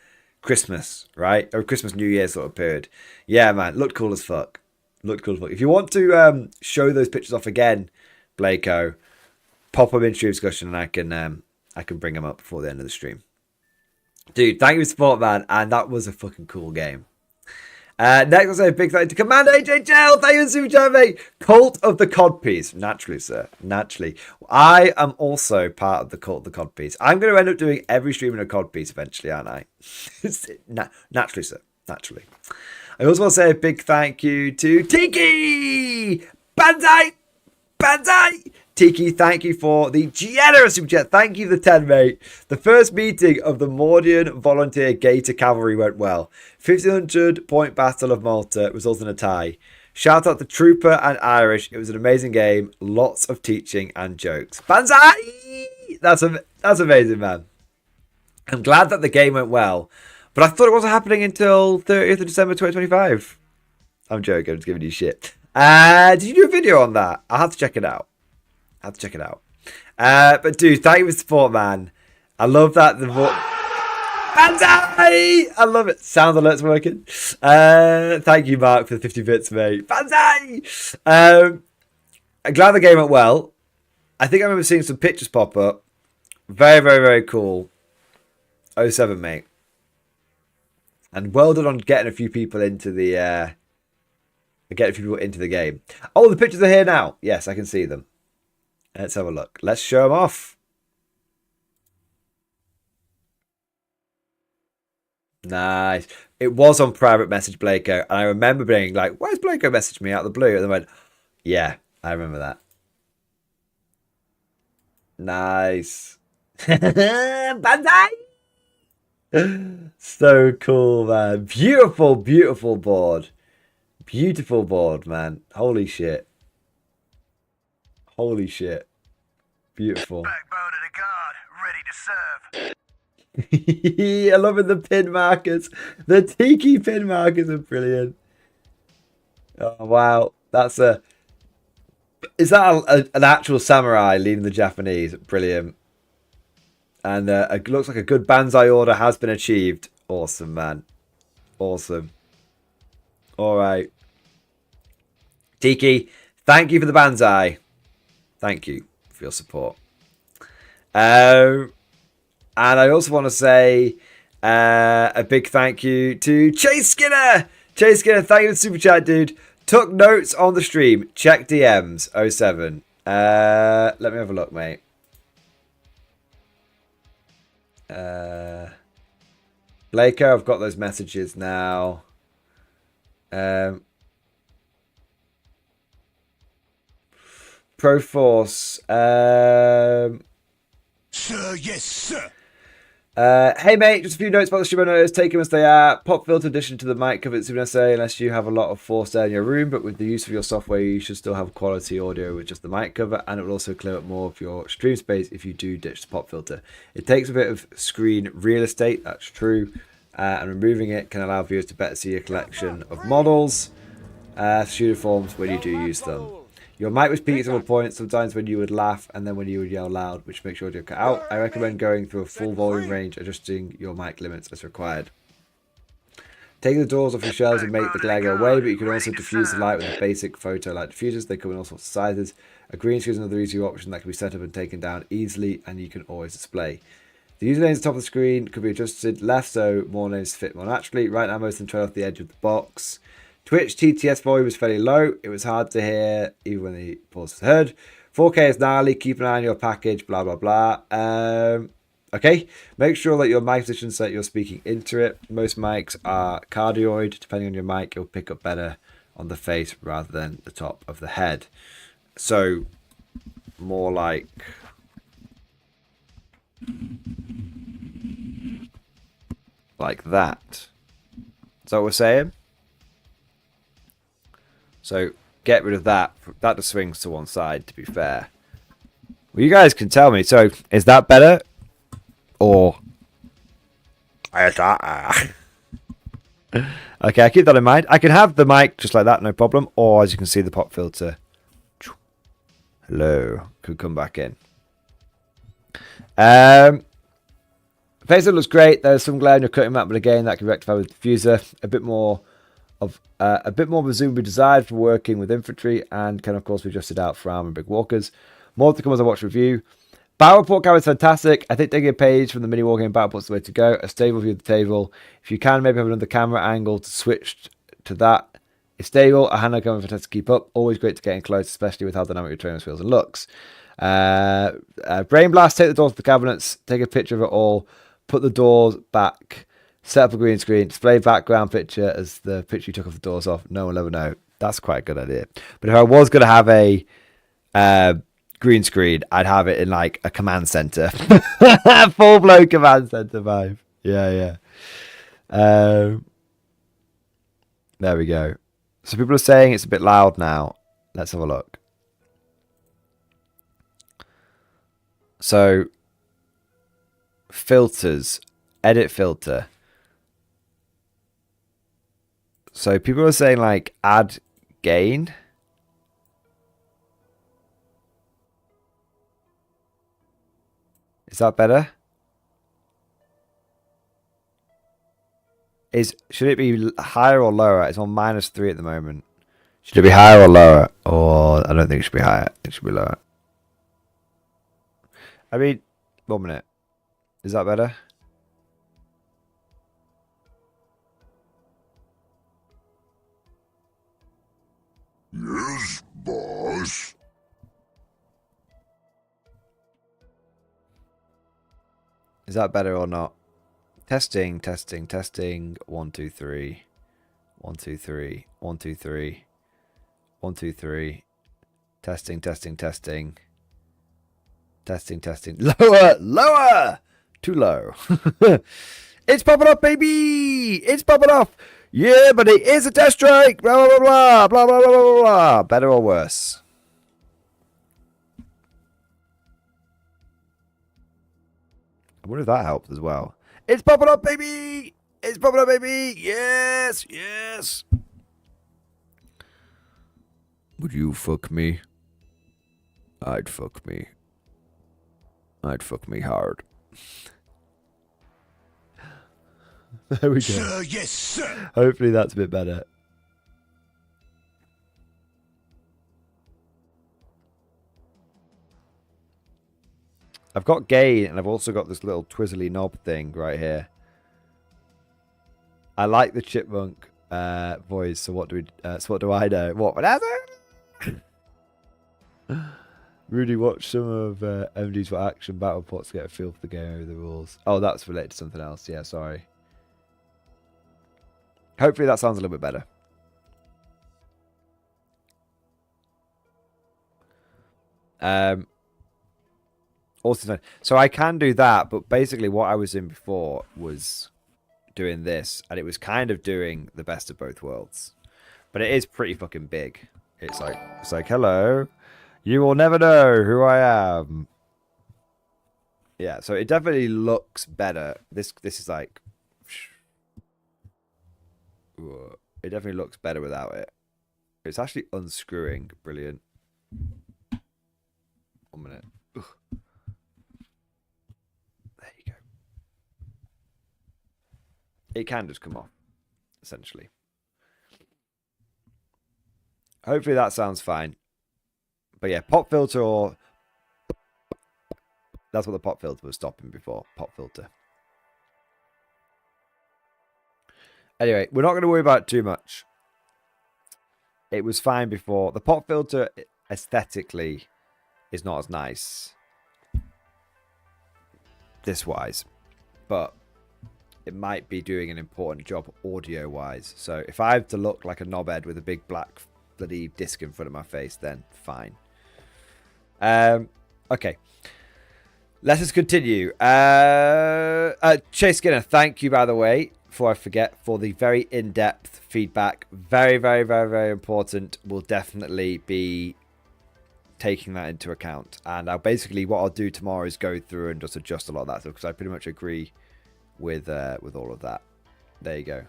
Christmas, right? Or Christmas, New Year sort of period. Yeah, man, looked cool as fuck. If you want to show those pictures off again, Blako, pop them into discussion and I can bring them up before the end of the stream. Dude, thank you for support, man. And that was a fucking cool game. Next, I'll say a big thank you to Commander HHL. Thank you for super chat, mate. Cult of the Codpiece. Naturally, sir. Naturally. I am also part of the Cult of the Codpiece. I'm going to end up doing every stream in a Codpiece eventually, aren't I? Naturally, sir. Naturally. I also want to say a big thank you to Tiki! Banzai! Tiki, thank you for the generous super chat. Thank you for the 10, mate. The first meeting of the Mordian Volunteer Gator Cavalry went well. 1500 point Battle of Malta resulted in a tie. Shout out to Trooper and Irish. It was an amazing game. Lots of teaching and jokes. Banzai! That's amazing, man. I'm glad that the game went well. But I thought it wasn't happening until 30th of December 2025. I'm joking. I'm just giving you shit. Did you do a video on that? I'll have to check it out. But dude, thank you for the support, man. I love that. Banzai! I love it. Sound alert's working. Thank you, Mark, for the 50 bits, mate. Banzai! I'm glad the game went well. I think I remember seeing some pictures pop up. Very, very, very cool. 07, mate. And well done on getting a few people into the game. Oh, the pictures are here now. Yes, I can see them. Let's have a look. Let's show them off. Nice. It was on private message, Blako, and I remember being like, "Why has Blako messaged me out of the blue?" And they went, "Yeah, I remember that." Nice. Banzai! So cool, man. Beautiful board. Beautiful board, man. Holy shit. Beautiful. Backbone of the guard, ready to serve. I love it, the pin markers. The Tiki pin markers are brilliant. Oh, wow. Is that an actual samurai leading the Japanese? Brilliant. And it looks like a good Banzai order has been achieved. Awesome, man. Awesome. All right. Tiki, thank you for the Banzai. Thank you for your support. And I also want to say a big thank you to Chase Skinner. Chase Skinner, thank you for the super chat, dude. Took notes on the stream. Check DMs 07. Let me have a look, mate. Blako, I've got those messages now. Proforce. Sir, yes, sir. Hey mate, just a few notes about the stream. I noticed, take them as they are. Pop filter addition to the mic cover. It's even say unless you have a lot of force there in your room, but with the use of your software, you should still have quality audio with just the mic cover, and it will also clear up more of your stream space if you do ditch the pop filter. It takes a bit of screen real estate, that's true, and removing it can allow viewers to better see a collection of models, shooter forms when you do use them. Your mic was peaking at several points, sometimes when you would laugh and then when you would yell loud, which makes your audio cut out. I recommend going through a full volume range, adjusting your mic limits as required. Take the doors off your shelves and make the glare go away, but you can also diffuse the light with the basic photo light diffusers. They come in all sorts of sizes. A green screen is another easy option that can be set up and taken down easily, and you can always display. The user names at the top of the screen could be adjusted left so more names fit more naturally. Right now, most of them trail off the edge of the box. Twitch TTS volume was fairly low. It was hard to hear even when the pause was heard. 4K is gnarly. Keep an eye on your package. Blah, blah, blah. Okay. Make sure that your mic position so that you're speaking into it. Most mics are cardioid. Depending on your mic, it'll pick up better on the face rather than the top of the head. So, more like... like that. Is that what we're saying? So get rid of that. That just swings to one side, to be fair. Well, you guys can tell me. So is that better? Or... okay, I keep that in mind. I can have the mic just like that, no problem. Or as you can see, the pop filter. Hello. Could come back in. Facebook looks great. There's some glare in your cutting mat, but again, that can be rectified with the diffuser. A bit more of a zoom would be desired for working with infantry, and can of course be adjusted out for armor and big walkers. More to come as I watch review. Battle report camera is fantastic. I think taking a page from the mini wargame battle report's the way to go. A stable view of the table. If you can, maybe have another camera angle to switch to that. It's stable. A handheld camera fantastic to keep up. Always great to get in close, especially with how dynamic your trainers feels and looks. Brain blast. Take the doors to the cabinets. Take a picture of it all. Put the doors back. Set up a green screen. Display background picture as the picture you took of the doors off. No one will ever know. That's quite a good idea. But if I was going to have a green screen, I'd have it in like a command center. Full blown command center vibe. Yeah. There we go. So people are saying it's a bit loud now. Let's have a look. So filters, edit filter. So people are saying like add gain. Is that better? Should it be higher or lower? It's on -3 at the moment. Should it be higher or lower? Or I don't think it should be higher. It should be lower. I mean, 1 minute. Is that better? Yes, boss. Is that better or not? Testing. 1, 2, 3. 1, 2, 3. 1, 2, 3. 1, 2, 3. Testing. Lower! Too low. It's popping up, baby! It's popping off! Yeah, but it is a test strike! Blah, blah, blah, blah, blah, blah, blah, blah. Better or worse? I wonder if that helped as well. It's popping up, baby! It's popping up, baby! Yes! Would you fuck me? I'd fuck me. I'd fuck me hard. There we go. Sir, yes, sir. Hopefully that's a bit better. I've got gain, and I've also got this little twizzly knob thing right here. I like the chipmunk voice. So what do I know? What? Rudy, watch some of MD's for action battle reports to get a feel for the game over the rules. Oh, that's related to something else. Yeah, sorry. Hopefully that sounds a little bit better. Also, so I can do that, but basically what I was in before was doing this, and it was kind of doing the best of both worlds. But it is pretty fucking big. It's like, hello, you will never know who I am. Yeah, so it definitely looks better. This is like, it definitely looks better without it. It's actually unscrewing. Brilliant. 1 minute. Ugh. There you go. It can just come off. essentially. Hopefully that sounds fine. But yeah, pop filter or... That's what the pop filter was stopping before. Pop filter. Anyway, we're not going to worry about it too much. It was fine before. The pop filter aesthetically is not as nice. This wise. But it might be doing an important job audio wise. So if I have to look like a knobhead with a big black bloody disc in front of my face, then fine. Okay. Let us continue. Chase Skinner, thank you, by the way, before I forget, for the very in-depth feedback. Very, very, very, very important. We'll definitely be taking that into account. And I'll basically, what I'll do tomorrow is go through and just adjust a lot of that stuff, because I pretty much agree with all of that. There you go.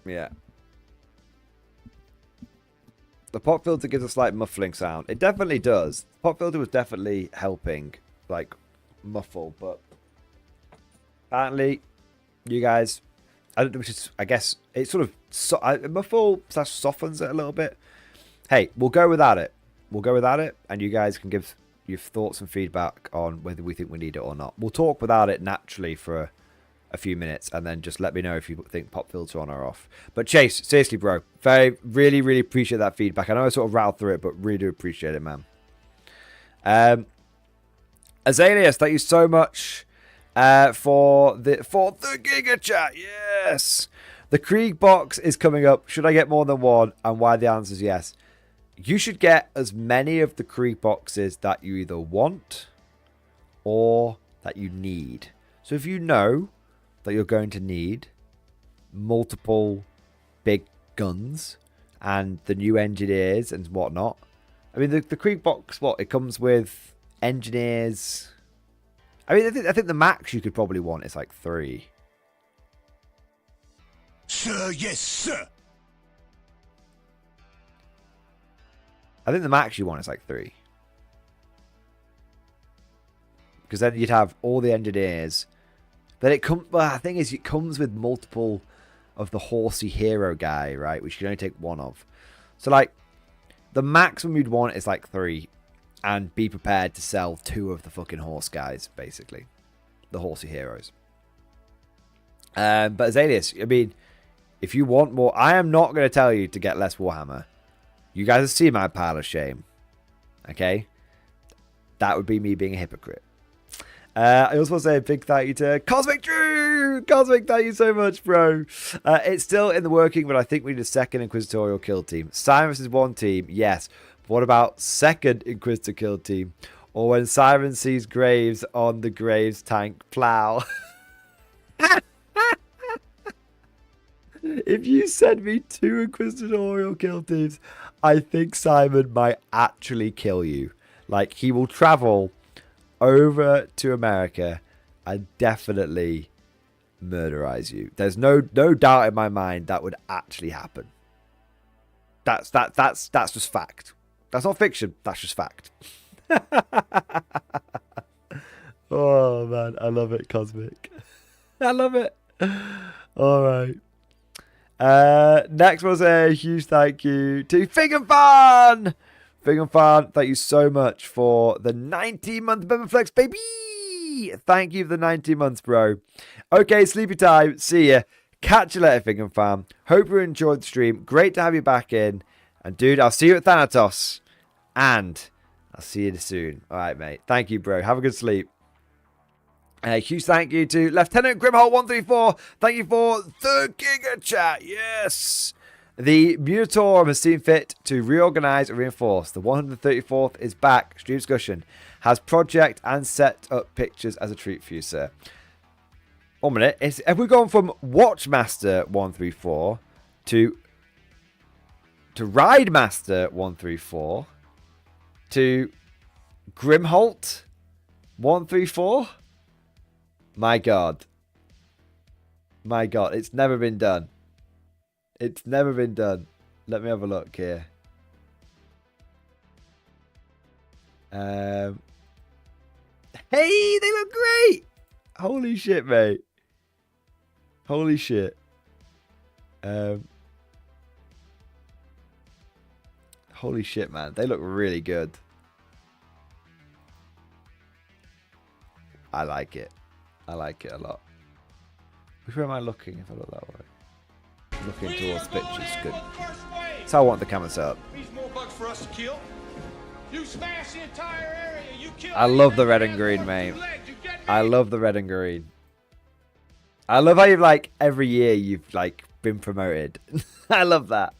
Yeah. The pop filter gives a slight muffling sound. It definitely does. The pop filter was definitely helping, like, muffle, but apparently, you guys, I guess it sort of muffle / softens it a little bit. Hey, we'll go without it. We'll go without it, and you guys can give your thoughts and feedback on whether we think we need it or not. We'll talk without it naturally for a few minutes, and then just let me know if you think pop filter on or off. But Chase, seriously, bro, really, really appreciate that feedback. I know I sort of rattled through it, but really do appreciate it, man. Azaleas, thank you so much for the Giga Chat. Yes, the Krieg box is coming up. Should I get more than one? And why the answer is yes. You should get as many of the Krieg boxes that you either want or that you need. So if you know that you're going to need multiple big guns and the new engineers and whatnot. I mean, the Krieg box, it comes with engineers. I mean, I think the max you could probably want is like 3. Sir, yes, sir. I think the max you want is like 3. Because then you'd have all the engineers. Then it comes. Well, the thing is, it comes with multiple of the horsey hero guy, right? Which you can only take 1 of. So, like, the maximum you'd want is like 3, and be prepared to sell 2 of the fucking horse guys, basically, the horsey heroes. But Azaleas, I mean, if you want more, I am not going to tell you to get less Warhammer. You guys have seen my pile of shame, okay? That would be me being a hypocrite. I also want to say a big thank you to Cosmic Drew! Cosmic, thank you so much, bro. It's still in the working, but I think we need a second Inquisitorial kill team. Siren versus 1 team, yes. But what about second Inquisitor kill team? Or when Siren sees Graves on the Graves tank plow. If you send me 2 Inquisitorial kill teams, I think Simon might actually kill you. Like, he will travel over to America and definitely murderize you. There's no doubt in my mind that would actually happen. That's just fact. That's not fiction. That's just fact. Oh man, I love it, Cosmic. I love it. All right. Next was a huge thank you to Fig and Fun. Fig and Fun, thank you so much for the 19-month member flex, baby. Thank you for the 19 months, bro. Okay, sleepy time. See ya. Catch you later, Fig and Fun. Hope you enjoyed the stream. Great to have you back in. And dude, I'll see you at Thanatos. And I'll see you soon. All right, mate. Thank you, bro. Have a good sleep. A huge thank you to Lieutenant Grimhole134. Thank you for the Giga Chat. Yes. The Munitorum has seen fit to reorganize and reinforce. The 134th is back. Stream discussion has project and set up pictures as a treat for you, sir. 1 minute. Have we gone from Watchmaster 134 to Ridemaster 134 to Grimholt 134? My God. My God. It's never been done. It's never been done. Let me have a look here. Hey, they look great. Holy shit, mate. Holy shit. Holy shit, man. They look really good. I like it. I like it a lot. Which way am I looking if I look that way? Looking towards pictures. Good. So I want the camera set up. More bugs for us to kill. You smash the entire area. You kill. I love the red and green, mate. I love the red and green. I love how you've like every year you've like been promoted. I love that.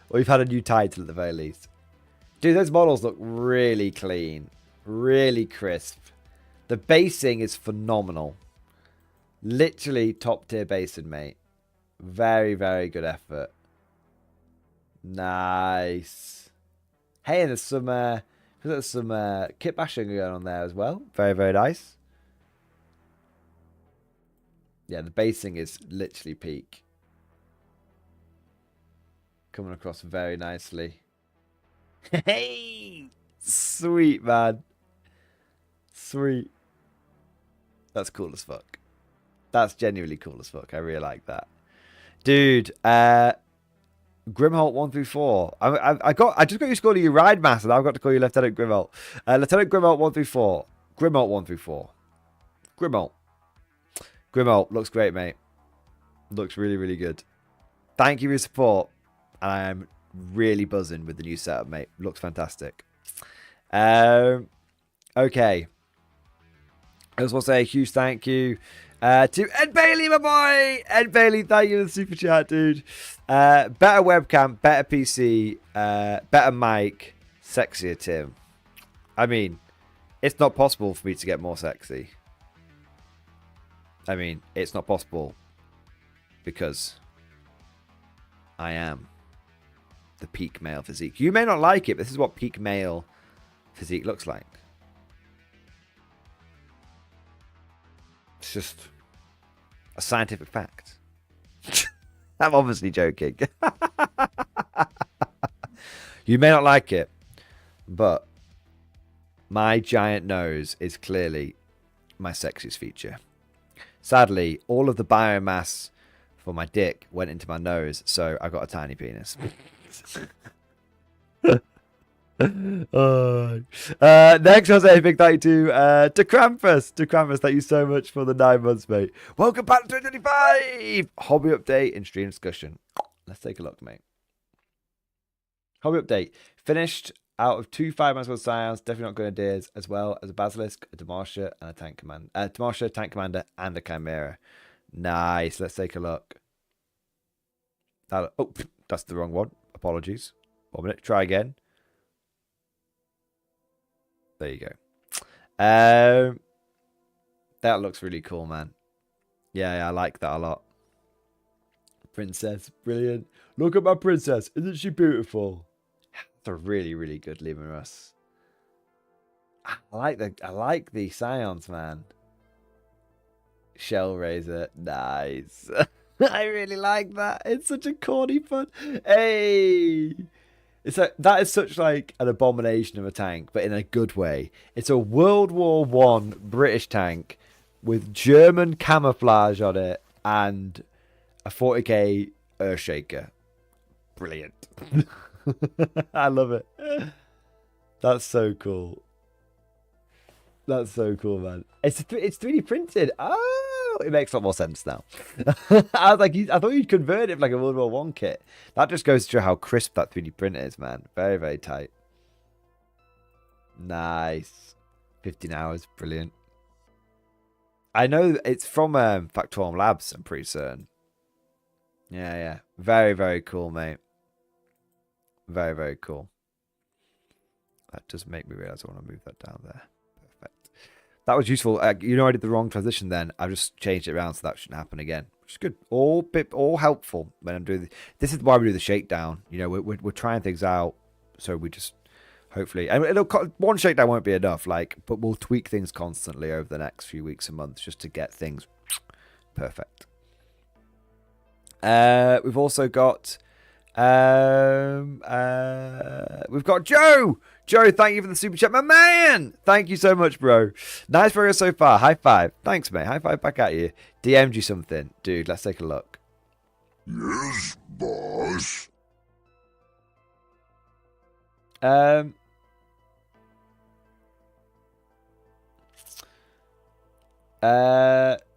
Or you've had a new title at the very least. Dude, those models look really clean. Really crisp. The basing is phenomenal. Literally top tier basing, mate. Very, very good effort. Nice. Hey, and there's some kit bashing going on there as well. Very, very nice. Yeah, the basing is literally peak. Coming across very nicely. Hey! Sweet, man. Sweet. That's cool as fuck. That's genuinely cool as fuck. I really like that. Dude, Grimholt 1 through 4. I just got you to call you Ride Master. Now I've got to call you Lieutenant Grimholt. Lieutenant Grimholt 1 through 4. Grimholt 1 through 4. Grimholt. Grimholt looks great, mate. Looks really, really good. Thank you for your support. And I am really buzzing with the new setup, mate. Looks fantastic. Okay. I just want to say a huge thank you to Ed Bailey, my boy. Ed Bailey, thank you for the super chat, dude. Better webcam, better PC, better mic, sexier Tim. I mean, it's not possible for me to get more sexy. I mean, it's not possible because I am the peak male physique. You may not like it, but this is what peak male physique looks like. It's just a scientific fact. I'm obviously joking. You may not like it, but my giant nose is clearly my sexiest feature. Sadly, all of the biomass for my dick went into my nose, so I got a tiny penis. Next, I'll say a big thank you to Krampus. To Krampus, thank you so much for the 9 months, mate. Welcome back to 2025. Hobby update and stream discussion. Let's take a look, mate. Hobby update. Finished out of 2 5-man scions, definitely not grenadiers, as well as a basilisk, a demolisher, and a tank commander. Demolisher, tank commander, and a chimera. Nice. Let's take a look. Oh, that's the wrong one. Apologies. 1 minute. Try again. There you go. That looks really cool, man. Yeah, I like that a lot. Princess, brilliant. Look at my princess. Isn't she beautiful? That's a really, really good Lehman Russ. I like the scions, man. Shell Razor, nice. I really like that. It's such a corny pun. Hey. That is such like an abomination of a tank, but in a good way. It's a World War I British tank with German camouflage on it and a 40k Earthshaker. Brilliant. I love it. That's so cool. That's so cool, man. It's 3D printed. Oh, it makes a lot more sense now. I was like, I thought you'd convert it for like a World War I kit. That just goes to show how crisp that 3D print is, man. Very, very tight. Nice. 15 hours. Brilliant. I know it's from Factorum Labs, I'm pretty certain. Yeah. Very, very cool, mate. Very, very cool. That does make me realize I want to move that down there. Perfect. That was useful. You know I did the wrong transition then. I've just changed it around so that shouldn't happen again. Which is good. All helpful when I'm doing this. Is why we do the shakedown. You know, we're trying things out. So we just hopefully, and one shakedown won't be enough. But we'll tweak things constantly over the next few weeks and months just to get things perfect. We've also got We've got Joe. Joe, thank you for the super chat, my man. Thank you so much, bro. Nice progress so far. High five. Thanks, mate. High five back at you. DM'd you something, dude. Let's take a look. Yes, boss.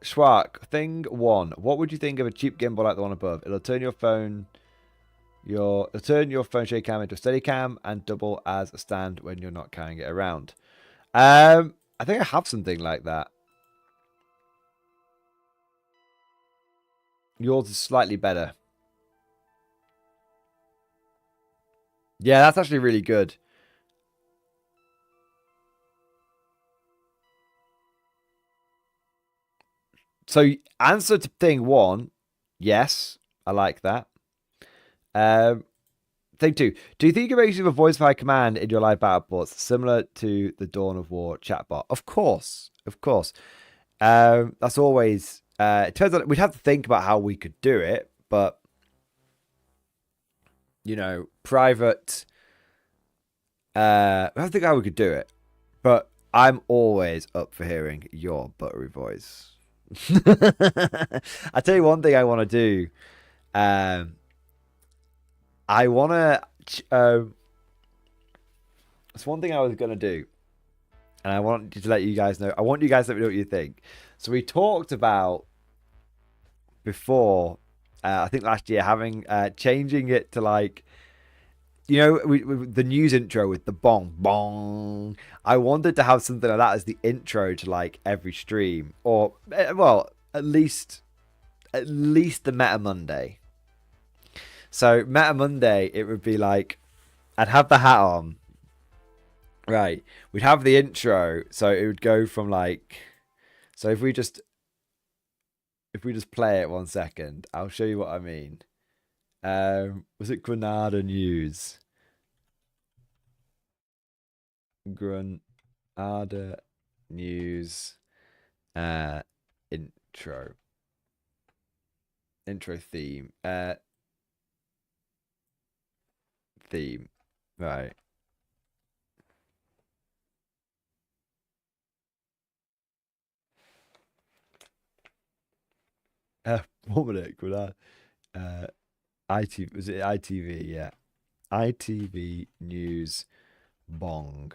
Schwark, thing one. What would you think of a cheap gimbal like the one above? It'll turn your phone shake cam into a steady cam and double as a stand when you're not carrying it around. I think I have something like that. Yours is slightly better. Yeah, that's actually really good. So, answer to thing one, yes, I like that. Thing two, do you think you can make use of a voice fire command in your live battle bots similar to the Dawn of War chatbot? Of course, of course. That's always. It turns out we'd have to think about how we could do it, but you know, private. We have to think how we could do it, but I'm always up for hearing your buttery voice. I tell you one thing I want to do. I want to. It's one thing I was going to do, and I want to let you guys know. I want you guys to let me know what you think. So we talked about before, I think last year, having changing it to like, you know, the news intro with the bong bong. I wanted to have something like that as the intro to like every stream, or well, at least the Meta Monday. So Meta Monday, it would be like, I'd have the hat on, right? We'd have the intro, so it would go from like, so if we just play it 1 second, I'll show you what I mean. Was it Granada News? Granada News intro theme right. 1 minute, Granada. ITV, was it ITV? Yeah, ITV News bong.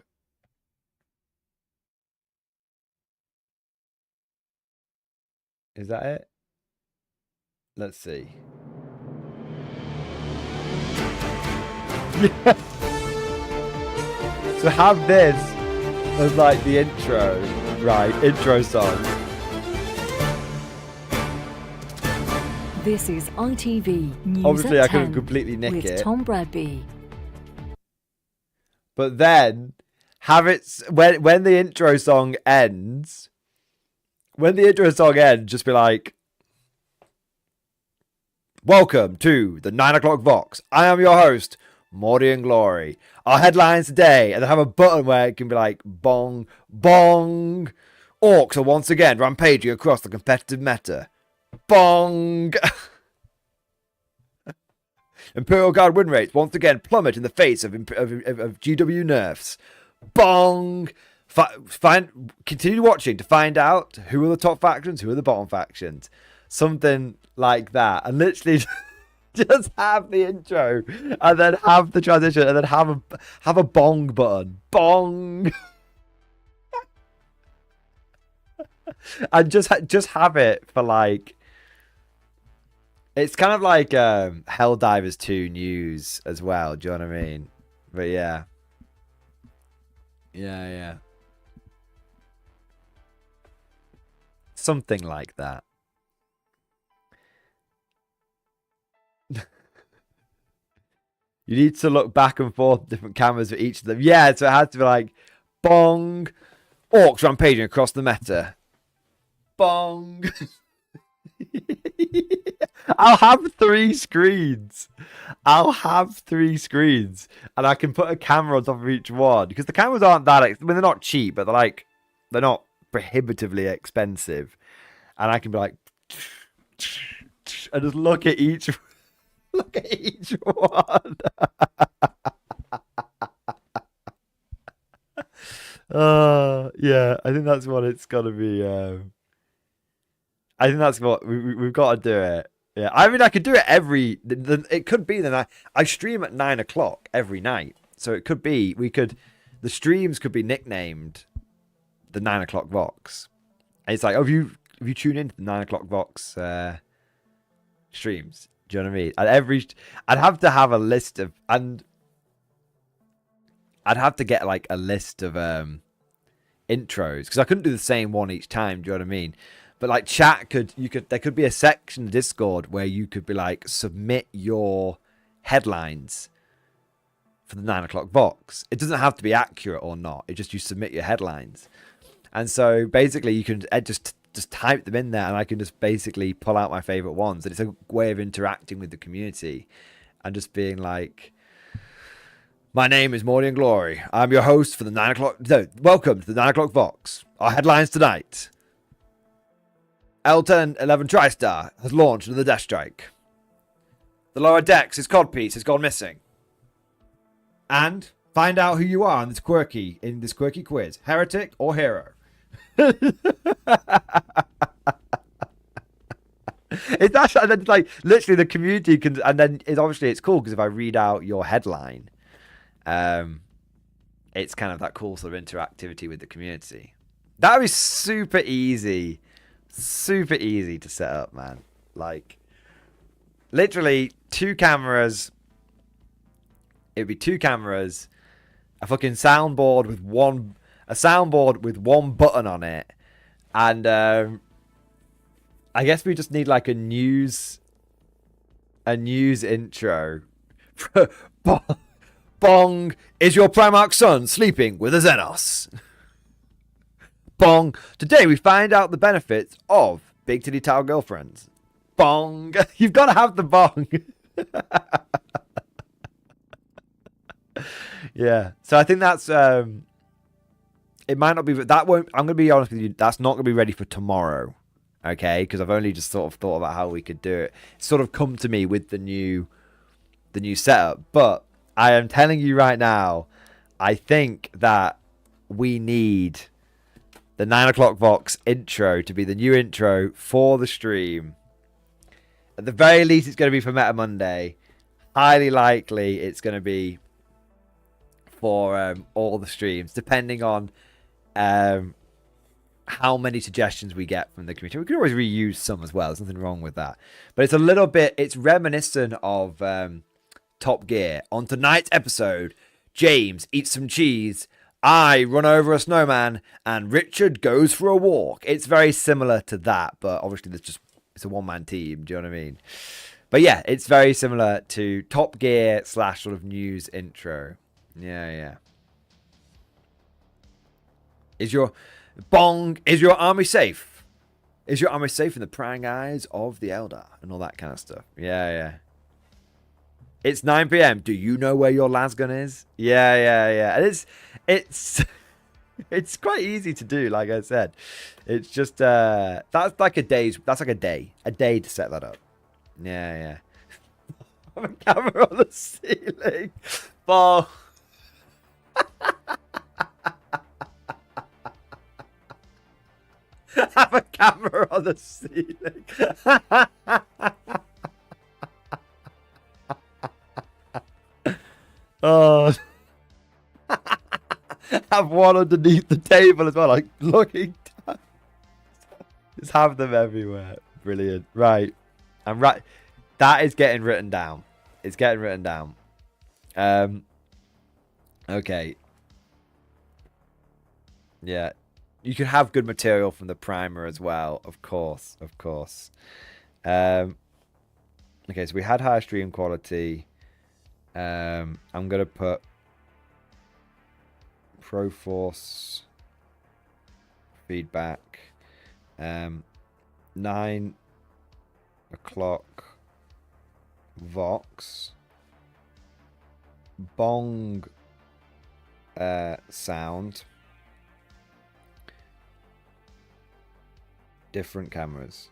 Is that it? Let's see. So have this as like the intro, right? Intro song. This is ITV News Obviously, at I couldn't 10 completely nick with it. Tom Bradby. But then have it when the intro song ends. When the intro song ends, just be like, "Welcome to the 9 o'clock Vox. I am your host, Mordian Glory. Our headlines today," and then have a button where it can be like, "Bong, bong. Orcs are once again rampaging across the competitive meta. Bong." Imperial Guard win rates once again plummet in the face of GW nerfs. Bong. Continue watching to find out who are the top factions, who are the bottom factions. Something like that. And literally just have the intro and then have the transition and then have a bong button. Bong. And just have it for like, it's kind of like Helldivers 2 news as well. Do you know what I mean? But yeah. Yeah. Something like that. You need to look back and forth different cameras for each of them. Yeah, so it has to be like, bong. Orcs rampaging across the meta. Bong. I'll have 3 screens. And I can put a camera on top of each one. Because the cameras aren't that, I mean, they're not cheap, but they're not prohibitively expensive. And I can be like, and just look at each Look at each one. Yeah, I think that's what it's got to be. I think that's what we've got to do it. Yeah, I mean, I could do it every. It could be that I stream at 9 o'clock every night, so it could be the streams could be nicknamed the 9 o'clock Vox. And it's like, oh, if you tune into the 9 o'clock Vox streams, do you know what I mean? I'd have to have a list of, and I'd have to get like a list of intros because I couldn't do the same one each time. Do you know what I mean? But like chat there could be a section of Discord where you could be like, submit your headlines for the 9 o'clock Vox. It doesn't have to be accurate or not. It just you submit your headlines, and so basically you can just type them in there, and I can just basically pull out my favorite ones. And it's a way of interacting with the community and just being like, my name is Mordian Glory. I'm your host for the 9 o'clock. No, welcome to the 9 o'clock Vox. Our headlines tonight. L1011 TriStar has launched into the Death Strike. The lower decks, his codpiece has gone missing. And find out who you are in this quirky quiz. Heretic or hero? It's actually, and then like literally the community can, and then it's cool because if I read out your headline, it's kind of that cool sort of interactivity with the community. That would be super easy to set up, man. Like literally 2 cameras. It'd be 2 cameras, a fucking soundboard with one button on it, and I guess we just need like a news intro. Bong, is your Primarch son sleeping with a Xenos? Bong, today we find out the benefits of big titty towel girlfriends. Bong, you've got to have the bong. Yeah, so I think that's it might not be that won't. I'm gonna be honest with you. That's not gonna be ready for tomorrow, okay? Because I've only just sort of thought about how we could do it. It's sort of come to me with the new setup. But I am telling you right now, I think that we need the 9 o'clock Vox intro to be the new intro for the stream. At the very least, it's going to be for Meta Monday. Highly likely, it's going to be for all the streams, depending on how many suggestions we get from the community. We can always reuse some as well. There's nothing wrong with that. But it's a little bit, it's reminiscent of Top Gear. On tonight's episode, James eats some cheese, I run over a snowman, and Richard goes for a walk. It's very similar to that, but obviously it's a one-man team. Do you know what I mean? But yeah, it's very similar to Top Gear / sort of news intro. Yeah. Is your army safe? Is your army safe in the prying eyes of the Eldar and all that kind of stuff? Yeah. It's 9 p.m. Do you know where your lasgun is? Yeah. And it's quite easy to do, like I said. It's just that's like a day to set that up. Yeah. I have a camera on the ceiling. Oh. Have a camera on the ceiling. Oh. Have one underneath the table as well, like looking down. Just have them everywhere. Brilliant. Right. I'm right. That is getting written down. It's getting written down. Okay. Yeah. You can have good material from the primer as well, of course. Okay, so we had high stream quality. I'm gonna put Proforce feedback. 9 o'clock Vox. Bong sound. Different cameras.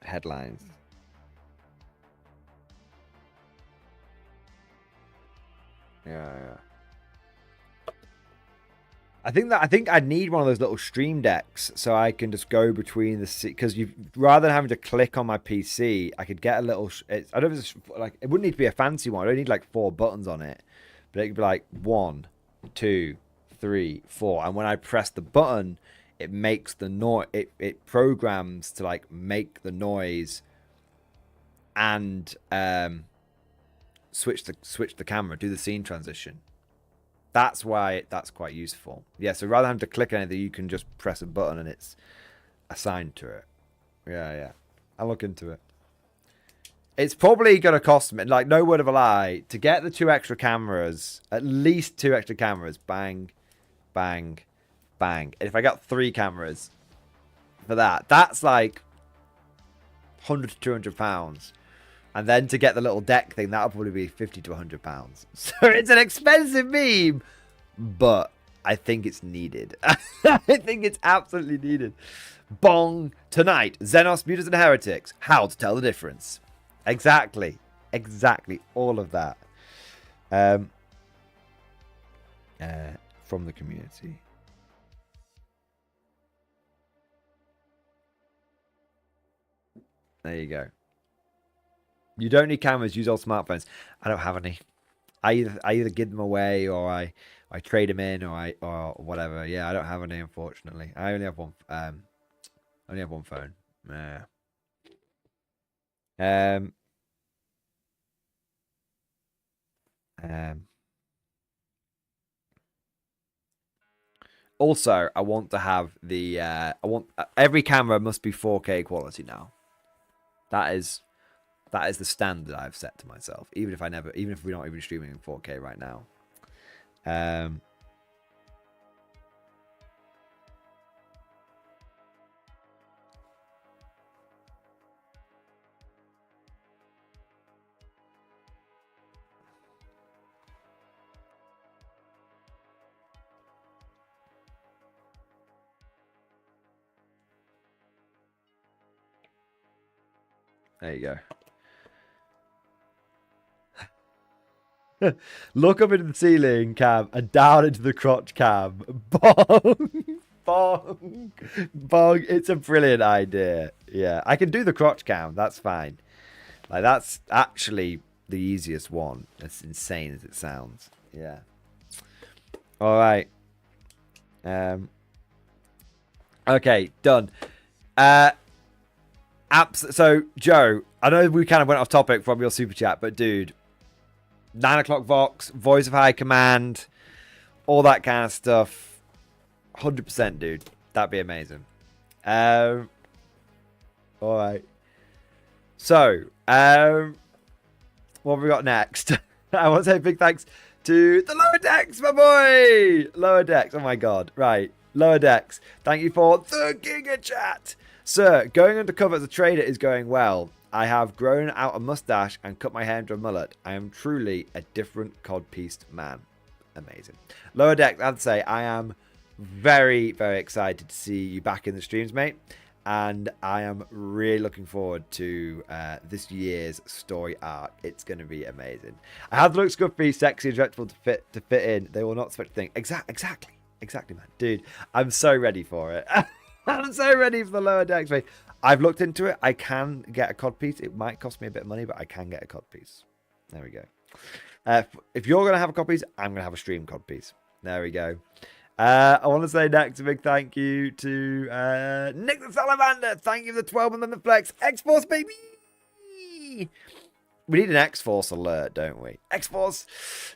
headlines. Yeah. I think I need one of those little stream decks so I can just go between the because you rather than having to click on my PC, I could get a little. I don't know if it's like it wouldn't need to be a fancy one. I don't need like 4 buttons on it, but it could be like 1, 2, 3, 4, and when I press the button, it makes the noise. It programs to like make the noise and switch the camera, do the scene transition. That's why that's quite useful. Yeah, so rather than having to click anything, you can just press a button and it's assigned to it. Yeah. I'll look into it. It's probably going to cost me, like, no word of a lie, to get the 2 extra cameras, at least 2 extra cameras, bang, bang, bang. And if I got 3 cameras for that, that's like 100 to 200 pounds. And then to get the little deck thing, that'll probably be 50 to 100 pounds. So it's an expensive meme, but I think it's needed. I think it's absolutely needed. Bong. Tonight, Xenos, Mutants and Heretics. How to tell the difference. Exactly. All of that. From the community. There you go. You don't need cameras, use old smartphones. I don't have any. I either give them away or I trade them in or whatever. Yeah, I don't have any, unfortunately. I only have one phone. Yeah. Also, I want to have the every camera must be 4K quality now. That is the standard I've set to myself, even if we're not even streaming in 4K right now. There you go. Look up into the ceiling cam and down into the crotch cam. Bong. Bong. Bong. It's a brilliant idea. Yeah, I can do the crotch cam. That's fine. Like, that's actually the easiest one. As insane as it sounds. Yeah. All right. Okay, done. So, Joe, I know we kind of went off topic from your super chat, but dude, 9 o'clock Vox, Voice of High Command, all that kind of stuff. 100%, dude. That'd be amazing. All right. So, what have we got next? I want to say big thanks to the Lower Decks, my boy. Lower Decks. Oh my God. Right. Lower Decks. Thank you for the Giga Chat. Sir, going undercover as a trader is going well. I have grown out a mustache and cut my hair into a mullet. I am truly a different codpieced man. Amazing. Lower Decks, I'd say I am very, very excited to see you back in the streams, mate. And I am really looking forward to this year's story arc. It's going to be amazing. I have the look scruffy, sexy, and dreadful to fit in. They will not expect a thing. Exactly, man. Dude, I'm so ready for it. I'm so ready for the Lower Decks, mate. I've looked into it. I can get a codpiece. It might cost me a bit of money, but I can get a codpiece. There we go. If you're going to have a codpiece, I'm going to have a stream codpiece. There we go. I want to say next a big thank you to Nick the Salamander. Thank you for the 12 and then the flex. X-Force, baby! We need an X-Force alert, don't we? X-Force!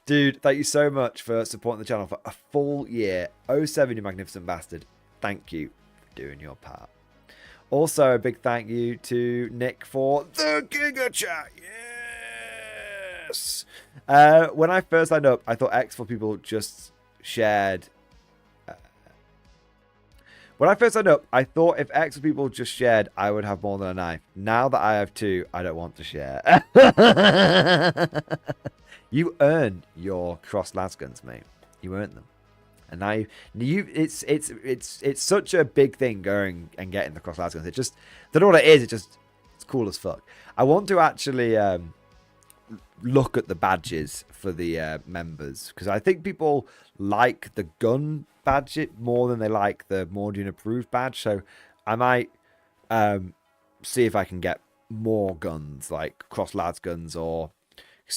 Dude, thank you so much for supporting the channel for a full year. 07, you magnificent bastard. Thank you for doing your part. Also, a big thank you to Nick for the Giga Chat. Yes! When I first signed up, I thought X for people just shared. When I first signed up, I thought if X for people just shared, I would have more than a knife. Now that I have 2, I don't want to share. You earned your cross lasguns, mate. You earned them. And now it's such a big thing going and getting the cross lasguns. It just, I don't know what it is. It just It's cool as fuck. I want to actually look at the badges for the members, because I think people like the gun badge more than they like the Mordian approved badge. So I might see if I can get more guns, like cross lads guns, or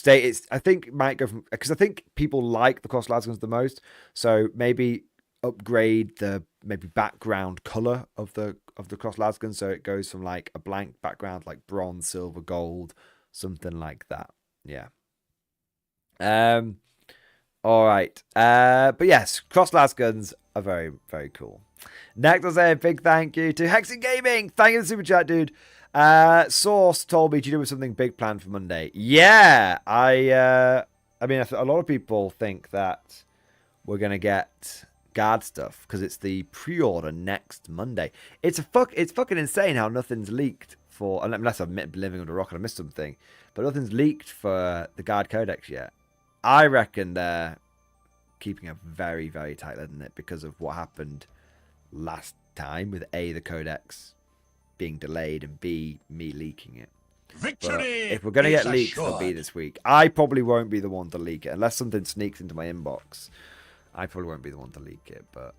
I think it might go from, because I think people like the cross lads guns the most. So maybe upgrade the background color of the cross lads gun, so it goes from like a blank background, like bronze, silver, gold, something like that. Yeah. All right. But yes, cross lads guns are very, very cool. Next, I'll say a big thank you to Hexing Gaming. Thank you for the super chat, dude. Source told me to do something big planned for Monday. Yeah, I mean, a lot of people think that we're gonna get guard stuff because it's the pre-order next Monday. It's fucking insane how nothing's leaked for, unless I've been living under a rock and I missed something, but nothing's leaked for the guard codex yet. I reckon they're keeping a very, very tight lid on it because of what happened last time with A, the codex being delayed, and B, me leaking it. Victory! But if we're going to get leaks, it'll be this week. I probably won't be the one to leak it unless something sneaks into my inbox. I probably won't be the one to leak it, but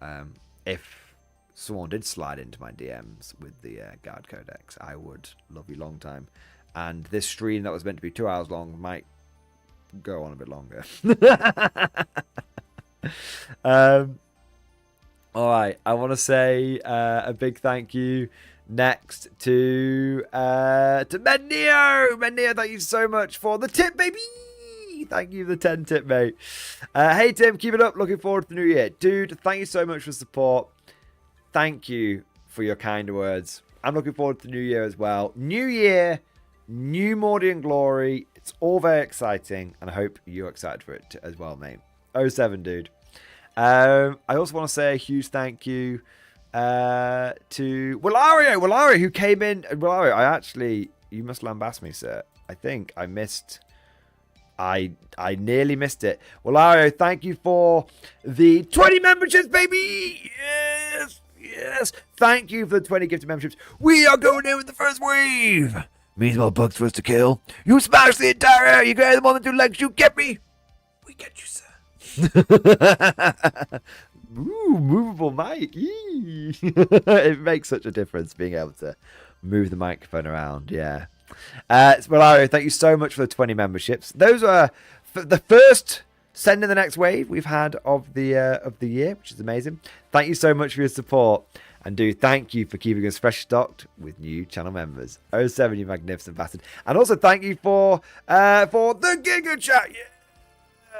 if someone did slide into my DMs with the guard codex, I would love you long time. And this stream that was meant to be 2 hours long might go on a bit longer. All right, I want to say a big thank you next to Mennio. Mennio, thank you so much for the tip, baby. Thank you for the 10 tip, mate. Hey, Tim, keep it up. Looking forward to the new year. Dude, thank you so much for support. Thank you for your kind words. I'm looking forward to the new year as well. New year, new Mordian glory. It's all very exciting, and I hope you're excited for it as well, mate. 07, dude. I also want to say a huge thank you to Willario, who came in. Willario, you must lambast me, sir. I think I missed... I nearly missed it. Willario, thank you for the 20 memberships, baby! Yes! Thank you for the 20 gifted memberships. We are going in with the first wave! Means more bugs for us to kill. You smash the entire area. You get them on the 2 legs. You get me? We get you, sir. Ooh, movable mic. It makes such a difference being able to move the microphone around. Yeah. Willario, thank you so much for the 20 memberships. Those are the first send in the next wave we've had of the year, which is amazing. Thank you so much for your support, and do thank you for keeping us fresh stocked with new channel members. 07, you magnificent bastard. And also thank you for the Giga Chat.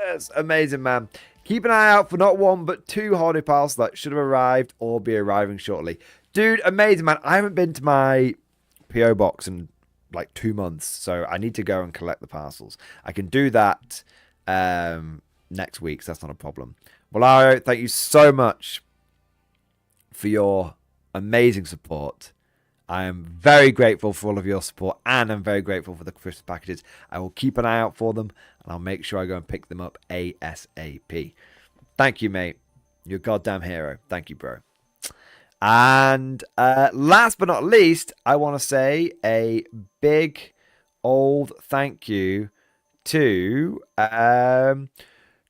Yes, amazing, man. Keep an eye out for not 1 but 2 holiday parcels that should have arrived or be arriving shortly. Dude, amazing, man. I haven't been to my PO box in like 2 months, so I need to go and collect the parcels. I can do that next week, so that's not a problem. Willario, thank you so much for your amazing support. I am very grateful for all of your support, and I'm very grateful for the Christmas packages. I will keep an eye out for them, and I'll make sure I go and pick them up ASAP. Thank you, mate. You're a goddamn hero. Thank you, bro. And last but not least, I want to say a big old thank you to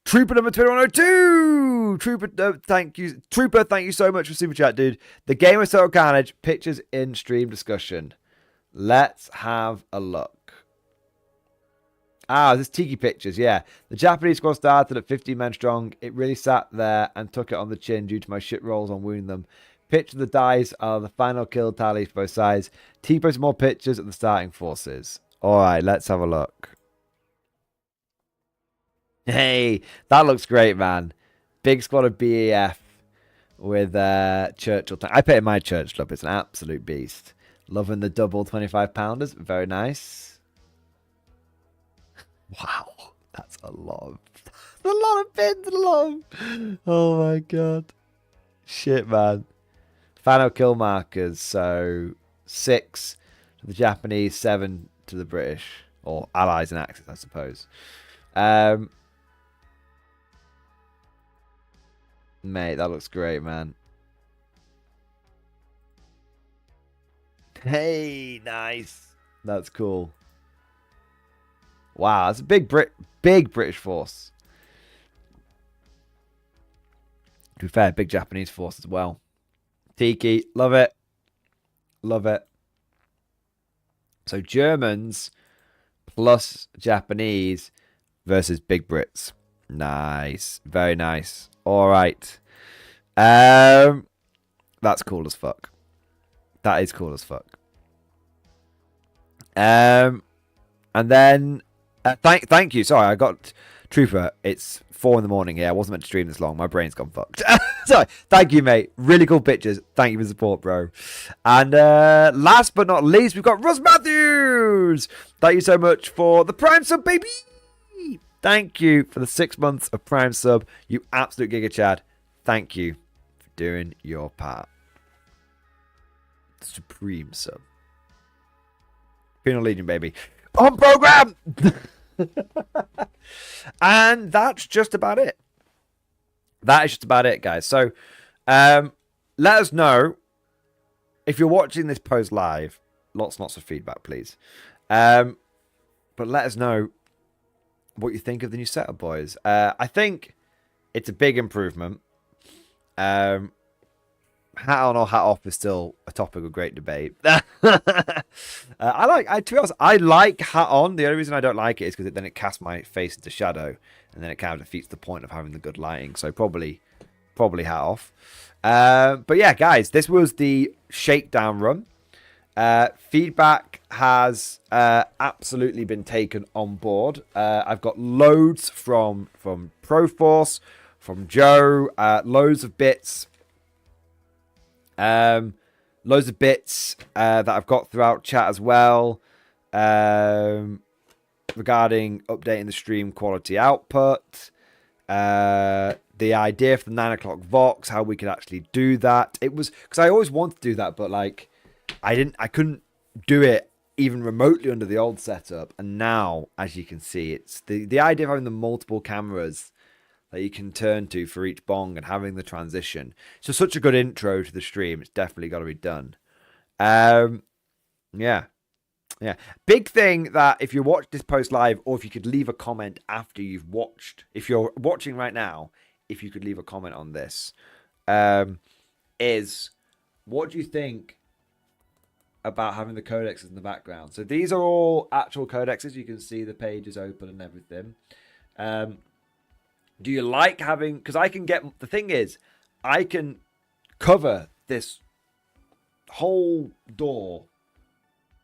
Trooper number 2102. Trooper, thank you. Trooper, thank you so much for super chat, dude. The game of Total Carnage pictures in stream discussion. Let's have a look. This Tiki pictures, yeah. The Japanese squad started at 15 men strong. It really sat there and took it on the chin due to my shit rolls on wounding them. Picture the dice are the final kill tallies for both sides. T posted more pictures of the starting forces. Alright, let's have a look. Hey, that looks great, man. Big squad of BAF with Churchill. I put in my Churchill up. It's an absolute beast. Loving the double 25-pounders. Very nice. Wow, that's a lot of pins. Oh my god. Shit, man. Final kill markers. So 6 to the Japanese, 7 to the British. Or Allies and Axis, I suppose. Mate, that looks great, man. Hey, nice. That's cool. Wow, that's a big British force. To be fair, big Japanese force as well. Tiki, love it. Love it. So Germans plus Japanese versus big Brits. Nice. Very nice. All right. That's cool as fuck. That is cool as fuck. And then thank you. Sorry, I got Trooper. It's 4 a.m. here. I wasn't meant to stream this long. My brain's gone fucked. Sorry. Thank you, mate. Really cool pictures. Thank you for the support, bro. And last but not least, we've got Russ Matthews. Thank you so much for the Prime sub, baby. Thank you for the 6 months of Prime sub. You absolute Giga Chad. Thank you for doing your part. Supreme sub. Penal Legion, baby. On program! And that's just about it. That is just about it, guys. So, let us know if you're watching this post live. Lots and lots of feedback, please. But let us know what you think of the new setup, boys. I think it's a big improvement. Hat on or hat off is still a topic of great debate. To be honest, I like hat on. The only reason I don't like it is because then it casts my face into shadow, and then it kind of defeats the point of having the good lighting. So probably hat off. But yeah, guys, this was the Shakedown run. Feedback has absolutely been taken on board. I've got loads from Proforce, from Joe, loads of bits. Loads of bits that I've got throughout chat as well, regarding updating the stream quality output, the idea for the 9 o'clock Vox, how we could actually do that. It was because I always wanted to do that, but like I couldn't do it even remotely under the old setup. And now, as you can see, it's the idea of having the multiple cameras that you can turn to for each bong and having the transition. So such a good intro to the stream. It's definitely got to be done. Yeah. Big thing that if you watch this post live, or if you could leave a comment after you've watched, if you're watching right now, if you could leave a comment on this, is what do you think about having the codexes in the background? So these are all actual codexes. You can see the page is open and everything. Do you like having... Because I can get... The thing is, I can cover this whole door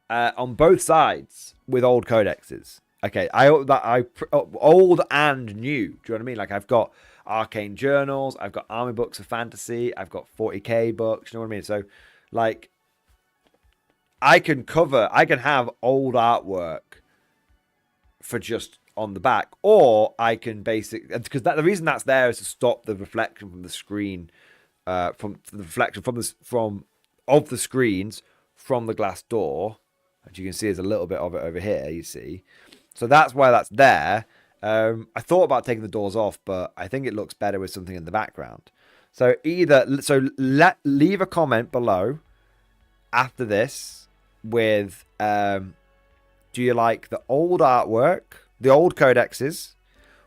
on both sides with old codexes. Okay, old and new. Do you know what I mean? Like, I've got arcane journals, I've got army books of fantasy, I've got 40k books. You know what I mean? So, like, I can have old artwork for just on the back, or I can basically, because the reason that's there is to stop the reflection from the screen, of the screens from the glass door. As you can see, there's a little bit of it over here. You see, so that's why that's there. I thought about taking the doors off, but I think it looks better with something in the background. So leave a comment below after this with do you like the old artwork, the old codexes?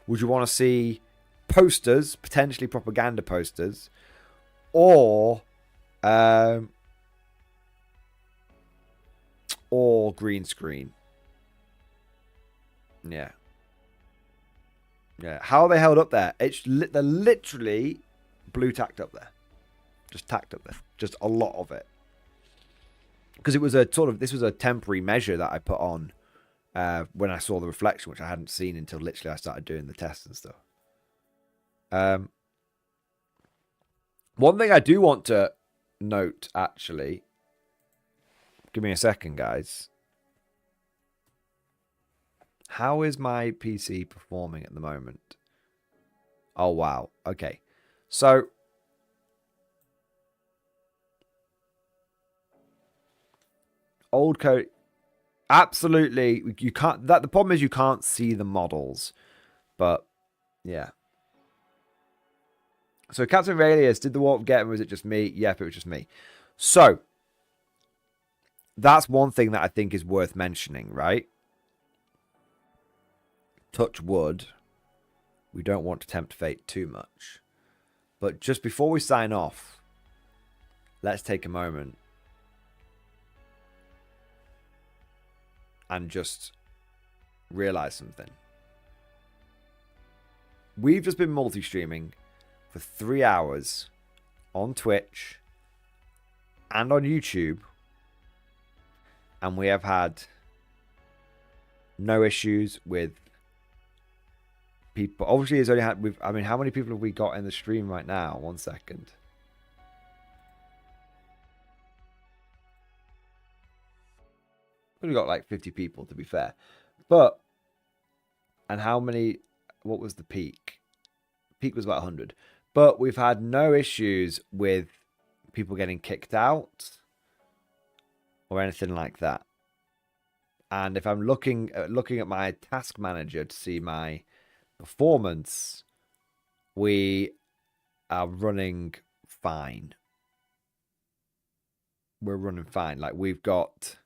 Would you want to see posters, potentially propaganda posters, or green screen? Yeah. How are they held up there? They're literally blue tacked up there, just tacked up there, just a lot of it. Because it was this was a temporary measure that I put on when I saw the reflection, which I hadn't seen until literally I started doing the tests and stuff. One thing I do want to note, actually, give me a second, guys. How is my PC performing at the moment? Oh, wow. Okay. So, old code. Absolutely. You can't. The problem is you can't see the models. But, yeah. So, Captain Aurelius, did the warp get him, or was it just me? Yep, it was just me. So, that's one thing that I think is worth mentioning, right? Touch wood. We don't want to tempt fate too much. But just before we sign off, let's take a moment and just realize something. We've just been multi-streaming for 3 hours on Twitch and on YouTube, and we have had no issues with people. Obviously, it's only had. I mean, how many people have we got in the stream right now? 1 second. We've got like 50 people, to be fair. But, and how many? What was the peak? Peak was about 100. But we've had no issues with people getting kicked out or anything like that. And if I'm looking at my task manager to see my performance, we are running fine. We're running fine. Like, we've got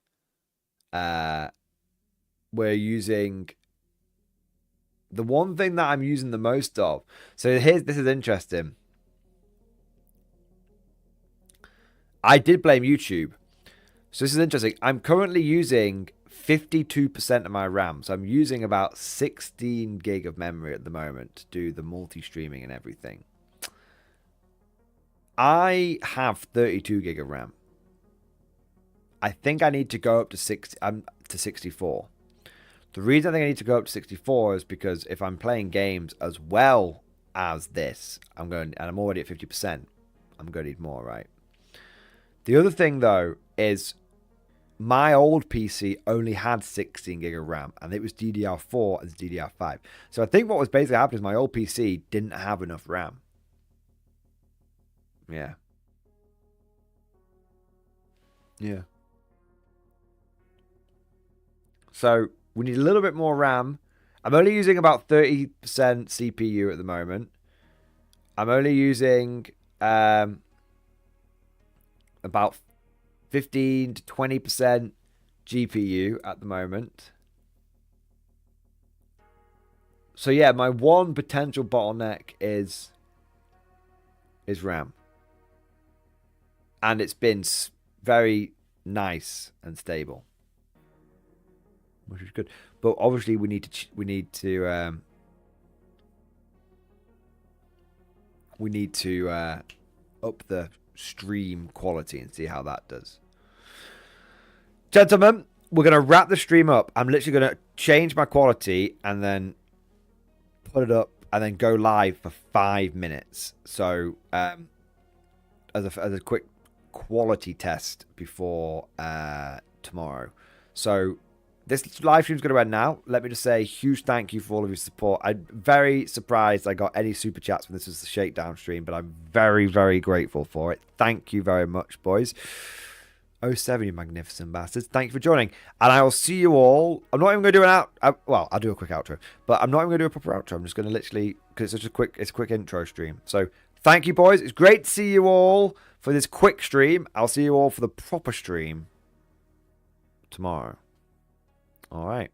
we're using the one thing that I'm using the most of. So this is interesting. I did blame YouTube. So this is interesting. I'm currently using 52% of my RAM. So I'm using about 16 gig of memory at the moment to do the multi-streaming and everything. I have 32 gig of RAM. I think I need to go up to 64. The reason I think I need to go up to 64 is because if I'm playing games as well as this, and I'm already at 50%, I'm going to need more, right? The other thing, though, is my old PC only had 16 gig of RAM, and it was DDR4 and DDR5. So I think what was basically happening is my old PC didn't have enough RAM. Yeah. Yeah. So we need a little bit more RAM. I'm only using about 30% CPU at the moment. I'm only using about 15 to 20% GPU at the moment. So yeah, my one potential bottleneck is RAM. And it's been very nice and stable, which is good. But obviously we need to up the stream quality and see how that does. Gentlemen, we're going to wrap the stream up. I'm literally going to change my quality and then put it up and then go live for 5 minutes. So as a quick quality test before tomorrow. So this live stream is going to end now. Let me just say huge thank you for all of your support. I'm very surprised I got any super chats when this was the Shakedown stream, but I'm very, very grateful for it. Thank you very much, boys. 07, you magnificent bastards. Thank you for joining. And I will see you all. I'm not even going to do an well, I'll do a quick outro, but I'm not even going to do a proper outro. I'm just going to literally, because it's a quick intro stream. So thank you, boys. It's great to see you all for this quick stream. I'll see you all for the proper stream tomorrow. All right.